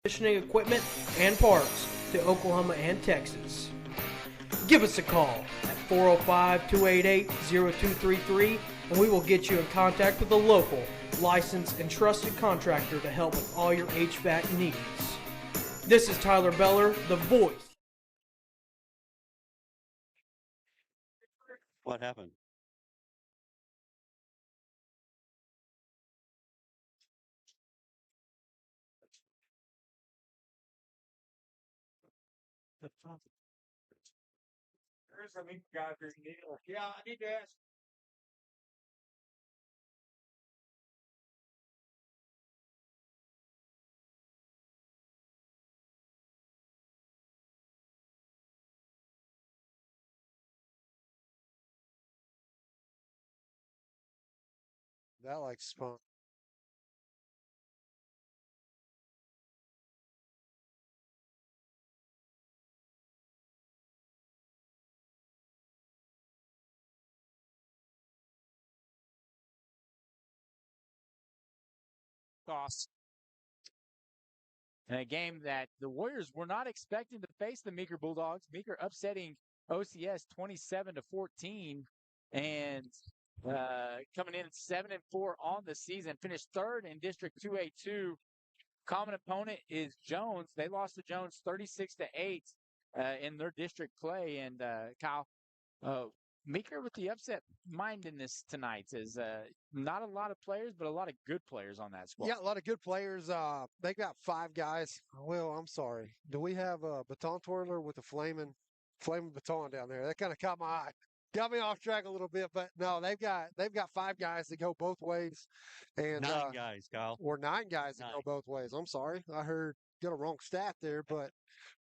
conditioning equipment and parts to Oklahoma and Texas. Give us a call at 405-288-0233 and we will get you in contact with a local, licensed, and trusted contractor to help with all your HVAC needs. This is Tyler Beller, the voice. What happened? There's a Meeker guy here. Yeah, I need to ask. That like spunk. Cost. In a game that the Warriors were not expecting to face the Meeker Bulldogs. Meeker upsetting OCS 27-14 and coming in at 7-4 on the season. Finished third in District 2A2. Common opponent is Jones. They lost to Jones 36-8 in their district play. And Kyle, Meeker with the upset mindedness tonight is not a lot of players, but a lot of good players on that squad. Yeah, a lot of good players. They got 5 guys. Well, I'm sorry. Do we have a baton twirler with a flaming baton down there? That kind of caught my eye. Got me off track a little bit, but no, they've got 5 guys that go both ways, and 9 guys, Kyle. or 9 guys that 9. go both ways. I'm sorry, I got a wrong stat there, but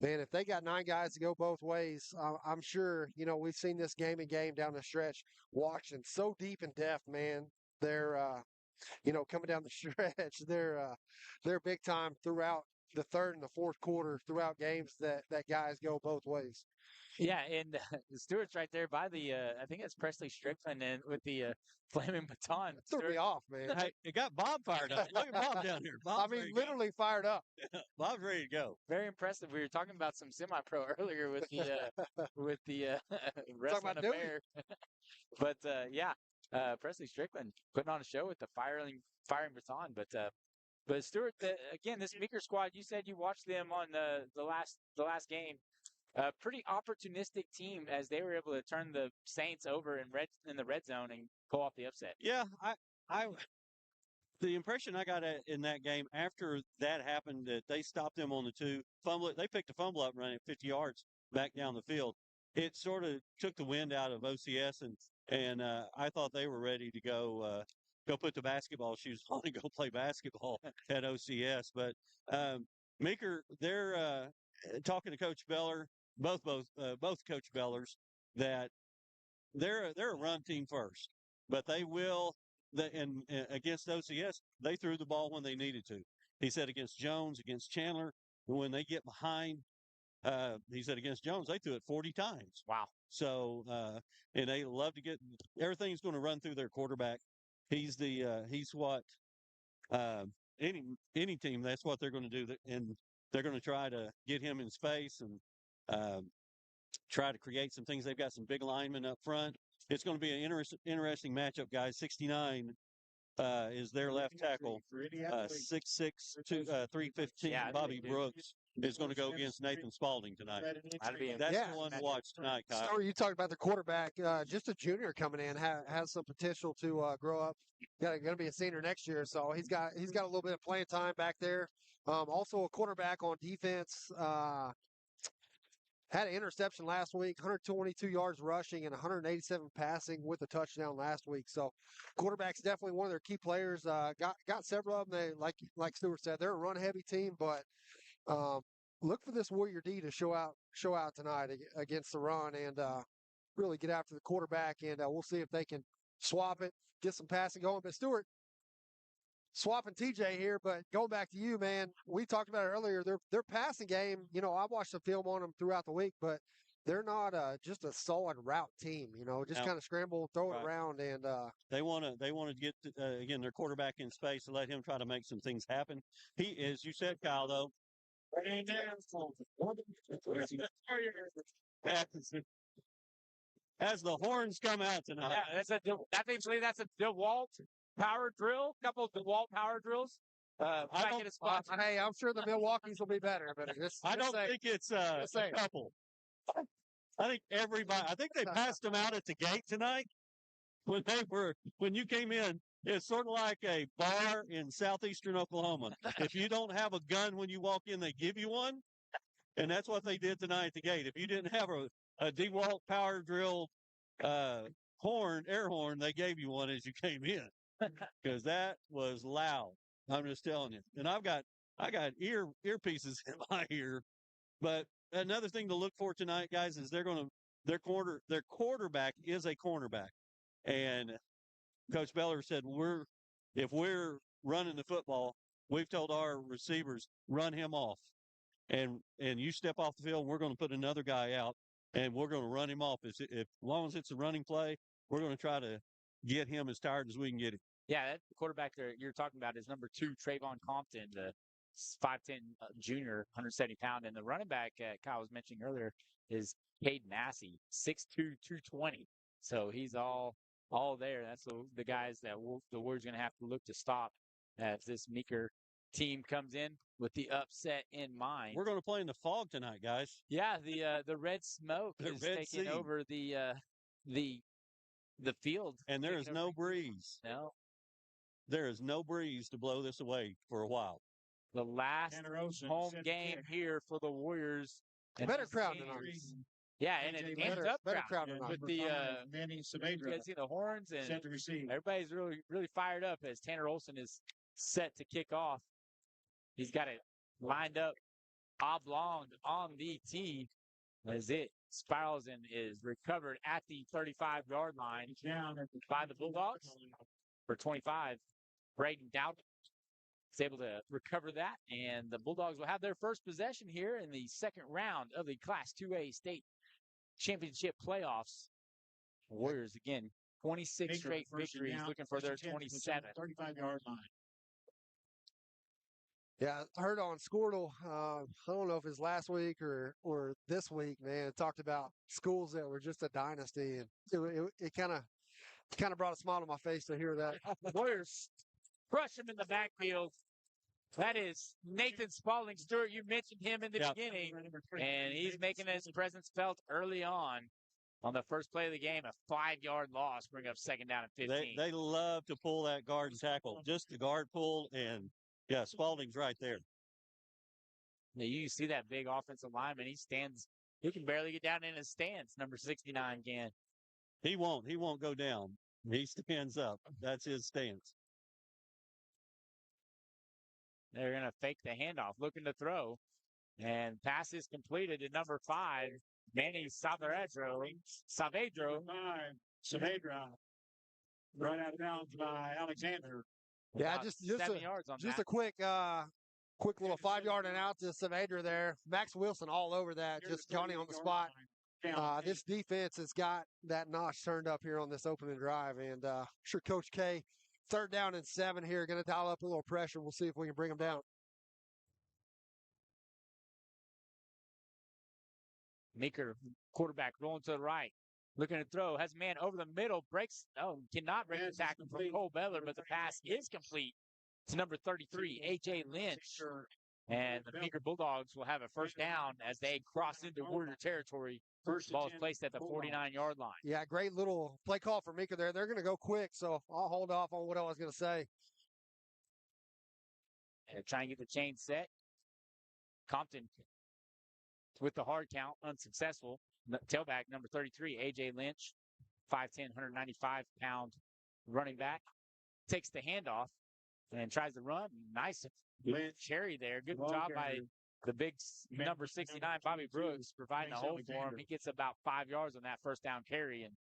man, if they got 9 guys to go both ways, I'm sure we've seen this game and game down the stretch, watching so deep in depth, man. They're coming down the stretch, they're big time throughout the third and the fourth quarter, throughout games that guys go both ways. Yeah, and Stewart's right there by the, I think it's Presley Strickland and with the flaming baton. Threw me off, man. Hey, it got Bob fired up. Look at Bob down here. I mean, literally fired up. Bob's ready to go. Very impressive. We were talking about some semi-pro earlier with the wrestling about Dewey. affair, but yeah, Presley Strickland putting on a show with the firing baton. But Stewart, again, this Meeker squad, you said you watched them on the last game. A pretty opportunistic team as they were able to turn the Saints over in the red zone and pull off the upset. Yeah, I the impression I got in that game after that happened that they stopped them on the 2, fumble it. They picked a fumble up running 50 yards back down the field. It sort of took the wind out of OCS, and I thought they were ready to go put the basketball shoes on and go play basketball at OCS. But Meeker, they're talking to Coach Beller, both Coach Bellers, that they're a run team first, but they will. And against OCS, they threw the ball when they needed to. He said against Jones, against Chandler, when they get behind, he said against Jones, they threw it 40 times. Wow. So, and they love to get everything's going to run through their quarterback. He's what any team, that's what they're going to do. And they're going to try to get him in space and try to create some things. They've got some big linemen up front. It's going to be an interesting matchup, guys. 69 is their left tackle. 6'6", 315. Yeah, Bobby Brooks is going to go against Nathan Spalding tonight. That's the one to watch tonight, Kyle. So you talked about the quarterback, just a junior coming in, has some potential to grow up. Going to be a senior next year, so he's got a little bit of playing time back there. Also a quarterback on defense. Had an interception last week, 122 yards rushing and 187 passing with a touchdown last week. So, quarterback's definitely one of their key players. Got several of them. They like Stewart said, they're a run heavy team, but look for this Warrior D to show out tonight against the run and really get after the quarterback. And we'll see if they can swap it, get some passing going. But Stewart, swapping TJ here, but going back to you, man, we talked about it earlier. Their passing game, I watched the film on them throughout the week, but they're not just a solid route team. Just kind of scramble, throw it around, and they want to get again their quarterback in space and let him try to make some things happen. He, as you said, Kyle, though, As the horns come out tonight. Yeah, that's a DeWalt power drill. Couple of DeWalt power drills. I don't, get a spot. Hey, I'm sure the Milwaukee's will be better, but I don't think it's a couple. I think everybody. I think they passed them out at the gate tonight when you came in. It's sort of like a bar in southeastern Oklahoma. If you don't have a gun when you walk in, they give you one, and that's what they did tonight at the gate. If you didn't have a DeWalt power drill air horn, they gave you one as you came in because that was loud. I'm just telling you. And I got earpieces in my ear. But another thing to look for tonight, guys, is their quarterback is a cornerback. And Coach Beller said if we're running the football, we've told our receivers, run him off. And you step off the field, we're going to put another guy out and we're going to run him off. As long as it's a running play, we're going to try to get him as tired as we can get him. Yeah, that quarterback there you're talking about is number 2, Trayvon Compton, the 5'10" junior, 170-pound. And the running back Kyle was mentioning earlier is Cade Massey, 6'2", 220. So he's all there. That's the guys that the Warriors going to have to look to stop as this Meeker team comes in with the upset in mind. We're going to play in the fog tonight, guys. Yeah, the red smoke is taking over the field. And there is no breeze. No. There is no breeze to blow this away for a while. The last home game here for the Warriors. Better crowd tonight. Yeah, and it ends up better crowd tonight. with the you guys see the horns and everybody's really, really fired up as Tanner Olson is set to kick off. He's got it lined up oblong on the tee as it spirals and is recovered at the 35-yard line by the Bulldogs for 25. Braden Dowd is able to recover that, and the Bulldogs will have their first possession here in the second round of the Class 2A state championship playoffs. Warriors, again, 26 straight victories, looking for their 27th. 35-yard line. Yeah, I heard on Squirtle, I don't know if it's last week or this week, man, it talked about schools that were just a dynasty, and it kind of brought a smile to my face to hear that. Warriors crush him in the backfield. That is Nathan Spalding. Stewart, you mentioned him in the beginning, and he's making his presence felt early on the first play of the game. A 5-yard loss, bring up second down and 15. They love to pull that guard and tackle, just the guard pull, and yeah, Spalding's right there. Now you see that big offensive lineman. He can barely get down in his stance. Number 69 can. He won't go down. He stands up. That's his stance. They're going to fake the handoff, looking to throw. And pass is completed to number 5, Manny Saavedra. Saavedra. Right out of bounds by Alexander. Yeah, just 7 yards on just that. a quick little 5-yard and out to Saavedra there. Max Wilson all over that, just Johnny on the spot. This defense has got that notch turned up here on this opening drive, and sure Coach K, 3rd down and 7 here, going to dial up a little pressure. We'll see if we can bring them down. Meeker, quarterback, rolling to the right. Looking to throw, has a man over the middle, cannot break the tackle from Cole Beller, but the pass is complete to number 33, A.J. Lynch. And the Meeker Bulldogs will have a first down as they cross into Warrior territory. First ball is placed at the 49-yard line. Yeah, great little play call for Meeker there. They're going to go quick, so I'll hold off on what I was going to say. And trying to get the chain set. Compton with the hard count, unsuccessful. Tailback number 33, A.J. Lynch, 5'10", 195-pound running back. Takes the handoff and tries to run. Nice carry there. Good job by the big number 69, Bobby Brooks, providing a hole for him. He gets about 5 yards on that first down carry, and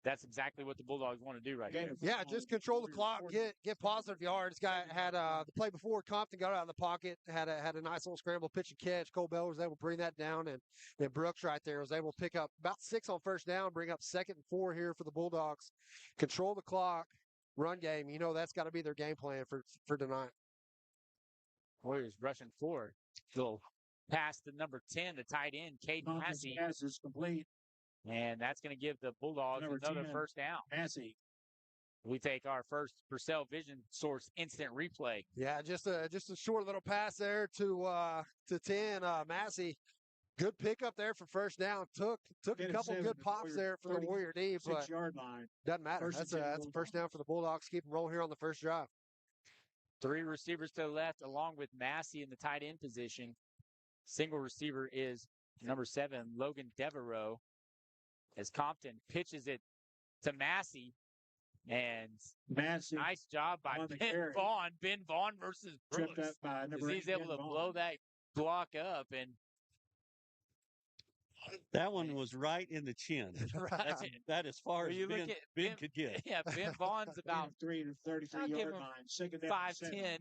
that's exactly what the Bulldogs want to do right now. Yeah, just control the clock, get positive yards. Guy had the play before. Compton got out of the pocket, had a nice little scramble pitch and catch. Cole Bell was able to bring that down, and then Brooks right there was able to pick up about 6 on first down, bring up 2nd and 4 here for the Bulldogs. Control the clock, run game. You know that's got to be their game plan for tonight. Warriors rushing forward. Little pass to number 10, the tight end, Caden Compton's Massey. pass is complete. And that's going to give the Bulldogs Number another 10. first down. Massey. We take our first Purcell Vision Source instant replay. Yeah, just a short little pass there to 10. Massey, good pickup there for first down. Took a Get it couple 7 good to pops Warrior there for the Warrior D, but 6-yard line. doesn't matter. First That's and 10 a first down for the Bulldogs. Keep them rolling here on the first drive. 3 receivers to the left, along with Massey in the tight end position. Single receiver is number 7, Logan Devereaux, as Compton pitches it to Massey. And Massey nice job by on the Ben carry. Vaughn. Ben Vaughn versus tripped Brooks. up by number As 8. he's able to blow that block up. And That one was right in the chin. That's that as far when as you look Ben, at Ben could get. Yeah, Ben Vaughn's about 3 to 33 give yard him line. Second down. 5'10",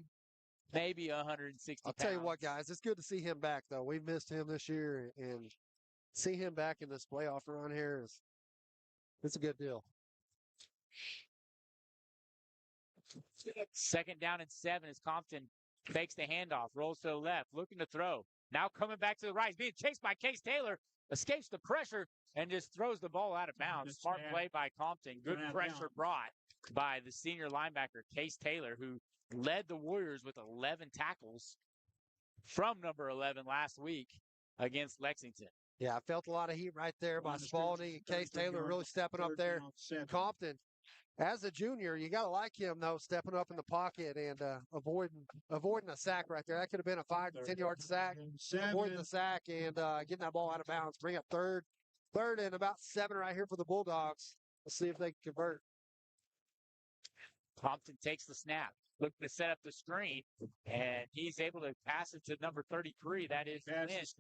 maybe 160 I'll pounds. tell you what, guys, it's good to see him back, though. We've missed him this year, and see him back in this playoff run here it's a good deal. Second down and 7 as Compton fakes the handoff, rolls to the left, looking to throw. Now coming back to the right, he's being chased by Case Taylor, escapes the pressure, and just throws the ball out of bounds. Smart play by Compton. Good pressure brought by the senior linebacker, Case Taylor, who led the Warriors with 11 tackles from number 11 last week against Lexington. Yeah, I felt a lot of heat right there by Spalding and Case Taylor really stepping up there. Compton, as a junior, you got to like him, though, stepping up in the pocket and avoiding a sack right there. That could have been a 5 to 10 yard sack. Avoiding the sack and getting that ball out of bounds. Bring up third and about 7 right here for the Bulldogs. Let's see if they can convert. Compton takes the snap, looking to set up the screen, and he's able to pass it to number 33. That is Lynch.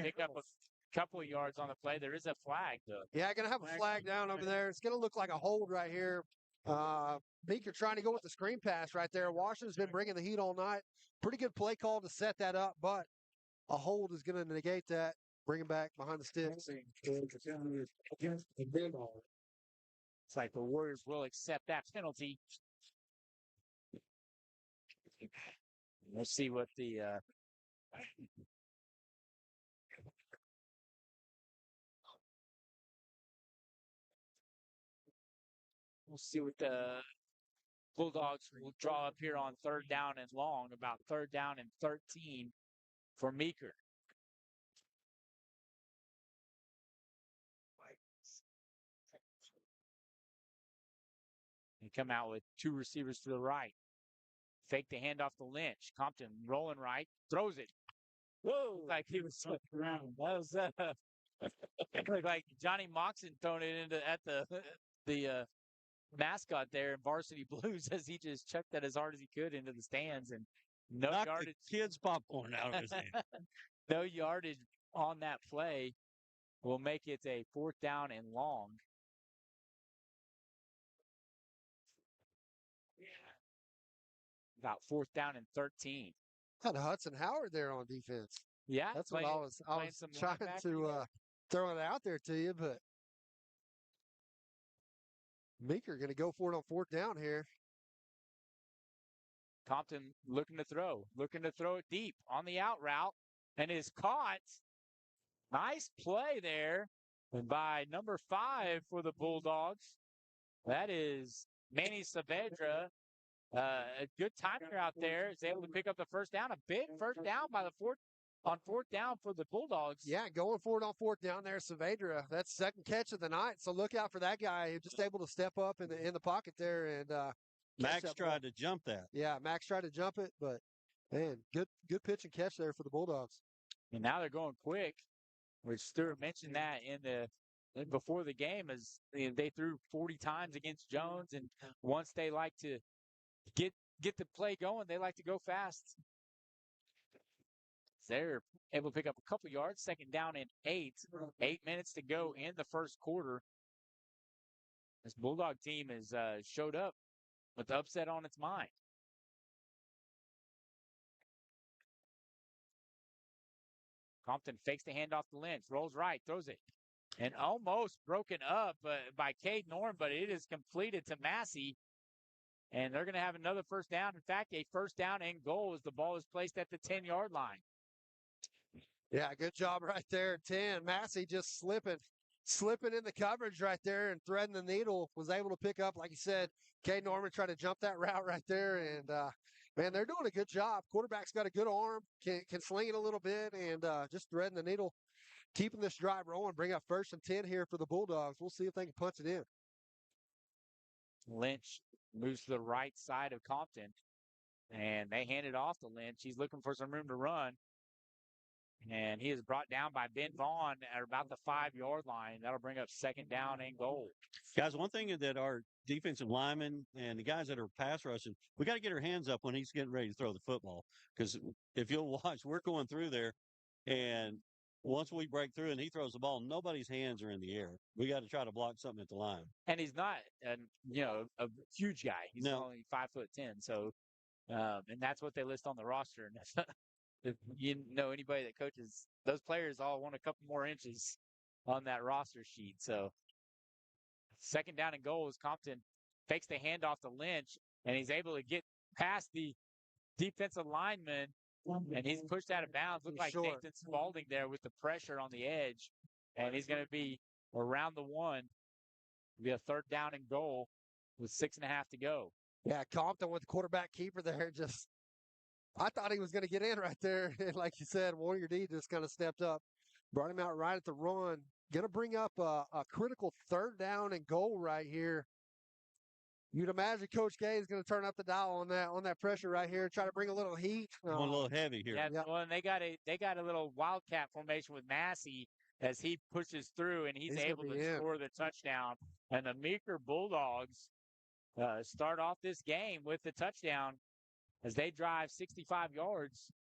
Pick up a couple of yards on the play. There is a flag, though. Yeah, going to have a flag down over there. It's going to look like a hold right here. Meeker trying to go with the screen pass right there. Washington's been bringing the heat all night. Pretty good play call to set that up, but a hold is going to negate that. Bring him back behind the sticks. It's like the Warriors will accept that penalty. Let's see what the we'll see what the Bulldogs will draw up here on third down and long, about third down and 13 for Meeker. And come out with 2 receivers to the right. Fake the handoff to Lynch. Compton rolling right, throws it. Whoa! Like he was that was looked like Johnny Moxon throwing it into at the mascot there in Varsity Blues as he just chucked that as hard as he could into the stands and no Knocked yardage. the kids' popcorn out of his hand. No yardage on that play will make it a 4th down and long. About 4th down and 13. Had Hudson Howard there on defense. Yeah, That's what I was some trying linebacker, to throw it out there to you, but Meeker going to go for it on 4th down here. Compton looking to throw it deep on the out route and is caught. Nice play there by number 5 for the Bulldogs. That is Manny Saavedra. A good timer out there is able to pick up the first down. A big first down by the 4th down for the Bulldogs. Yeah, going for it on 4th down there, Saavedra. That's second catch of the night, so look out for that guy. Just able to step up in the pocket there and Max tried to jump that. Yeah, Max tried to jump it, but man, good pitch and catch there for the Bulldogs. And now they're going quick, which Stewart mentioned that before the game as they threw 40 times against Jones, and once they like to get the play going, they like to go fast. They're able to pick up a couple yards. Second down and 8. 8 minutes to go in the first quarter. This Bulldog team has showed up with the upset on its mind. Compton fakes the handoff to Lynch, rolls right, throws it, and almost broken up by Cade Norm, but it is completed to Massey. And they're going to have another first down. In fact, a first down and goal as the ball is placed at the 10-yard line. Yeah, good job right there. 10. Massey just slipping in the coverage right there and threading the needle. Was able to pick up, like you said, Kay Norman trying to jump that route right there. And, man, they're doing a good job. Quarterback's got a good arm, can sling it a little bit, and just threading the needle, keeping this drive rolling. Bring up 1st and 10 here for the Bulldogs. We'll see if they can punch it in. Lynch moves to the right side of Compton, and they hand it off to Lynch. He's looking for some room to run, and he is brought down by Ben Vaughn at about the 5-yard line. That'll bring up 2nd down and goal. Guys, one thing that our defensive linemen and the guys that are pass rushing, we got to get our hands up when he's getting ready to throw the football. Because if you'll watch, we're going through there, and once we break through and he throws the ball, nobody's hands are in the air. We got to try to block something at the line. And he's not, a huge guy. He's only 5'10". So, and that's what they list on the roster. And if you know anybody that coaches, those players all want a couple more inches on that roster sheet. So 2nd down and goal as Compton fakes the handoff to Lynch, and he's able to get past the defensive lineman, and he's pushed out of bounds. Looked like Nathan Spalding there with the pressure on the edge, and he's going to be around the 1. It'll be a 3rd down and goal with 6.5 to go. Yeah, Compton with the quarterback keeper there. I thought he was going to get in right there. And like you said, Warrior D just kind of stepped up, brought him out right at the run. Going to bring up a critical 3rd down and goal right here. You'd imagine Coach K is going to turn up the dial on that pressure right here, try to bring a little heat. Going a little heavy here. Yeah, well, and they got a little wildcat formation with Massey as he pushes through, and he's able to score the touchdown. And the Meeker Bulldogs start off this game with the touchdown as they drive 65 yards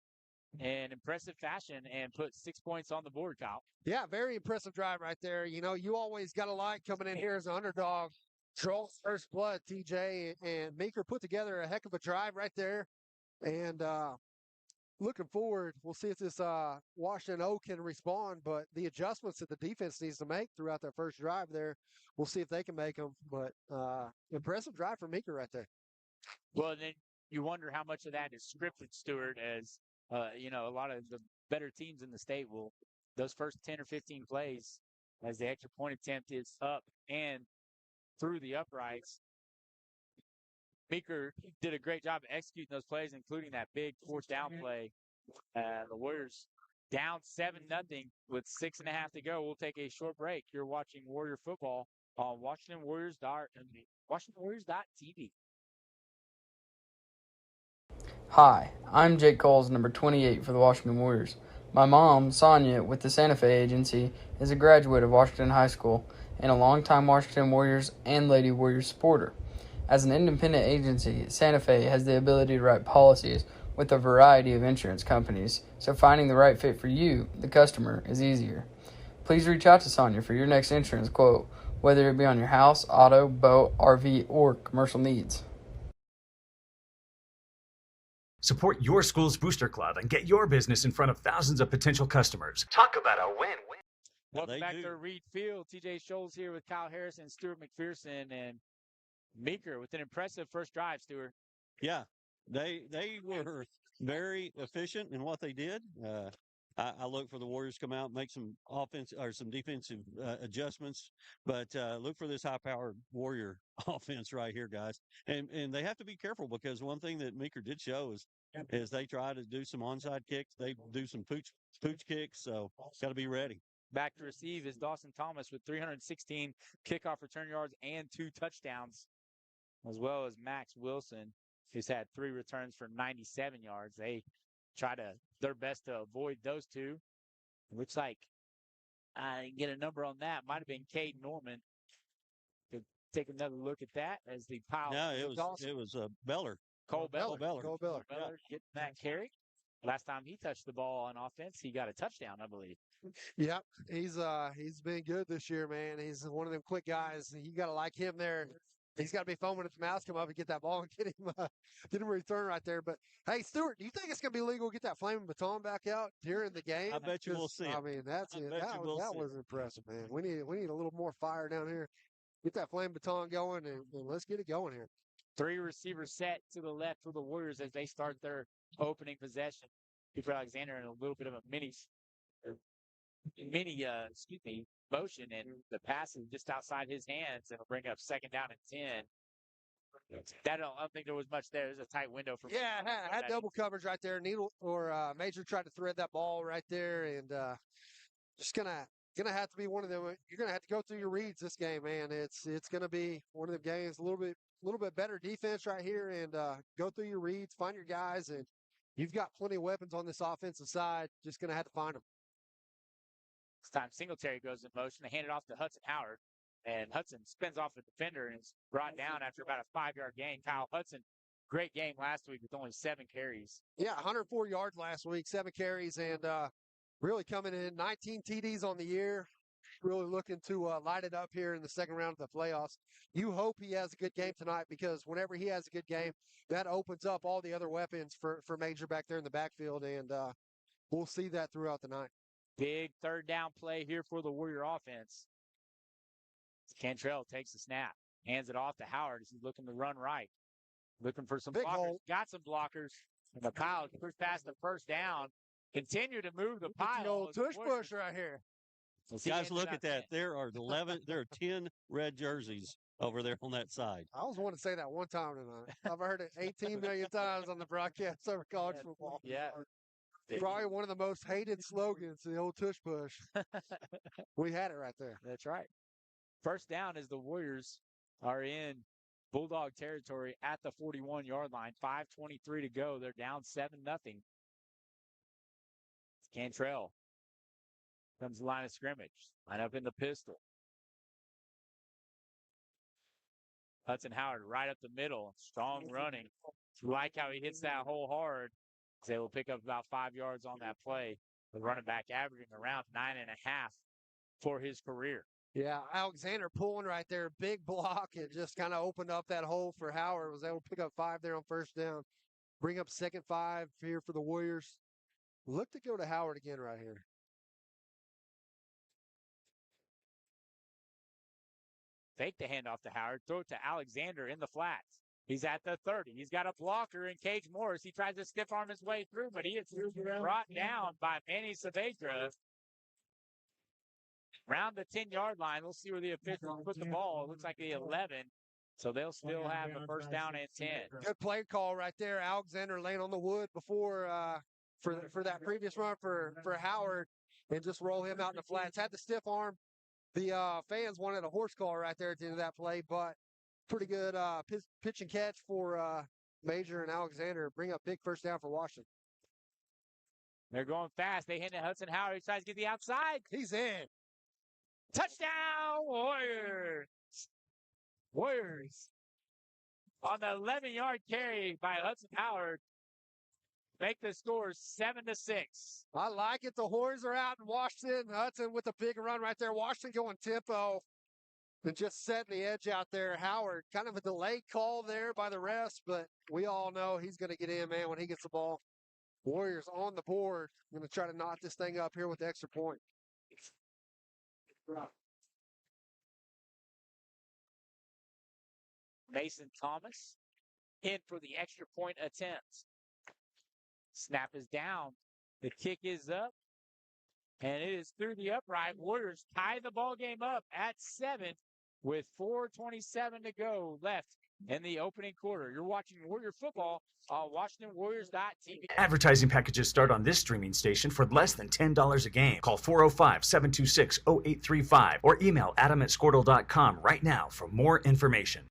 in impressive fashion and put 6 points on the board, Kyle. Yeah, very impressive drive right there. You know, you always got to like coming in here as an underdog. Trolls first blood, TJ, and Meeker put together a heck of a drive right there. And looking forward, we'll see if this Washington O can respond. But the adjustments that the defense needs to make throughout their first drive there, we'll see if they can make them. But impressive drive for Meeker right there. Well, then you wonder how much of that is scripted, Stewart, as, a lot of the better teams in the state will, those first 10 or 15 plays, as the extra point attempt is up and through the uprights. Meeker did a great job of executing those plays, including that big 4th down play. The Warriors down 7-0 with 6.5 to go. We'll take a short break. You're watching Warrior football on WashingtonWarriors.tv. Hi, I'm Jake Coles, number 28 for the Washington Warriors. My mom, Sonia, with the Santa Fe Agency, is a graduate of Washington High School and a longtime Washington Warriors and Lady Warriors supporter. As an independent agency, Santa Fe has the ability to write policies with a variety of insurance companies, so finding the right fit for you, the customer, is easier. Please reach out to Sonia for your next insurance quote, whether it be on your house, auto, boat, RV, or commercial needs. Support your school's booster club and get your business in front of thousands of potential customers. Talk about a win-win. Welcome back to Reed Field. TJ Scholes here with Kyle Harris and Stuart McPherson, and Meeker with an impressive first drive, Stuart. Yeah, they were very efficient in what they did. I look for the Warriors to come out and make some offense or some defensive adjustments, but look for this high-powered Warrior offense right here, guys. And they have to be careful because one thing that Meeker did show is they try to do some onside kicks, they do some pooch kicks, so got to be ready. Back to receive is Dawson Thomas with 316 kickoff return yards and 2 touchdowns, as well as Max Wilson, who's had 3 returns for 97 yards. They try their best to avoid those two. It looks like I didn't get a number on that. Might have been Cade Norman. Could take another look at that as the pile. No, it was Beller. Cole Beller. Cole Beller. Getting that carry. Last time he touched the ball on offense, he got a touchdown, I believe. Yep, he's been good this year, man. He's one of them quick guys. You got to like him there. He's got to be foaming at the mouth, come up and get that ball and get him a return right there. But hey, Stuart, do you think it's going to be legal to get that flaming baton back out during the game? I bet you we'll see it. I mean, that's it. That was impressive, man. We need a little more fire down here. Get that flame baton going and let's get it going here. 3 receivers set to the left for the Warriors as they start their opening possession. Cooper Alexander in a little bit of a mini motion, and the pass is just outside his hands. It'll bring up 2nd down and 10. I don't think there was much there. There's a tight window for. Yeah, had double coverage right there. Needle or Major tried to thread that ball right there, and just gonna have to be one of them. You're gonna have to go through your reads this game, man. It's gonna be one of them games. A little bit better defense right here, and go through your reads, find your guys, and you've got plenty of weapons on this offensive side. Just gonna have to find them. This time Singletary goes in motion. They hand it off to Hudson Howard. And Hudson spins off the defender and is brought down after about a 5-yard gain. Kyle Hudson, great game last week with only 7 carries. Yeah, 104 yards last week, 7 carries, and really coming in 19 TDs on the year. Really looking to light it up here in the second round of the playoffs. You hope he has a good game tonight, because whenever he has a good game, that opens up all the other weapons for Major back there in the backfield, and we'll see that throughout the night. Big 3rd down play here for the Warrior offense. Cantrell takes the snap, hands it off to Howard as he's looking to run right. Looking for some Big blockers. hole. Got some blockers. And McKyle pushed past the 1st down. Continue to move the pile. The old tush push right here. Guys, look at that. There are 10 red jerseys over there on that side. I was wanting to say that one time tonight. I've heard it 18 million times on the broadcast over college football. Yeah. Probably one of the most hated slogans, the old tush push. We had it right there. That's right. 1st down as the Warriors are in Bulldog territory at the 41-yard line. 5:23 to go. They're down 7-0. Cantrell comes to the line of scrimmage. Line up in the pistol. Hudson Howard right up the middle. Strong running. Like how he hits that hole hard. He's able to pick up about 5 yards on that play. The running back averaging around 9.5 for his career. Yeah, Alexander pulling right there, big block. It just kind of opened up that hole for Howard. Was able to pick up 5 there on 1st down. Bring up 2nd 5 here for the Warriors. Look to go to Howard again right here. Fake the handoff to Howard. Throw it to Alexander in the flats. He's at the 30. He's got a blocker in Cage Morris. He tries to stiff arm his way through, but he is brought down by Manny Saavedra. Around the 10-yard line. We'll see where the officials put the ball. It looks like the 11. So they'll still have the 1st down and 10. Good play call right there. Alexander laying on the wood before for that previous run for Howard, and just roll him out in the flats. Had the stiff arm. The fans wanted a horse call right there at the end of that play, but pretty good pitch and catch for Major and Alexander. Bring up big 1st down for Washington. They're going fast. They hand it to Hudson Howard. He tries to get the outside. He's in. Touchdown, Warriors! Warriors on the 11-yard carry by Hudson Howard. Make the score 7-6. I like it. The horns are out in Washington. Hudson with a big run right there. Washington going tempo and just setting the edge out there. Howard, kind of a delayed call there by the refs, but we all know he's going to get in, man, when he gets the ball. Warriors on the board. Going to try to knock this thing up here with the extra point. Mason Thomas in for the extra point attempt. Snap is down. The kick is up. And it is through the upright. Warriors tie the ball game up at 7 with 4:27 to go left in the opening quarter. You're watching Warrior football on WashingtonWarriors.tv. Advertising packages start on this streaming station for less than $10 a game. Call 405-726-0835 or email adam@squirtle.com right now for more information.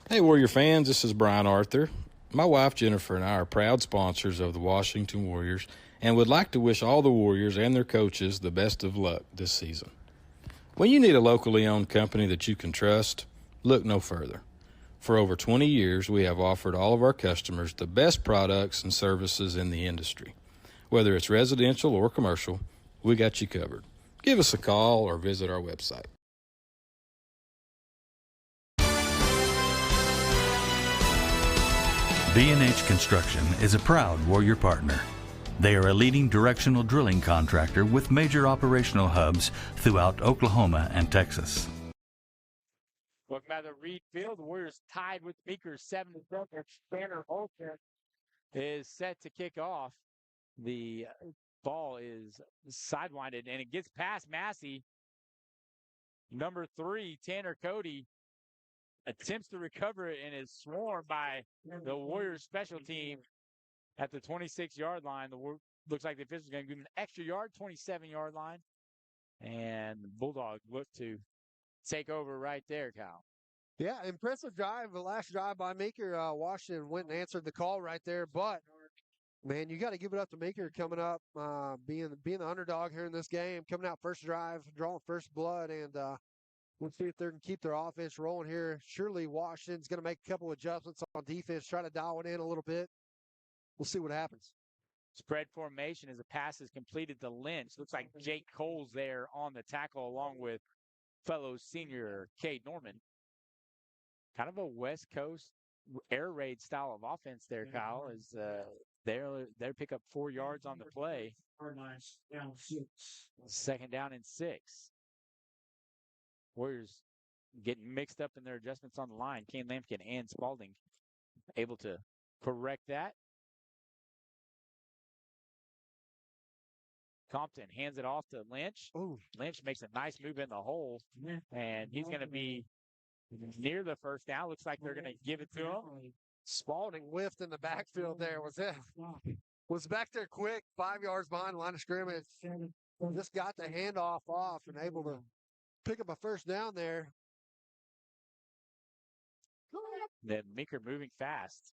Hey, Warrior fans, this is Brian Arthur. My wife Jennifer and I are proud sponsors of the Washington Warriors and would like to wish all the Warriors and their coaches the best of luck this season. When you need a locally owned company that you can trust, look no further. For over 20 years, we have offered all of our customers the best products and services in the industry. Whether it's residential or commercial, we got you covered. Give us a call or visit our website. B&H Construction is a proud Warrior partner. They are a leading directional drilling contractor with major operational hubs throughout Oklahoma and Texas. Welcome back to Reed Field. The Warriors tied with Meeker 7-7. Tanner Holton is set to kick off. The ball is sidewinded, and it gets past Massey. Number 3, Tanner Cody, attempts to recover it and is swarmed by the Warriors special team at the 26-yard line. Looks like the official's going to give him an extra yard, 27-yard line. And the Bulldogs look to take over right there, Kyle. Yeah, impressive drive. The last drive by Meeker. Washington went and answered the call right there. But, man, you got to give it up to Meeker coming up, being the underdog here in this game, coming out first drive, drawing first blood, and we'll see if they can keep their offense rolling here. Surely Washington's going to make a couple adjustments on defense, try to dial it in a little bit. We'll see what happens. Spread formation as a pass is completed to Lynch. Looks like Jake Cole's there on the tackle along with fellow senior Cade Norman. Kind of a West Coast air raid style of offense there, Kyle, as they pick up 4 yards on the play. Second down and 6. Warriors getting mixed up in their adjustments on the line. Kane Lampkin and Spalding able to correct that. Compton hands it off to Lynch. Ooh. Lynch makes a nice move in the hole, and he's going to be near the first down. Looks like they're going to give it to him. Spalding whiffed in the backfield there. Was back there quick, 5 yards behind the line of scrimmage. Just got the handoff off and able to pick up a first down there. Then Meeker moving fast.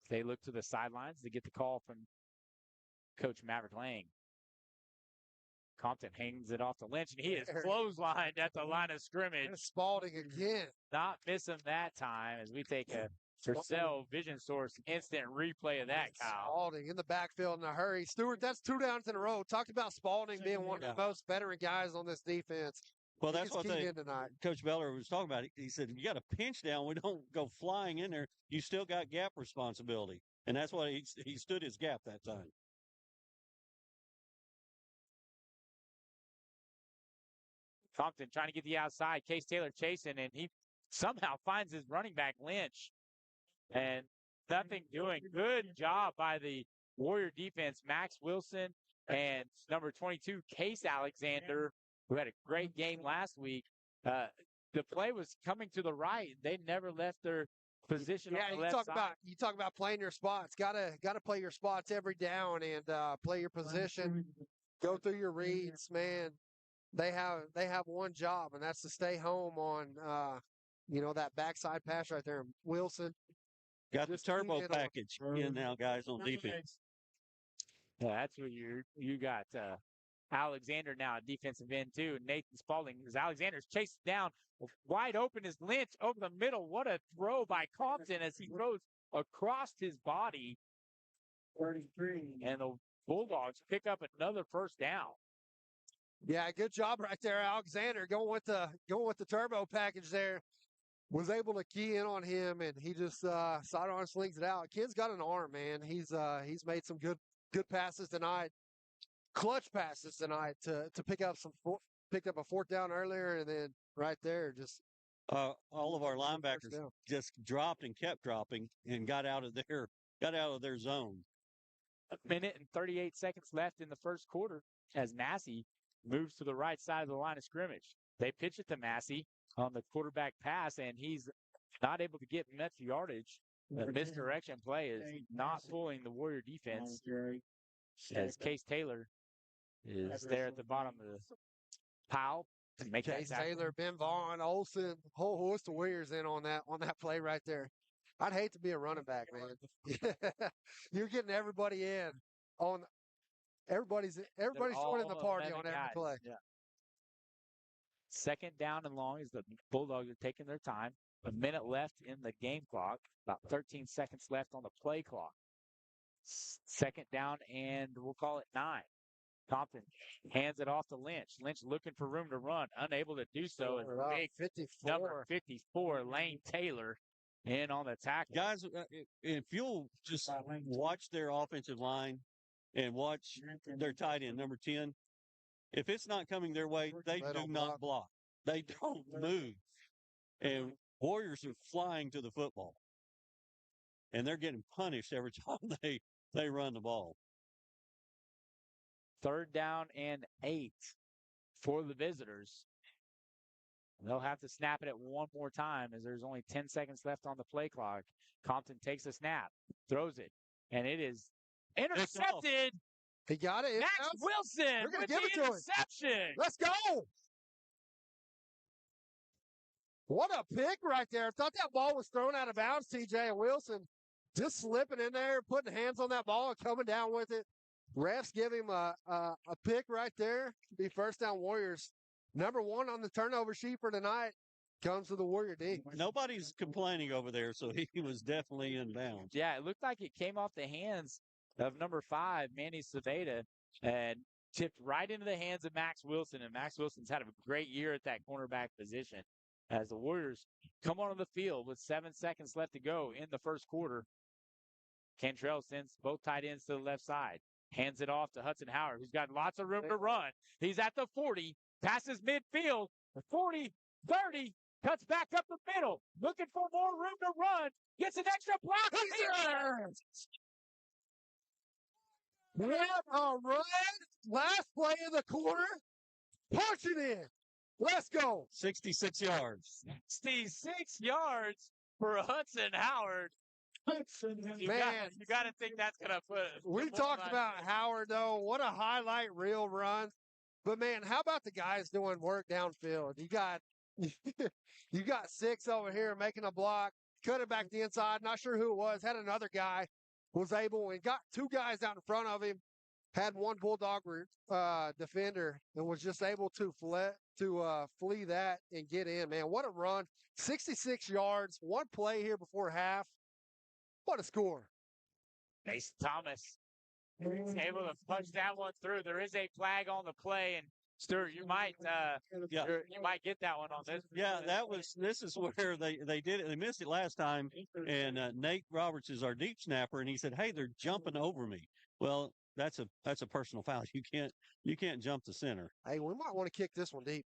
They look to the sidelines to get the call from Coach Maverick Lang. Compton hangs it off to Lynch, and he is clotheslined at the line of scrimmage. And Spalding again. Not miss him that time as we take a Purcell Vision Source instant replay of that, Kyle. Spalding in the backfield in a hurry. Stewart, that's 2 downs in a row. Talked about Spalding being one of the most veteran guys on this defense. Well, that's what tonight. Coach Beller was talking about. He said, you got a pinch down. We don't go flying in there. You still got gap responsibility. And that's why he stood his gap that time. Compton trying to get the outside. Case Taylor chasing, and he somehow finds his running back, Lynch. And nothing doing. Good job by the Warrior defense, Max Wilson and number 22, Case Alexander, who had a great game last week. The play was coming to the right. They never left their position on the left side. You talk about playing your spots. Gotta play your spots every down and play your position. Go through your reads, man. They have one job, and that's to stay home on that backside pass right there. Wilson got the turbo package in now, guys, on defense. Yeah, that's what you got. Alexander now at defensive end too. Nathan Spalding as Alexander's chased down. Wide open is Lynch over the middle. What a throw by Compton as he throws across his body. 33. And the Bulldogs pick up another first down. Yeah, good job right there, Alexander. Going with the turbo package there. Was able to key in on him, and he just sidearm slings it out. Kid's got an arm, man. He's made some good passes tonight. Clutch passes tonight to picked up a 4th down earlier, and then right there just all of our linebackers just dropped and kept dropping and got out of their zone. A minute and 38 seconds left in the first quarter as Massey moves to the right side of the line of scrimmage. They pitch it to Massey on the quarterback pass, and he's not able to get much yardage. The misdirection play is not fooling the Warrior defense as Case Taylor is there at the bottom of the pile to make Case that Taylor, Ben Vaughn, Olsen, whole host of Warriors in on that play right there. I'd hate to be a running back, man. You're getting everybody in on everybody's joining the party on every play. Yeah. Second down and long as the Bulldogs are taking their time. A minute left in the game clock. About 13 seconds left on the play clock. Second down and we'll call it 9. Compton hands it off to Lynch. Lynch looking for room to run. Unable to do so. Big 54. Number 54, Lane Taylor, in on the tackle. Guys, if you'll just watch their offensive line and watch their tight end, number 10, if it's not coming their way, they do not block. They don't move. And Warriors are flying to the football. and they're getting punished every time they run the ball. 3rd down and 8 for the visitors. They'll have to snap it at one more time as there's only 10 seconds left on the play clock. Compton takes a snap, throws it, and it is intercepted. He got it. Max Wilson We're gonna with give the it to him. interception. Let's go. What a pick right there. I thought that ball was thrown out of bounds, TJ, and Wilson just slipping in there, putting hands on that ball and coming down with it. Refs give him a pick right there. Be 1st down Warriors. Number 1 on the turnover sheet for tonight comes to the Warrior D. Nobody's complaining over there, so he was definitely in bounds. Yeah, it looked like it came off the hands of number 5, Manny Saveda, and tipped right into the hands of Max Wilson. And Max Wilson's had a great year at that cornerback position as the Warriors come onto the field with 7 seconds left to go in the 1st quarter. Cantrell sends both tight ends to the left side. Hands it off to Hudson Howard, who's got lots of room to run. He's at the 40, passes midfield, 40, 30, cuts back up the middle, looking for more room to run, gets an extra block. What a run. Last play of the quarter. Punch it in. Let's go. 66 yards. 66 yards for Hudson Howard. You got to think that's going to put it. We talked about Howard, though. What a highlight reel run. But, man, how about the guys doing work downfield? You got 6 over here making a block, cut it back the inside. Not sure who it was. Had another guy was able and got 2 guys out in front of him. Had 1 Bulldog defender and was just able to flee that and get in. Man, what a run. 66 yards, 1 play here before half. What a score. Mason Thomas is able to punch that one through. There is a flag on the play, and Stuart, you might get that one on this. Yeah, this is where they did it. They missed it last time, and Nate Roberts is our deep snapper, and he said, "Hey, they're jumping over me." Well, that's a personal foul. You can't jump the center. Hey, we might want to kick this one deep.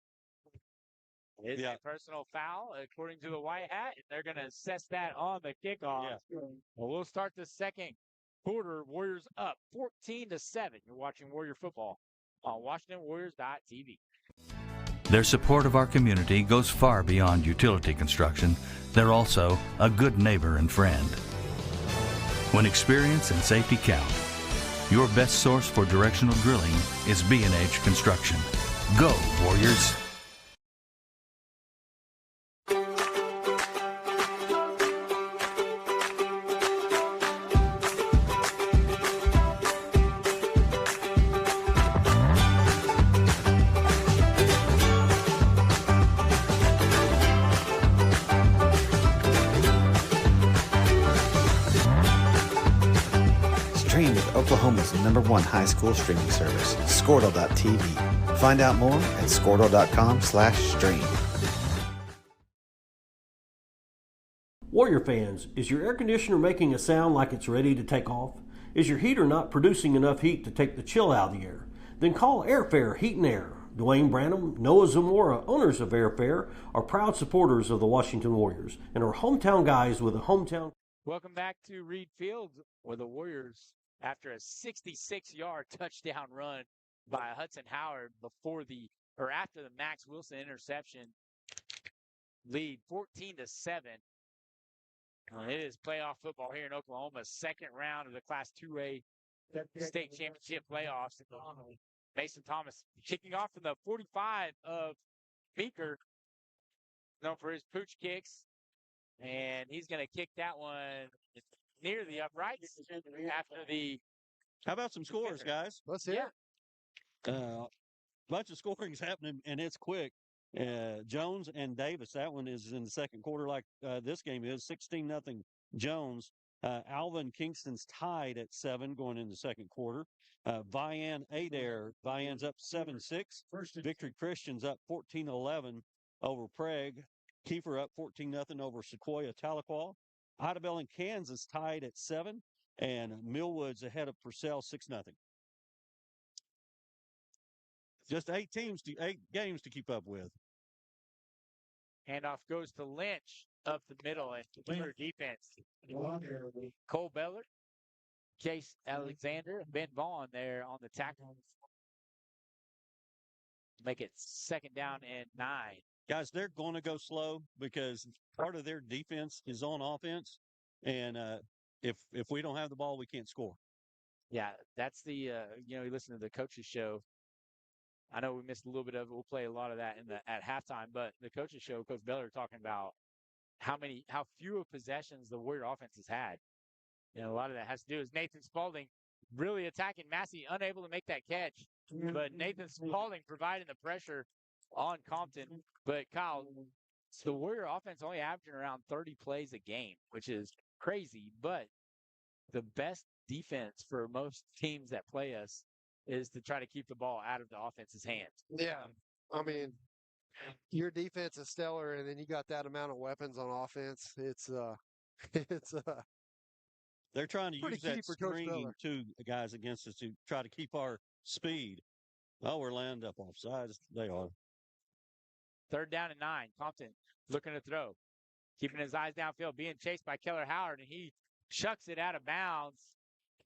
It's a personal foul, according to the white hat. They're going to assess that on the kickoff. Yeah. Well, we'll start the 2nd quarter. Warriors up 14-7. You're watching Warrior football on WashingtonWarriors.tv. Their support of our community goes far beyond utility construction. They're also a good neighbor and friend. When experience and safety count, your best source for directional drilling is B&H Construction. Go, Warriors! Stream with Oklahoma's #1 high school streaming service, Squirtle.tv. Find out more at Squirtle.com/stream. Warrior fans, is your air conditioner making a sound like it's ready to take off? Is your heater not producing enough heat to take the chill out of the air? Then call Airfare Heat and Air. Dwayne Branham, Noah Zamora, owners of Airfare, are proud supporters of the Washington Warriors and are hometown guys with a hometown. Welcome back to Reed Field, where the Warriors, after a 66-yard touchdown run by Hudson Howard after the Max Wilson interception, lead 14-7. It is playoff football here in Oklahoma, 2nd round of the Class 2A state championship playoffs. Mason Thomas kicking off from the 45 of Meeker, known for his pooch kicks. And he's going to kick that one near the uprights after the. How about some scores, guys? Let's hear it. Bunch of scoring's happening, and it's quick. Jones and Davis, that one is in the 2nd quarter like this game is, 16-0 Jones. Alvin Kingston's tied at 7 going into the 2nd quarter. Vian Adair, Vian's up 7-6. Victory Christian's up 14-11 over Prague. Kiefer up 14-0 over Sequoia Tahlequah. Idabel and Kansas tied at 7, and Millwood's ahead of Purcell 6-0. Just 8 games to keep up with. Handoff goes to Lynch up the middle and Warrior defense. Cole Beller, Chase Alexander, Ben Vaughn there on the tackle. Make it 2nd down and 9. Guys, they're going to go slow because part of their defense is on offense, and if we don't have the ball, we can't score. Yeah, that's the you listen to the coaches show. I know we missed a little bit of it. We'll play a lot of that at halftime, but the coaches show, Coach Beller talking about how few of possessions the Warrior offense has had. A lot of that has to do is Nathan Spaulding really attacking Massey, unable to make that catch. But Nathan Spaulding providing the pressure on Compton. But Kyle, the Warrior offense only averaging around 30 plays a game, which is crazy. But the best defense for most teams that play us is to try to keep the ball out of the offense's hands. Yeah. I mean, your defense is stellar, and then you got that amount of weapons on offense. It's they're trying to pretty use that key for Coach screening Miller. too, guys, against us to try to keep our speed. Oh, we're landing up offsides. They are. 3rd down and 9. Compton looking to throw, keeping his eyes downfield, being chased by Keller Howard, and he chucks it out of bounds.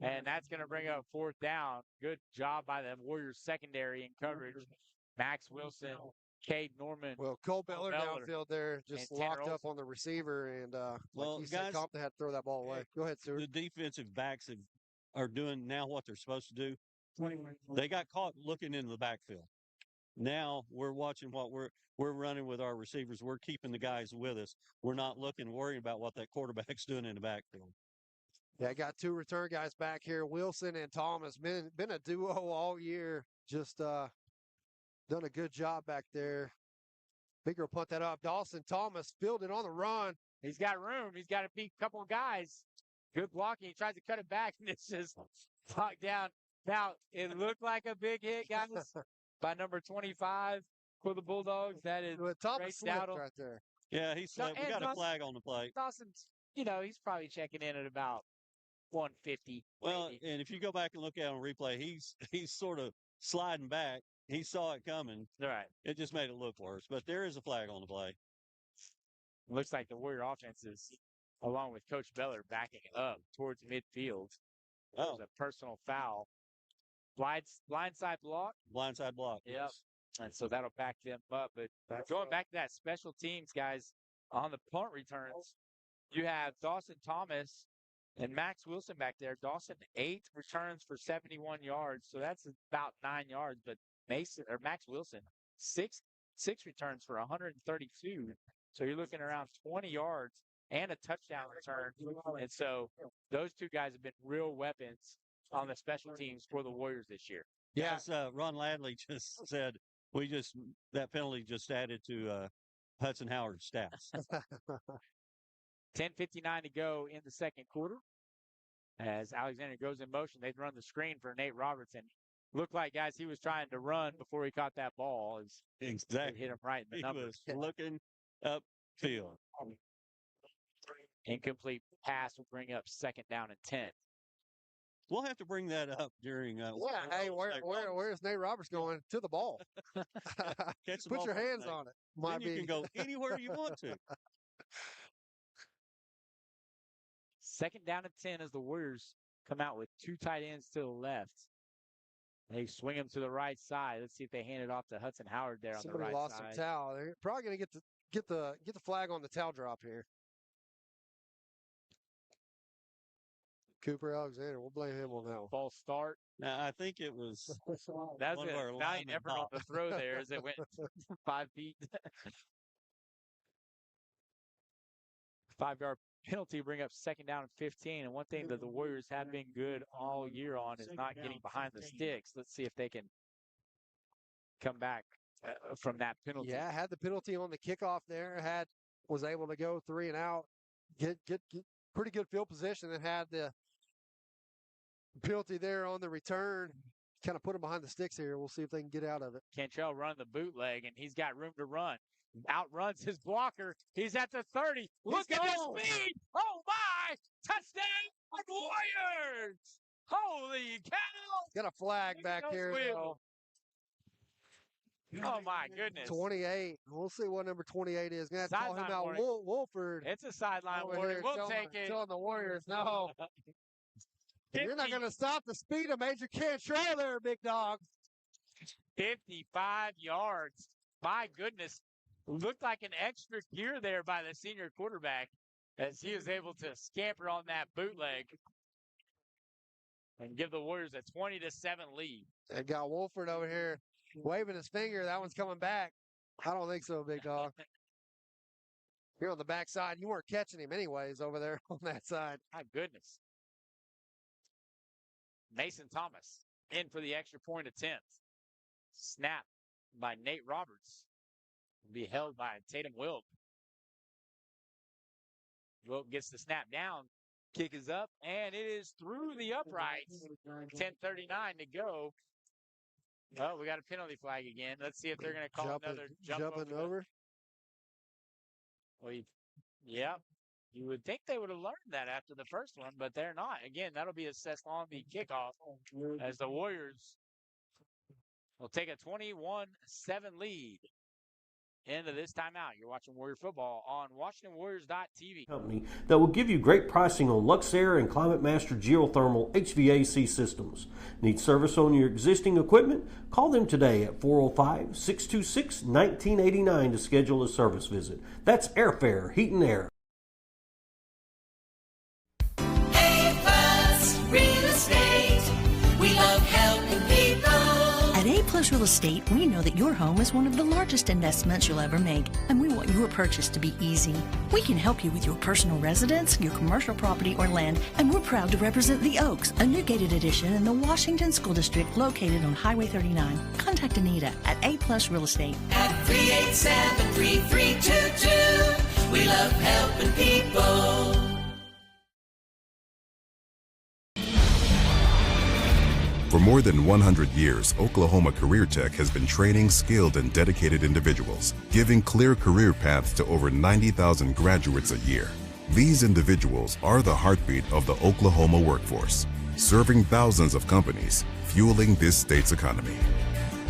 And that's going to bring up 4th down. Good job by the Warriors secondary in coverage. Max Wilson, Cade Norman. Well, Cole Beller downfield there, just locked up on the receiver, and like you said, Compton had to throw that ball away. Go ahead, Stuart. The defensive backs are doing now what they're supposed to do. They got caught looking into the backfield. Now we're watching what we're running with our receivers. We're keeping the guys with us. We're not worrying about what that quarterback's doing in the backfield. Yeah, I got 2 return guys back here, Wilson and Thomas. Been a duo all year. Just done a good job back there. Meeker will punt that up. Dawson Thomas fielded on the run. He's got room. He's got to beat a couple of guys. Good blocking. He tries to cut it back, and it's just locked down. Now, it looked like a big hit, guys, by number 25 for the Bulldogs. That is Thomas slipped right there. Yeah, he slipped. We got a flag on the play. Dawson's, he's probably checking in at about 150. Well, maybe. and if you go back and look at it on replay, he's sort of sliding back. He saw it coming. Right. It just made it look worse. But there is a flag on the play. Looks like the Warrior offense is, along with Coach Beller, backing up towards midfield. Oh. There's a personal foul. Blindside block. Blindside block. Yep. And so that'll back them up. But going back to that special teams, guys, on the punt returns, you have Dawson Thomas and Max Wilson back there. Dawson, 8 returns for 71 yards. So that's about 9 yards. But Max Wilson, six returns for 132. So you're looking around 20 yards and a touchdown return. And so those 2 guys have been real weapons on the special teams for the Warriors this year. Yeah. As Ron Ladley just said, that penalty just added to Hudson Howard's stats. 10:59 to go in the second quarter. As Alexander goes in motion, they'd run the screen for Nate Robertson. Looked like, guys, he was trying to run before he caught that ball. Exactly. Hit him right in the numbers. He was looking upfield. Incomplete pass will bring up 2nd down and 10. We'll have to bring that up during. Hey, where's Nate Roberts going? To the ball. Put your hands on it. Then you can go anywhere you want to. 2nd down and 10 as the Warriors come out with 2 tight ends to the left. They swing them to the right side. Let's see if they hand it off to Hudson Howard there on the right side. Somebody lost some towel. They're probably going to get the flag on the towel drop here. Cooper Alexander, we'll blame him on that one. False start. Now, I think it was that was a valiant effort on the throw there as it went 5 feet. 5-yard penalty bring up 2nd down and 15. And one thing that the Warriors have been good all year on is not getting behind the sticks. Let's see if they can come back from that penalty. Yeah, had the penalty on the kickoff there. Was able to go 3 and out, get pretty good field position, and had the penalty there on the return. Kind of put him behind the sticks here. We'll see if they can get out of it. Cantrell run the bootleg, and he's got room to run. Outruns his blocker. He's at the 30. Look at his speed. Oh, my. Touchdown, Warriors. Holy cow. Got a flag back here. Oh, my goodness. 28. We'll see what number 28 is. Going to call him Sideline out. warning. Wolford. It's a sideline over warning. here We'll telling- take it. Telling the Warriors, no. You're not going to stop the speed of Major Cantrell there, big dog. 55 yards. My goodness. Looked like an extra gear there by the senior quarterback as he was able to scamper on that bootleg and give the Warriors a 20-7 lead. And got Wolford over here waving his finger. That one's coming back. I don't think so, big dog. You're on the backside. You weren't catching him anyways over there on that side. My goodness. Mason Thomas in for the extra point attempt. Snap by Nate Roberts. Be held by Tatum Wilk. Wilk gets the snap down. Kick is up, and it is through the uprights. 10:39 to go. Oh, we got a penalty flag again. Let's see if they're going to call another jumping over. Well, yeah. You would think they would have learned that after the first one, but they're not. Again, that'll be assessed on the kickoff as the Warriors will take a 21-7 lead into this timeout. You're watching Warrior football on WashingtonWarriors.tv. Company that will give you great pricing on Luxair and Climate Master geothermal HVAC systems. Need service on your existing equipment? Call them today at 405-626-1989 to schedule a service visit. That's Airfare Heat and Air. Real estate. We love helping people. At A Plus Real Estate, we know that your home is one of the largest investments you'll ever make, and we want your purchase to be easy. We can help you with your personal residence, your commercial property, or land, and we're proud to represent The Oaks, a new gated addition in the Washington School District located on Highway 39. Contact Anita at A Plus Real Estate. At 387-3322. We love helping people. For more than 100 years, Oklahoma Career Tech has been training skilled and dedicated individuals, giving clear career paths to over 90,000 graduates a year. These individuals are the heartbeat of the Oklahoma workforce, serving thousands of companies, fueling this state's economy.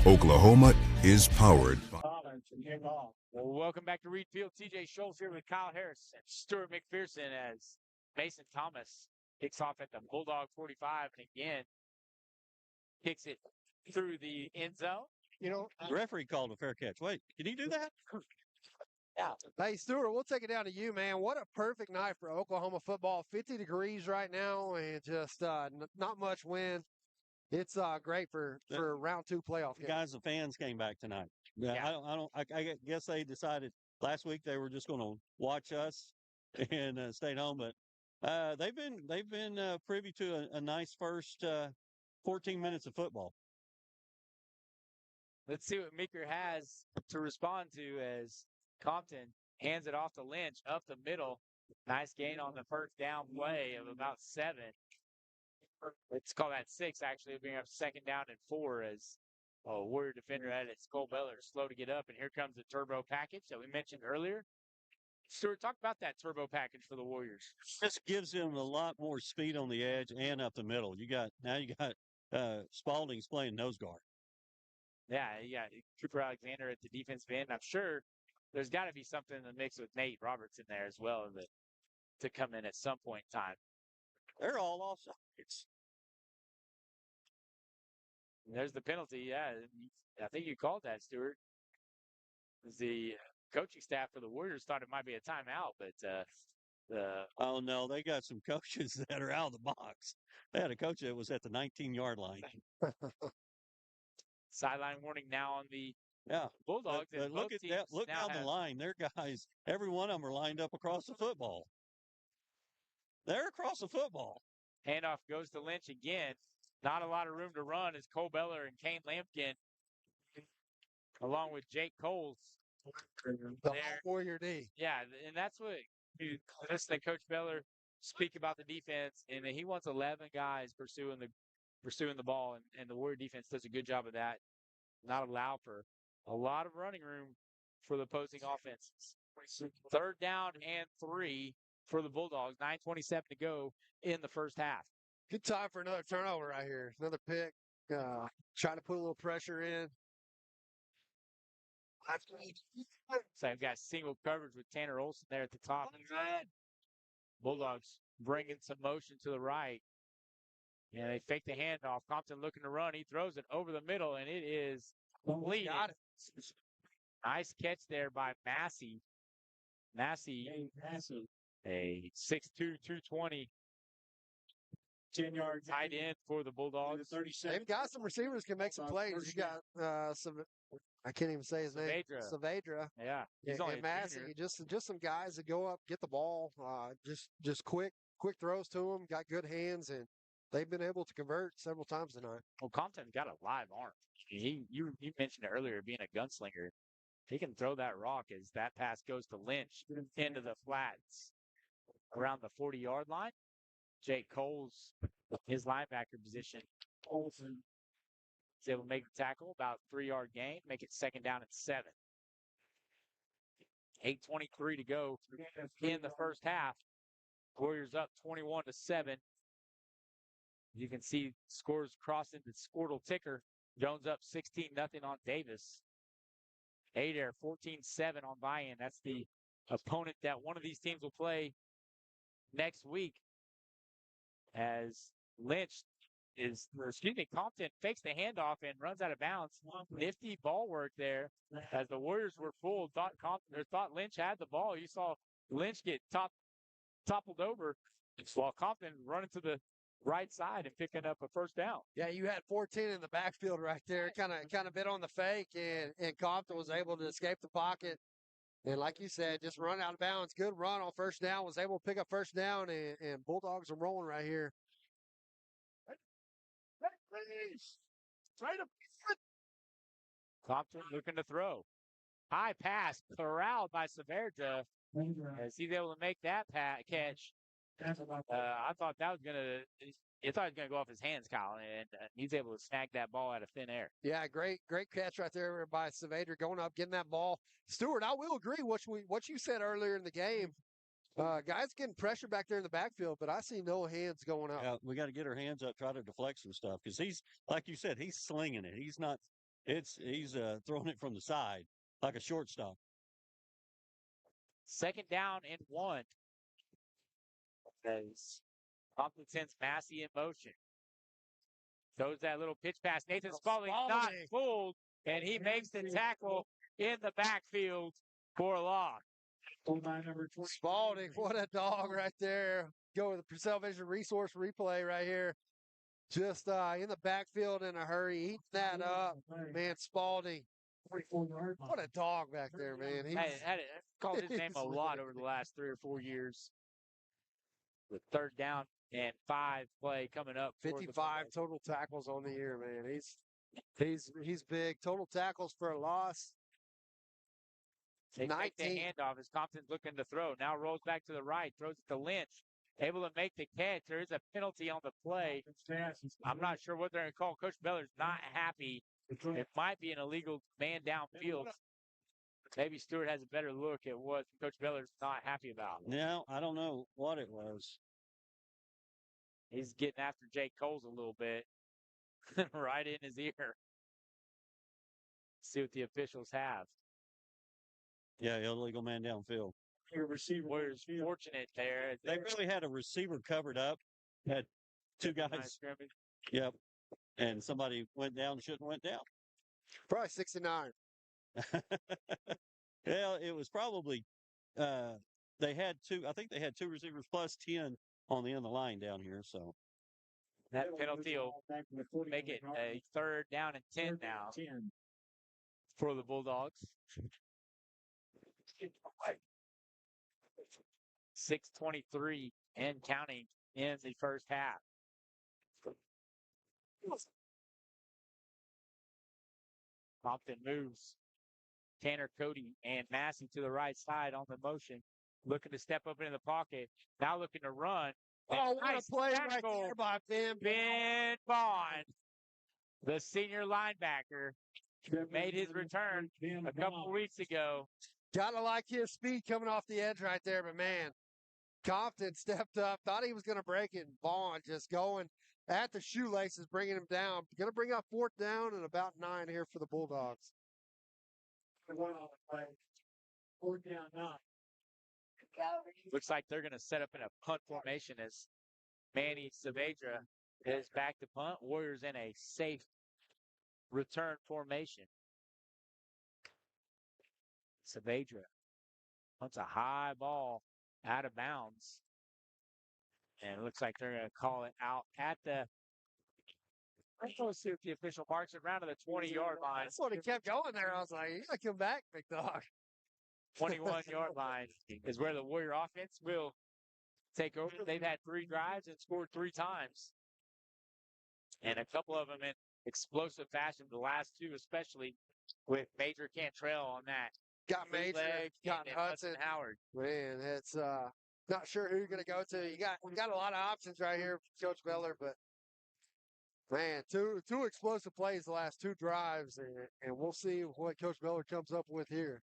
Oklahoma is powered by... Well, welcome back to Reed Field. TJ Schultz here with Kyle Harris and Stuart McPherson as Mason Thomas kicks off at the Bulldog 45 and again kicks it through the end zone. You know, the referee called a fair catch. Wait, can he do that? Yeah. Hey, Stuart, we'll take it down to you, man. What a perfect night for Oklahoma football. 50 degrees right now and just not much wind. It's great for round 2 playoff game. Guys, the fans came back tonight. Yeah. I guess they decided last week they were just going to watch us and stay home, but they've been privy to a nice first 14 minutes of football. Let's see what Meeker has to respond to as Compton hands it off to Lynch up the middle. Nice gain on the first down play of about 7. Let's call that 6, actually. It'll bring up 2nd down and 4 as a Warrior defender at it. Cole Beller slow to get up, and here comes the turbo package that we mentioned earlier. Stuart, talk about that turbo package for the Warriors. This gives them a lot more speed on the edge and up the middle. You got Spalding's playing nose guard. Yeah, you got Cooper Alexander at the defensive end. I'm sure there's got to be something in the mix with Nate Roberts in there as well to come in at some point in time. They're all offsides. There's the penalty. Yeah, I think you called that, Stuart. The coaching staff for the Warriors thought it might be a timeout, but oh no, they got some coaches that are out of the box. They had a coach that was at the 19-yard line. Sideline warning now on the Bulldogs. But look at that! Look down the line. Their guys, every one of them are lined up across the football. They're across the football. Handoff goes to Lynch again. Not a lot of room to run as Cole Beller and Kane Lampkin, along with Jake Coles. The Warrior D. Yeah, and that's what listen to Coach Beller speak about the defense, and he wants 11 guys pursuing the ball, and the Warrior defense does a good job of that. Not allow for a lot of running room for the opposing offenses. 3rd down and 3 for the Bulldogs. 9:27 to go in the first half. Good time for another turnover right here. Another pick. Trying to put a little pressure in. So I've got single coverage with Tanner Olson there at the top. Bulldogs bringing some motion to the right. And they fake the handoff. Compton looking to run. He throws it over the middle, and it is completed. Nice catch there by Massey. Massey, a 6'2", 220. 10 yards. Tight end for the Bulldogs. They've got some receivers can make some plays. You got some. I can't even say his name. Saavedra. Yeah, he's only and a Massey. junior. Just some guys that go up, get the ball, just quick throws to them. Got good hands, and they've been able to convert several times tonight. Well, Compton's got a live arm. You mentioned it earlier, being a gunslinger. He can throw that rock as that pass goes to Lynch into the flats around the 40-yard line. Jake Coles, his linebacker position, is able to make the tackle, about 3-yard gain, make it 2nd down and 7. 8:23 to go in the first half. Warriors up 21-7. You can see scores crossing the Squirtle ticker. Jones up 16-0 on Davis. Adair 14-7 on buy-in. That's the opponent that one of these teams will play next week. As Compton fakes the handoff and runs out of bounds. Nifty ball work there. As the Warriors were full, thought Lynch had the ball. You saw Lynch get toppled over while Compton running to the right side and picking up a first down. Yeah, you had 14 in the backfield right there. Kind of bit on the fake, and Compton was able to escape the pocket. And like you said, just run out of bounds. Good run on first down. Was able to pick up first down, and Bulldogs are rolling right here. Compton looking to throw. High pass corralled by Saavedra as he's able to make that catch. I thought that was gonna go off his hands, Kyle, and he's able to snag that ball out of thin air. Yeah, great catch right there by Saavedra going up, getting that ball. Stewart, I will agree what you said earlier in the game. Guys getting pressure back there in the backfield, but I see no hands going up. Yeah, we got to get our hands up, try to deflect some stuff because he's, like you said, he's slinging it. He's not. He's throwing it from the side like a shortstop. 2nd down and 1. As Compton sends Massey in motion. Throws that little pitch pass. Nathan Spalding not fooled, and he makes the tackle in the backfield for a loss. Spalding, what a dog right there. Go with the Salvation Resource replay right here. Just in the backfield in a hurry. Eating that up. Man, Spalding. What a dog back there, man. I've called his name a lot over the last 3 or 4 years. With 3rd down and 5 play coming up. 55 total tackles on the year, man. He's big. Total tackles for a loss. They take the handoff as Compton's looking to throw. Now rolls back to the right, throws it to Lynch. Able to make the catch. There is a penalty on the play. I'm not sure what they're going to call. Coach Beller's not happy. It might be an illegal man downfield. Maybe Stewart has a better look at what Coach Beller's not happy about. No, I don't know what it was. He's getting after Jake Coles a little bit. Right in his ear. See what the officials have. Yeah, illegal man downfield. Warriors fortunate there. They really had a receiver covered up. Had 2 guys. Yep. And somebody went down, shouldn't went down. Probably 69. Well, it was probably they had 2. I think they had 2 receivers plus 10 on the end of the line down here. So that penalty will make it a 3rd down and 10 now for the Bulldogs. 6:23 and counting in the first half. Compton moves Tanner Cody and Massey to the right side on the motion, looking to step up into the pocket. Now looking to run. Oh, what a play right there by Ben Bond, the senior linebacker, made his return a couple of weeks ago. Gotta like his speed coming off the edge right there, but man, Compton stepped up, thought he was going to break it, and Bond just going at the shoelaces, bringing him down. Going to bring up 4th down and about 9 here for the Bulldogs. Fourth down 9. Looks like they're going to set up in a punt formation as Manny Saavedra is back to punt. Warriors in a safe return formation. Saavedra punts a high ball out of bounds. And it looks like they're going to call it out at the. Let's go see if the official marks it around to the 20-yard line. That's what he kept going there. I was like, you got to come back, big dog. 21-yard line is where the Warrior offense will take over. They've had 3 drives and scored 3 times. And a couple of them in explosive fashion, the last 2 especially, with Major Cantrell on that. Got Major, got Hudson. Howard. Man, it's not sure who you're going to go to. We got a lot of options right here, Coach Miller, but man, two explosive plays the last 2 drives, and we'll see what Coach Miller comes up with here.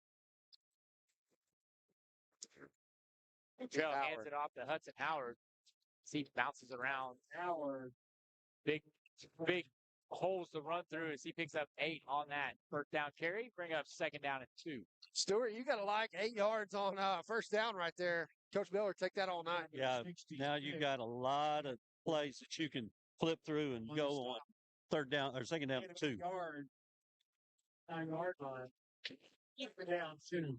Cantrell hands it off to Hudson Howard. He bounces around. Howard, big holes to run through as he picks up 8 on that first down carry. Bring up second down and 2. Stuart, you got to like 8 yards on first down right there. Coach Miller, take that all night. Yeah, now you've got a lot of plays that you can flip through and go on third down or second down and 2. 9-yard line. Down 2.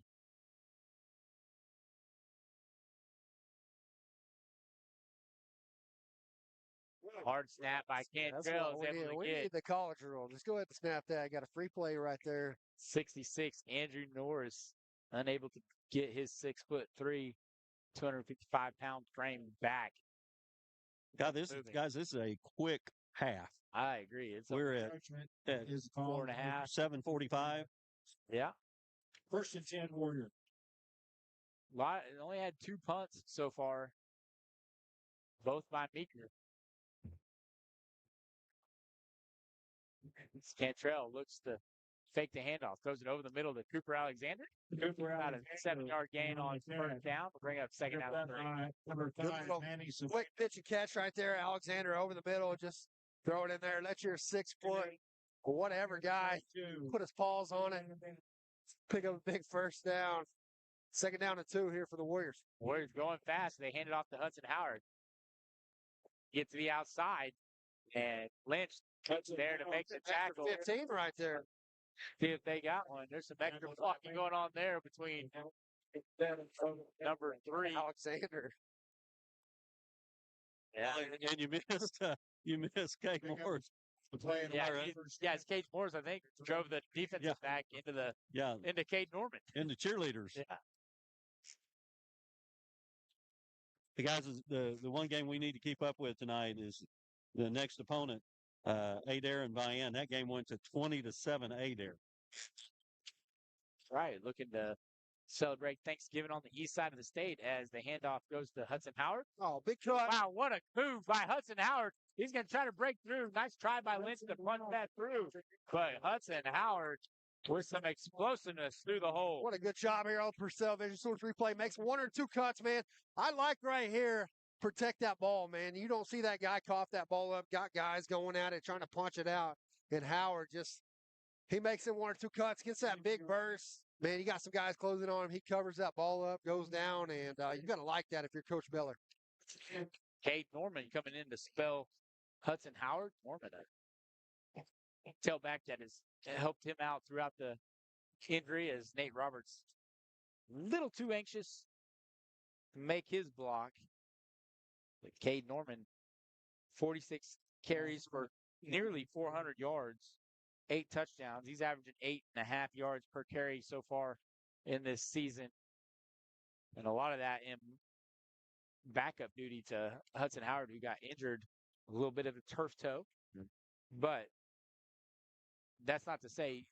Hard snap by Cantrell. We need the college rule. Just go ahead and snap that. Got a free play right there. 66, Andrew Norris, unable to get his 6'3", 255-pound frame back. This is a quick half. I agree. We're at 4.5, 7:45. Yeah. First and 10 Warrior. It only had 2 punts so far, both by Meeker. Cantrell looks to fake the handoff, throws it over the middle to Cooper Alexander. About a 7-yard gain on first down. We'll bring up second down and 3. Quick pitch and catch right there. Alexander over the middle. Just throw it in there. Let your 6-foot or whatever guy put his paws on it. Pick up a big first down. Second down and 2 here for the Warriors. Warriors going fast. They hand it off to Hudson Howard. Get to the outside. And Lynch there to make the tackle. 15 right there. See if they got one. There's some extra blocking going on there between number 3. Alexander. Yeah. And you missed Cade Morris. It's Cade Morris, I think, drove the defensive back into Cade Norman. Into cheerleaders. Yeah. The guys, the one game we need to keep up with tonight is the next opponent, Adair and Vian. That game went to 20-7 Adair. Right, looking to celebrate Thanksgiving on the east side of the state as the handoff goes to Hudson Howard. Oh, big cut. Wow, what a move by Hudson Howard. He's going to try to break through. Nice try by Lynch to punch that through. But Hudson Howard with some explosiveness through the hole. What a good job here on Purcell Vision Source Replay. Makes 1 or 2 cuts, man. I like right here. Protect that ball, man. You don't see that guy cough that ball up. Got guys going at it, trying to punch it out. And Howard he makes it 1 or 2 cuts, gets that big burst. Man, you got some guys closing on him. He covers that ball up, goes down, and you got to like that if you're Coach Miller. Cade Norman coming in to spell Hudson Howard. Norman, a tailback that has helped him out throughout the injury as Nate Roberts a little too anxious to make his block. But Cade Norman, 46 carries for nearly 400 yards, 8 touchdowns. He's averaging 8.5 yards per carry so far in this season. And a lot of that in backup duty to Hudson Howard, who got injured, a little bit of a turf toe. But that's not to say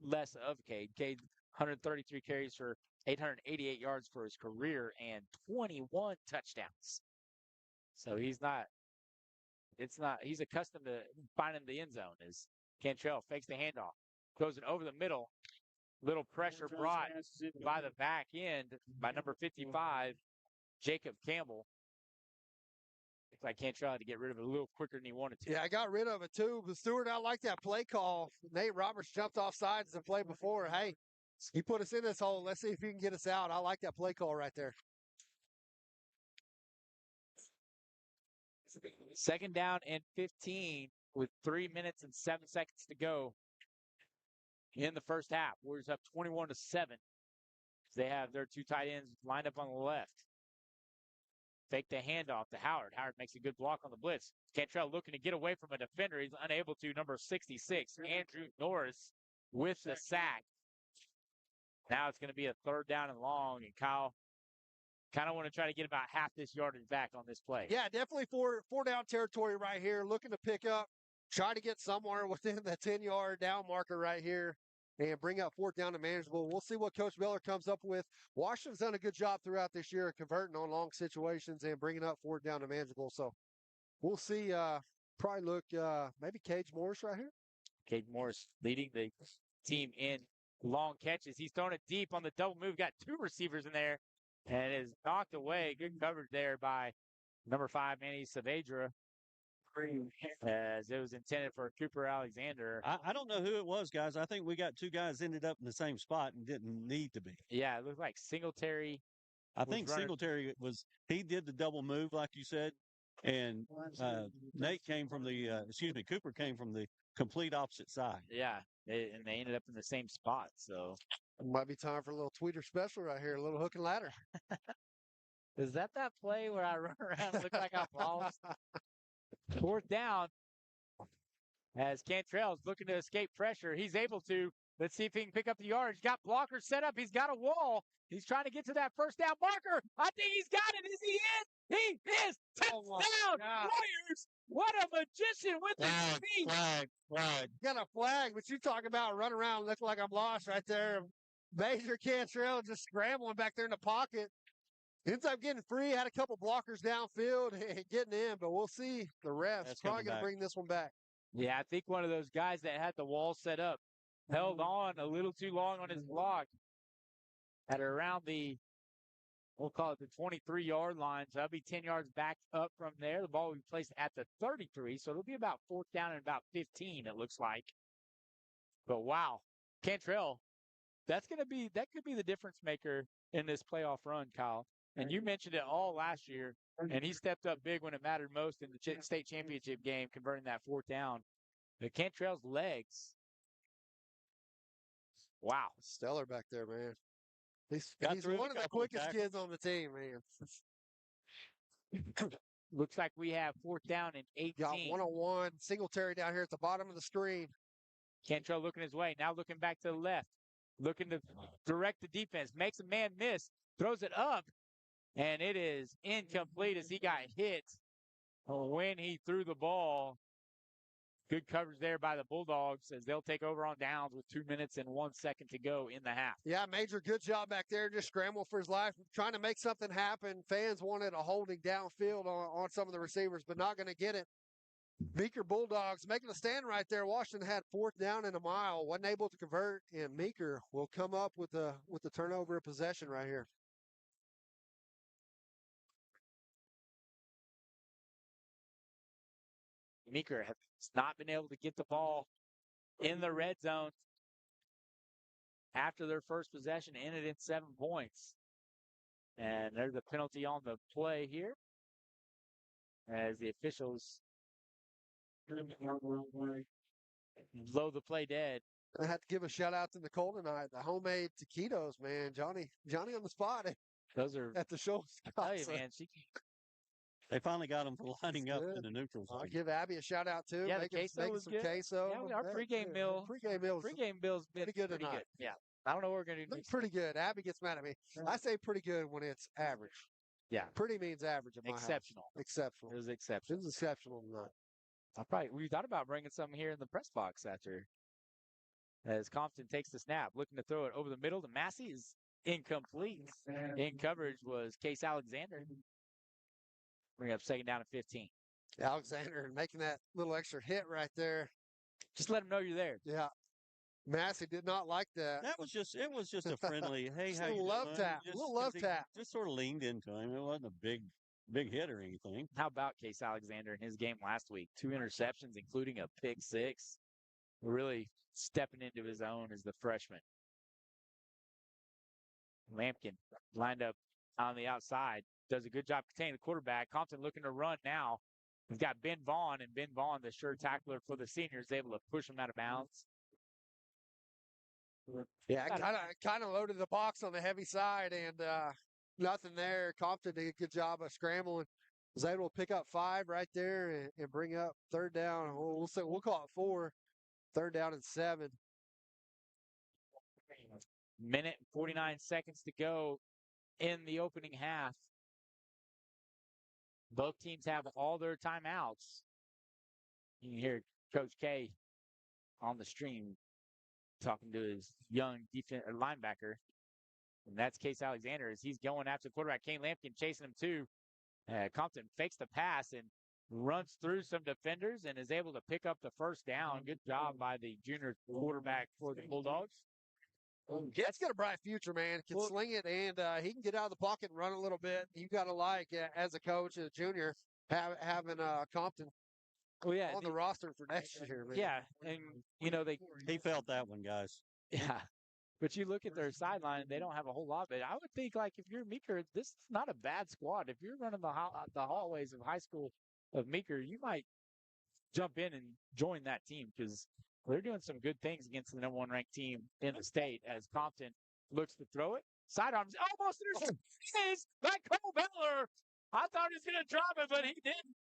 less of Cade. Cade, 133 carries for 888 yards for his career and 21 touchdowns. So he's accustomed to finding the end zone as Cantrell fakes the handoff, goes it over the middle. Little pressure brought by the back end by number 55, Jacob Campbell. Looks like Cantrell had to get rid of it a little quicker than he wanted to. Yeah, I got rid of it too. But Stewart, I like that play call. Nate Roberts jumped off sides the play before. Hey, He put us in this hole. Let's see if he can get us out. I like that play call right there. Second down and 15 with 3 minutes and 7 seconds to go in the first half. Warriors up 21-7. They have their two tight ends lined up on the left. Fake the handoff to Howard. Howard makes a good block on the blitz. Cantrell looking to get away from a defender. He's unable to. Number 66, Andrew Norris with the sack. Now it's going to be a third down and long, and Kyle kind of want to try to get about half this yardage back on this play. Yeah, definitely four down territory right here. Looking to pick up, try to get somewhere within the 10-yard down marker right here and bring up fourth down and manageable. We'll see what Coach Miller comes up with. Washington's done a good job throughout this year of converting on long situations and bringing up fourth down and manageable. So we'll see. Probably look maybe Cage Morris right here. Cade Morris leading the team in long catches. He's thrown it deep on the double move. Got two receivers in there and is knocked away. Good coverage there by number 5, Manny Saavedra, as it was intended for Cooper Alexander. I don't know who it was, guys. I think we got two guys ended up in the same spot and didn't need to be. Yeah, it looked like Singletary. I think Singletary he did the double move, like you said, and Nate came from Cooper came from the complete opposite side. Yeah, and they ended up in the same spot. So it might be time for a little tweeter special right here, a little hook and ladder. Is that play where I run around and look like I'm lost? Fourth down, as Cantrell's looking to escape pressure. He's able to. Let's see if he can pick up the yards. He's got blockers set up. He's got a wall. He's trying to get to that first down marker. I think he's got it. Is he in? He is. Touchdown, Warriors. What a magician with his feet. Flag. Got a flag, but you talk about run around looking like I'm lost right there. Major Cantrell just scrambling back there in the pocket. Ends up getting free, had a couple blockers downfield, getting in, but we'll see. The refs probably going to bring this one back. Yeah, I think one of those guys that had the wall set up held on a little too long on his block at around we'll call it the 23-yard line. So that'll be 10 yards back up from there. The ball will be placed at the 33, so it'll be about fourth down and about 15, it looks like. But wow, Cantrell, that could be the difference maker in this playoff run, Kyle. And you mentioned it all last year, and he stepped up big when it mattered most in the state championship game, converting that fourth down. But Cantrell's legs, wow. Stellar back there, man. He's one of the quickest kids on the team, man. Looks like we have fourth down and 18. Got 1-on-1. Singletary down here at the bottom of the screen. Cantrell looking his way. Now looking back to the left. Looking to direct the defense. Makes a man miss. Throws it up. And it is incomplete as he got hit when he threw the ball. Good coverage there by the Bulldogs as they'll take over on downs with 2 minutes and 1 second to go in the half. Yeah, Major, good job back there. Just scramble for his life, trying to make something happen. Fans wanted a holding downfield on some of the receivers, but not going to get it. Meeker Bulldogs making a stand right there. Washington had fourth down and a mile, wasn't able to convert, and Meeker will come up with the turnover of possession right here. Meeker has not been able to get the ball in the red zone after their first possession, ended in 7 points. And there's a penalty on the play here as the officials blow the play dead. I have to give a shout out to Nicole tonight. The homemade taquitos, man. Johnny on the spot. Those are at the show. Tell you, man, they finally got them lining up in the neutral zone. I'll give Abby a shout out too. Yeah, making some good. queso. Yeah, our pregame meal. Pregame meal's pretty good tonight. Good. Yeah. I don't know what we're gonna do. Pretty good. Abby gets mad at me. I say pretty good when it's average. Yeah. Pretty means average in my exceptional. House. Exceptional. It was exceptional. It was exceptional tonight. We thought about bringing something here in the press box after. As Compton takes the snap, looking to throw it over the middle to Massey is incomplete. In coverage was Case Alexander. Bring up second down and 15. Alexander making that little extra hit right there. Just let him know you're there. Yeah. Massey did not like that. It was just a friendly, hey, how you doing? Love tap. A little love tap. Just sort of leaned into him. It wasn't a big hit or anything. How about Case Alexander in his game last week? 2 interceptions, including a pick 6. Really stepping into his own as the freshman. Lampkin lined up on the outside. Does a good job containing the quarterback. Compton looking to run now. We've got Ben Vaughn, and Ben Vaughn, the sure tackler for the seniors, able to push him out of bounds. Yeah, kind of loaded the box on the heavy side, and nothing there. Compton did a good job of scrambling. Was able to pick up 5 right there and bring up third down. We'll call it 4. Third down and 7. Minute and 49 seconds to go in the opening half. Both teams have all their timeouts. You can hear Coach K on the stream talking to his young linebacker. And that's Case Alexander as he's going after the quarterback. Kane Lampkin chasing him too. Compton fakes the pass and runs through some defenders and is able to pick up the first down. Good job by the junior quarterback for the Bulldogs. That's got a bright future, man. Can sling it, and he can get out of the pocket and run a little bit. You got to like, as a coach, as a junior, having Compton on the roster for next year, man. Yeah, and, he felt that one, guys. Yeah. But you look at their sideline, they don't have a whole lot of it. I would think, like, if you're Meeker, this is not a bad squad. If you're running the hallways of high school of Meeker, you might jump in and join that team because they're doing some good things against the number 1 ranked team in the state as Compton looks to throw it. Sidearms almost intercepted by Cole Beller. I thought he was going to drop it, but he didn't.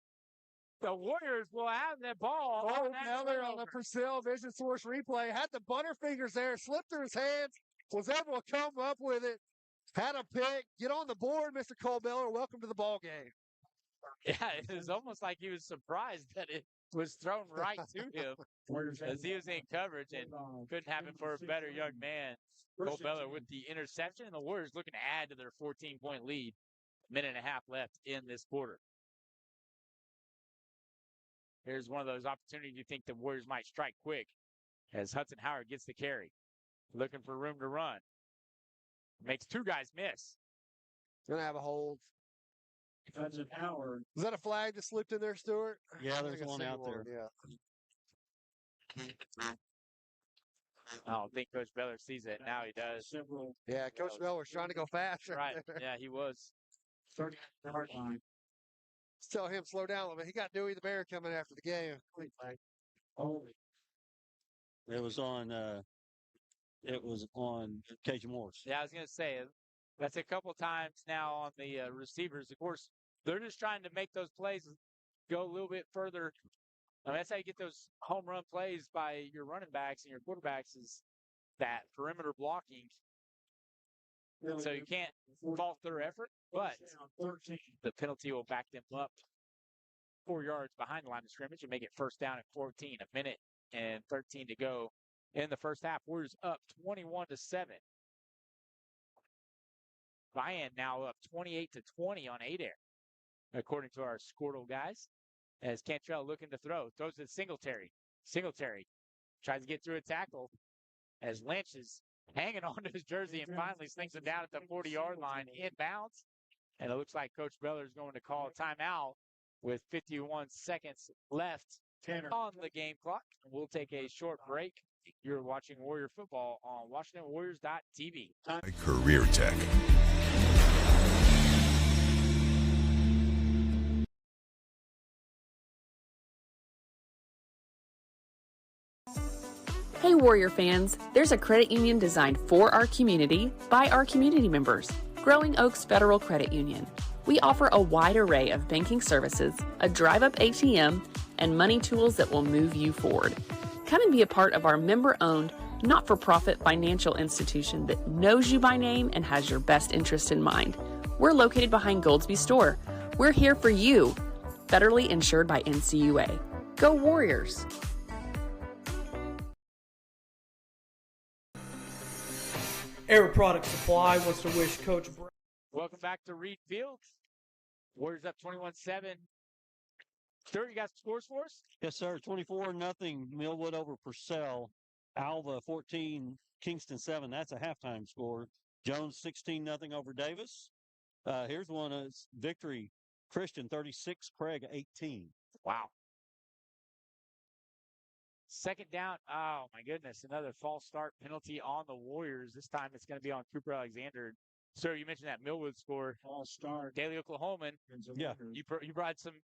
The Warriors will have that ball. Oh, Beller on the Purcell Vision Source replay. Had the butterfingers there, slipped through his hands, was able to come up with it, had a pick. Get on the board, Mr. Cole Beller. Welcome to the ball game. Yeah, it was almost like he was surprised that it was thrown right to him as he was in coverage and couldn't happen for a better young man. Cole Beller with the interception, and the Warriors looking to add to their 14-point lead. Minute and a half left in this quarter. Here's one of those opportunities you think the Warriors might strike quick as Hudson Howard gets the carry. Looking for room to run. Makes 2 guys miss. Gonna have a hold. Hudson Howard. Is that a flag that slipped in there, Stuart? Yeah, there's one out there. Yeah. I don't think Coach Beller sees it. Now he does. Yeah, Coach Beller's trying to go fast. Right. Yeah, he was. 30-yard line. Just tell him slow down a little bit. He got Dewey the Bear coming after the game. It was on Cajun Morris. Yeah, I was going to say, that's a couple times now on the receivers. Of course, they're just trying to make those plays go a little bit further. I mean, that's how you get those home run plays by your running backs and your quarterbacks is that perimeter blocking. So you can't fault their effort, but the penalty will back them up 4 yards behind the line of scrimmage and make it first down at 14. A minute and 13 to go in the first half. Warriors up 21-7. Vian now up 28-20 on 8-air, according to our Squirtle guys. As Cantrell looking to throws it to Singletary. Singletary tries to get through a tackle as Lynch is hanging on to his jersey and finally slings it down at the 40-yard line inbounds. And it looks like Coach Beller is going to call a timeout with 51 seconds left on the game clock. We'll take a short break. You're watching Warrior football on WashingtonWarriors.tv. Career Tech. Hey Warrior fans, there's a credit union designed for our community by our community members, Growing Oaks Federal Credit Union. We offer a wide array of banking services, a drive-up ATM, and money tools that will move you forward. Come and be a part of our member-owned, not-for-profit financial institution that knows you by name and has your best interest in mind. We're located behind Goldsby Store. We're here for you. Federally insured by NCUA. Go Warriors! Air Product Supply wants to wish Coach Brown. Welcome back to Reed Field. Warriors up 21-7. Stuart, you got scores for us? Yes, sir. 24-0 Millwood over Purcell. Alva 14, Kingston 7. That's a halftime score. Jones 16-0 over Davis. Here's one. Victory. Christian 36, Craig 18. Wow. Second down. Oh, my goodness. Another false start penalty on the Warriors. This time it's going to be on Cooper Alexander. Sir, you mentioned that Millwood score. All-star. Daily Oklahoman. Yeah. You brought some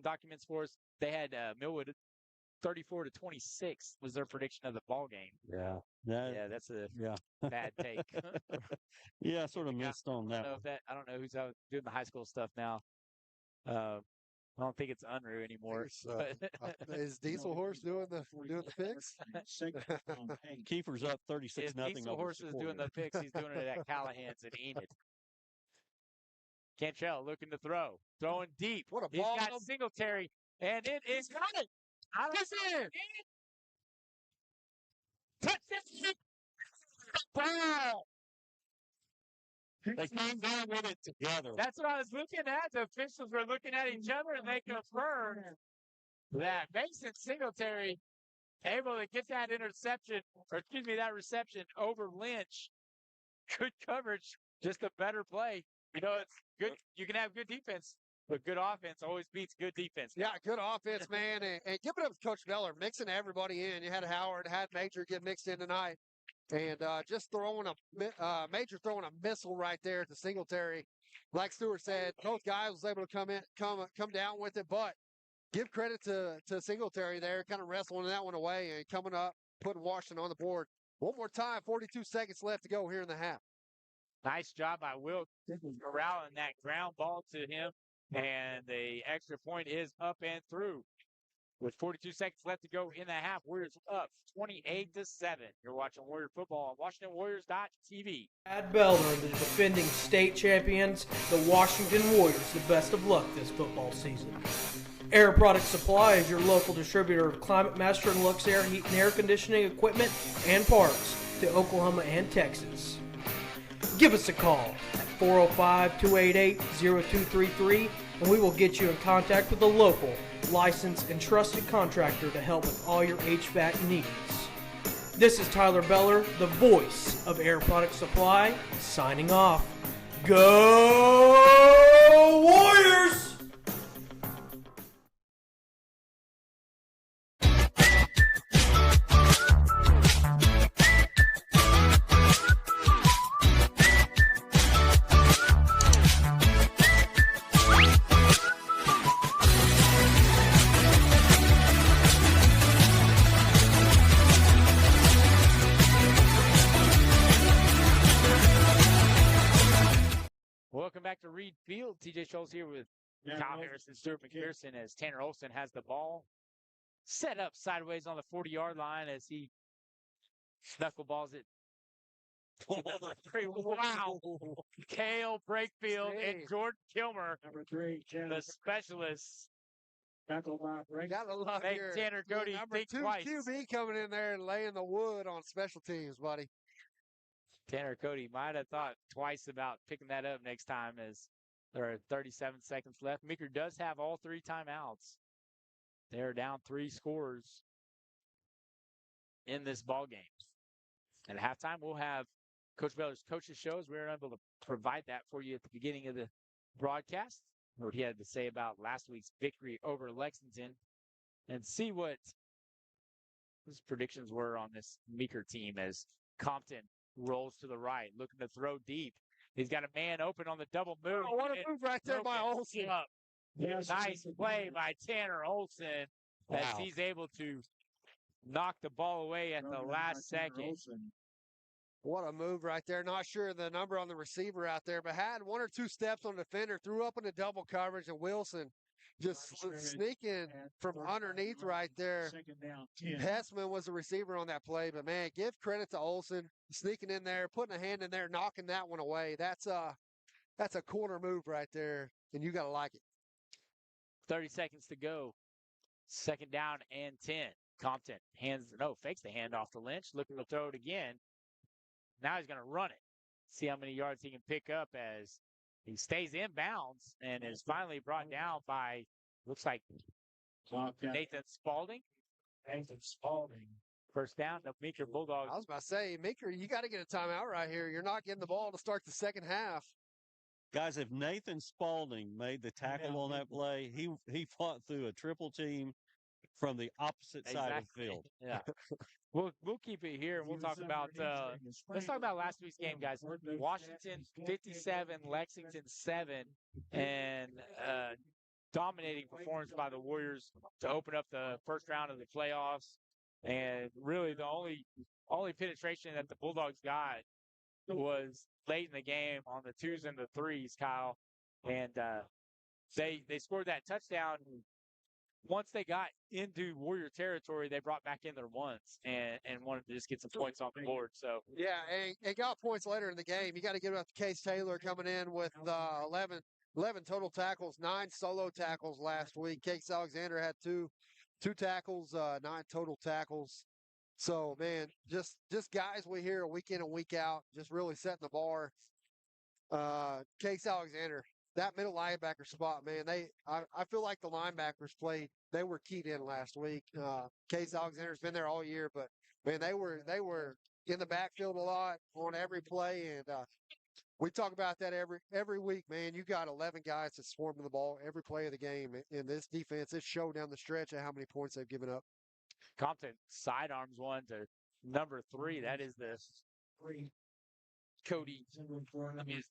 documents for us. They had Millwood 34-26 was their prediction of the ball game. Yeah. That's a bad take. Yeah, I sort of missed on that. I don't know who's out doing the high school stuff now. I don't think it's Unruh anymore. Is Diesel Horse doing the picks? Kiefer's up 36-0. Diesel Horse is doing the picks. He's doing it at Callahan's and Enid. Cantrell looking to throw. Throwing deep. What a ball. He's got Singletary. And it is got it. I don't see it. Ball. They came down with it together. That's what I was looking at. The officials were looking at each other, and they confirmed that Mason Singletary able to get that that reception over Lynch. Good coverage, just a better play. You know, it's good. You can have good defense, but good offense always beats good defense. Yeah, good offense, man. And give it up to Coach Beller, mixing everybody in. You had Howard, had Major get mixed in tonight. And just throwing Major throwing a missile right there to Singletary. Like Stewart said, both guys was able to come down with it, but give credit to Singletary there, kind of wrestling that one away and coming up, putting Washington on the board. One more time, 42 seconds left to go here in the half. Nice job by Will corralling that ground ball to him, and the extra point is up and through. With 42 seconds left to go in the half, Warriors up 28-7. You're watching Warrior football on WashingtonWarriors.tv. Brad Beller, the defending state champions, the Washington Warriors, the best of luck this football season. Air Product Supply is your local distributor of Climate Master and Lux Air heat and air conditioning equipment and parts to Oklahoma and Texas. Give us a call at 405-288-0233 and we will get you in contact with a local, licensed, and trusted contractor to help with all your HVAC needs. This is Tyler Beller, the voice of Air Product Supply, signing off. Go Warriors! Welcome back to Reed Field. TJ Schultz here with Kyle Harrison, Stuart McPherson as Tanner Olson has the ball set up sideways on the 40-yard line as he knuckleballs it. Wow. Cale Brakefield and Jordan Kilmer, Number 3, the specialists. Tackle by Brake. Gotta love Make your Tanner Cody number think 2 twice. QB coming in there and laying the wood on special teams, buddy. Tanner Cody might have thought twice about picking that up next time as there are 37 seconds left. Meeker does have all 3 timeouts. They're down 3 scores in this ball game. At halftime, we'll have Coach Beller's coaches shows. We were able to provide that for you at the beginning of the broadcast, what he had to say about last week's victory over Lexington, and see what his predictions were on this Meeker team as Compton rolls to the right, looking to throw deep. He's got a man open on the double move. Oh, what a move right there by Olsen. Nice play by Tanner Olsen as he's able to knock the ball away at the last second. What a move right there. Not sure the number on the receiver out there, but had 1 or 2 steps on the defender, threw up in the double coverage, and Wilson just sneaking from underneath right there. Hessman was the receiver on that play, but man, give credit to Olsen sneaking in there, putting a hand in there, knocking that one away. That's a corner move right there, and you got to like it. 30 seconds to go. Second down and 10. Compton fakes the handoff to Lynch, looking to throw it again. Now he's going to run it. See how many yards he can pick up as he stays inbounds and is finally brought down by, looks like, Nathan Spaulding. First down, the Meeker Bulldogs. I was about to say, Meeker, you got to get a timeout right here. You're not getting the ball to start the second half. Guys, if Nathan Spaulding made the tackle on that play, he fought through a triple team from the opposite side of the field. Yeah. we'll keep it here and we'll talk about let's talk about last week's game, guys. Washington 57, Lexington 7, and dominating performance by the Warriors to open up the first round of the playoffs. And really, the only penetration that the Bulldogs got was late in the game on the twos and the threes, Kyle. And they scored that touchdown. Once they got into Warrior territory, they brought back in their ones and wanted to just get some points on the board. So Yeah, and got points later in the game. You got to give it up to Case Taylor coming in with 11 total tackles, 9 solo tackles last week. Case Alexander had two tackles, 9 total tackles. So man, just guys we hear week in and week out, just really setting the bar. Case Alexander, that middle linebacker spot, man. I feel like the linebackers they were keyed in last week. Case Alexander's been there all year, but man, they were in the backfield a lot on every play, and we talk about that every week, man. You got 11 guys that's swarming the ball every play of the game, and this defense, it showed down the stretch at how many points they've given up. Compton sidearms one to number 3. That is the Cody. I mean,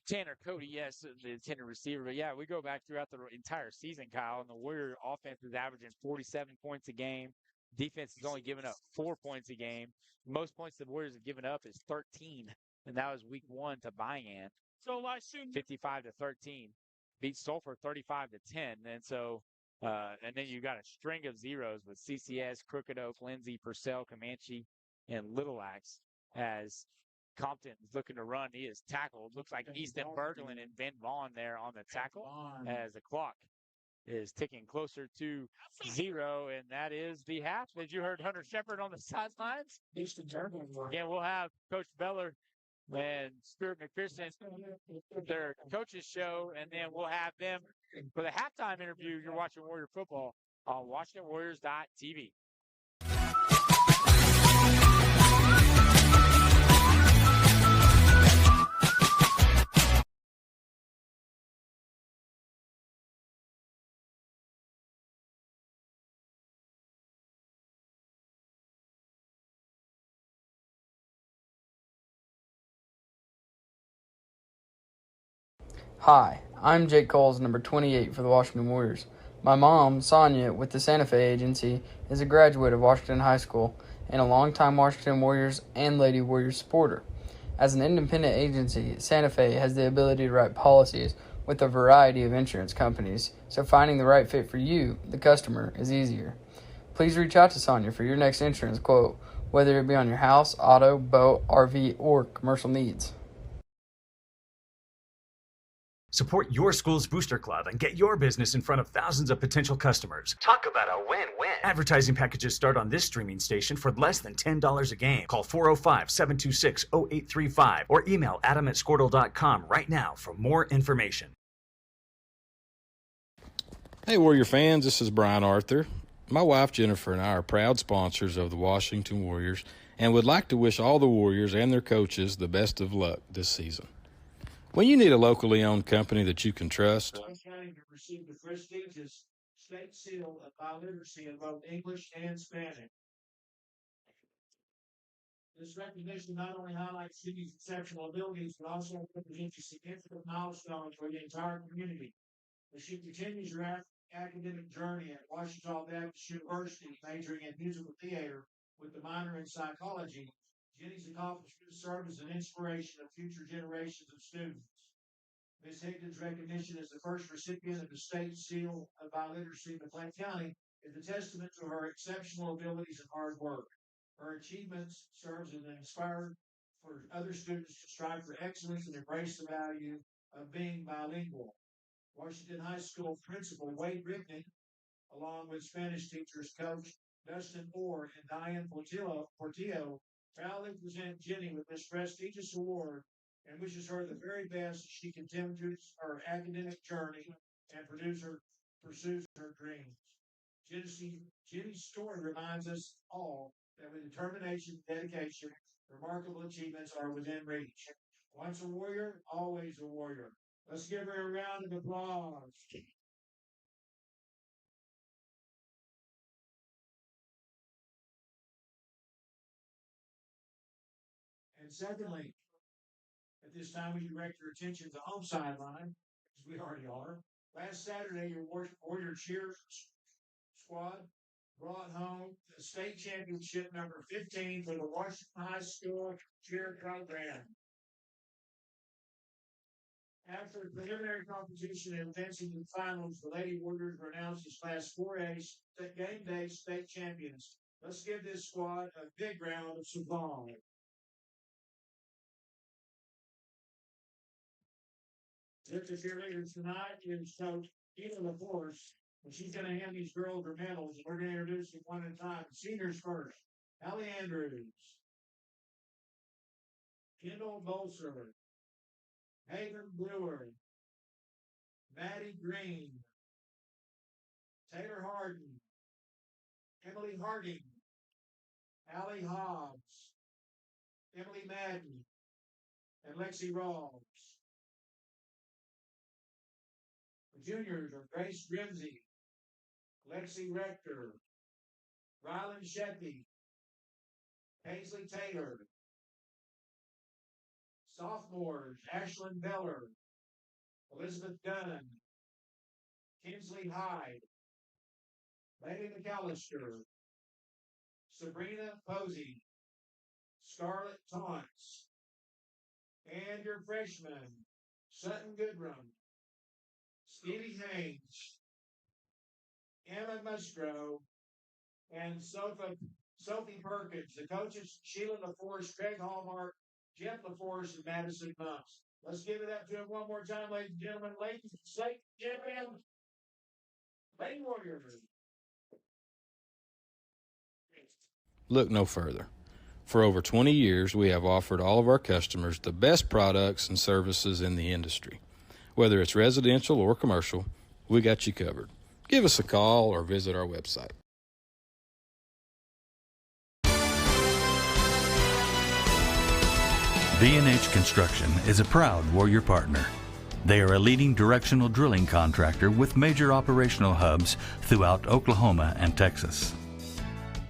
Tanner Cody, yes, the intended receiver. But yeah, we go back throughout the entire season, Kyle, and the Warrior offense is averaging 47 points a game. Defense is only giving up 4 points a game. Most points the Warriors have given up is 13, and that was week 1 to Bayan. So 55-13. Beat Sulphur 35-10, and so and then you got a string of zeros with CCS, Crooked Oak, Lindsay, Purcell, Comanche, and Little Axe as Compton is looking to run. He is tackled. Looks like Easton Berglund and Ben Vaughn there on the tackle as the clock is ticking closer to 0, and that is the half. As you heard Hunter Shepard on the sidelines. Again, we'll have Coach Beller and Spirit McPherson, their coaches show, and then we'll have them for the halftime interview. You're watching Warrior football on WashingtonWarriors.tv. Hi, I'm Jake Coles, number 28 for the Washington Warriors. My mom, Sonia, with the Santa Fe Agency, is a graduate of Washington High School and a longtime Washington Warriors and Lady Warriors supporter. As an independent agency, Santa Fe has the ability to write policies with a variety of insurance companies, so finding the right fit for you, the customer, is easier. Please reach out to Sonia for your next insurance quote, whether it be on your house, auto, boat, RV, or commercial needs. Support your school's booster club and get your business in front of thousands of potential customers. Talk about a win-win. Advertising packages start on this streaming station for less than $10 a game. Call 405-726-0835 or email adam@squirtle.com right now for more information. Hey, Warrior fans, this is Brian Arthur. My wife Jennifer and I are proud sponsors of the Washington Warriors and would like to wish all the Warriors and their coaches the best of luck this season. When you need a locally owned company that you can trust, Received the prestigious state seal of biliteracy in both English and Spanish. This recognition not only highlights Cindy's exceptional abilities, but also represents a significant milestone for the entire community. As she continues her academic journey at Washington Baptist University, majoring in musical theater with the minor in psychology, Jenny's accomplishments serve as an inspiration of future generations of students. Ms. Higdon's recognition as the first recipient of the State Seal of Biliteracy in McLean County is a testament to her exceptional abilities and hard work. Her achievements serves as an inspiration for other students to strive for excellence and embrace the value of being bilingual. Washington High School Principal Wade Rickney, along with Spanish teachers Coach Dustin Orr and Diane Portillo, proudly present Jenny with this prestigious award and wishes her the very best as she continues her academic journey and pursues her dreams. Jenny's story reminds us all that with determination and dedication, remarkable achievements are within reach. Once a warrior, always a warrior. Let's give her a round of applause. And secondly, at this time, we direct your attention to the home sideline, as we already are. Last Saturday, your Warrior cheer squad brought home the state championship number 15 for the Washington High School cheer program. After preliminary competition and advancing to the finals, the Lady Warriors were announced as Class 4A game day state champions. Let's give this squad a big round of applause. If the cheerleaders tonight is Coach Eva LaForce, and she's going to hand these girls their medals, and we're going to introduce them one at a time. Seniors first. Allie Andrews, Kendall Bolser, Haven Brewer, Maddie Green, Taylor Harden, Emily Harding, Allie Hobbs, Emily Madden, and Lexi Rawls. The juniors are Grace Grimsey, Lexi Rector, Rylan Shetty, Paisley Taylor. Sophomores, Ashlyn Beller, Elizabeth Dunn, Kinsley Hyde, Lady McAllister, Sabrina Posey, Scarlett Taunts, and your freshmen, Sutton Goodrum, Stevie Haynes, Emma Musgrove, and Sophie Perkins. The coaches, Sheila LaForce, Craig Hallmark, Jeff LaForce, and Madison Mumps. Let's give it up to him one more time, ladies and gentlemen. Ladies and state champion, Lady Warriors. Look no further. For over 20 years, we have offered all of our customers the best products and services in the industry. Whether it's residential or commercial, we got you covered. Give us a call or visit our website. B&H Construction is a proud Warrior partner. They are a leading directional drilling contractor with major operational hubs throughout Oklahoma and Texas.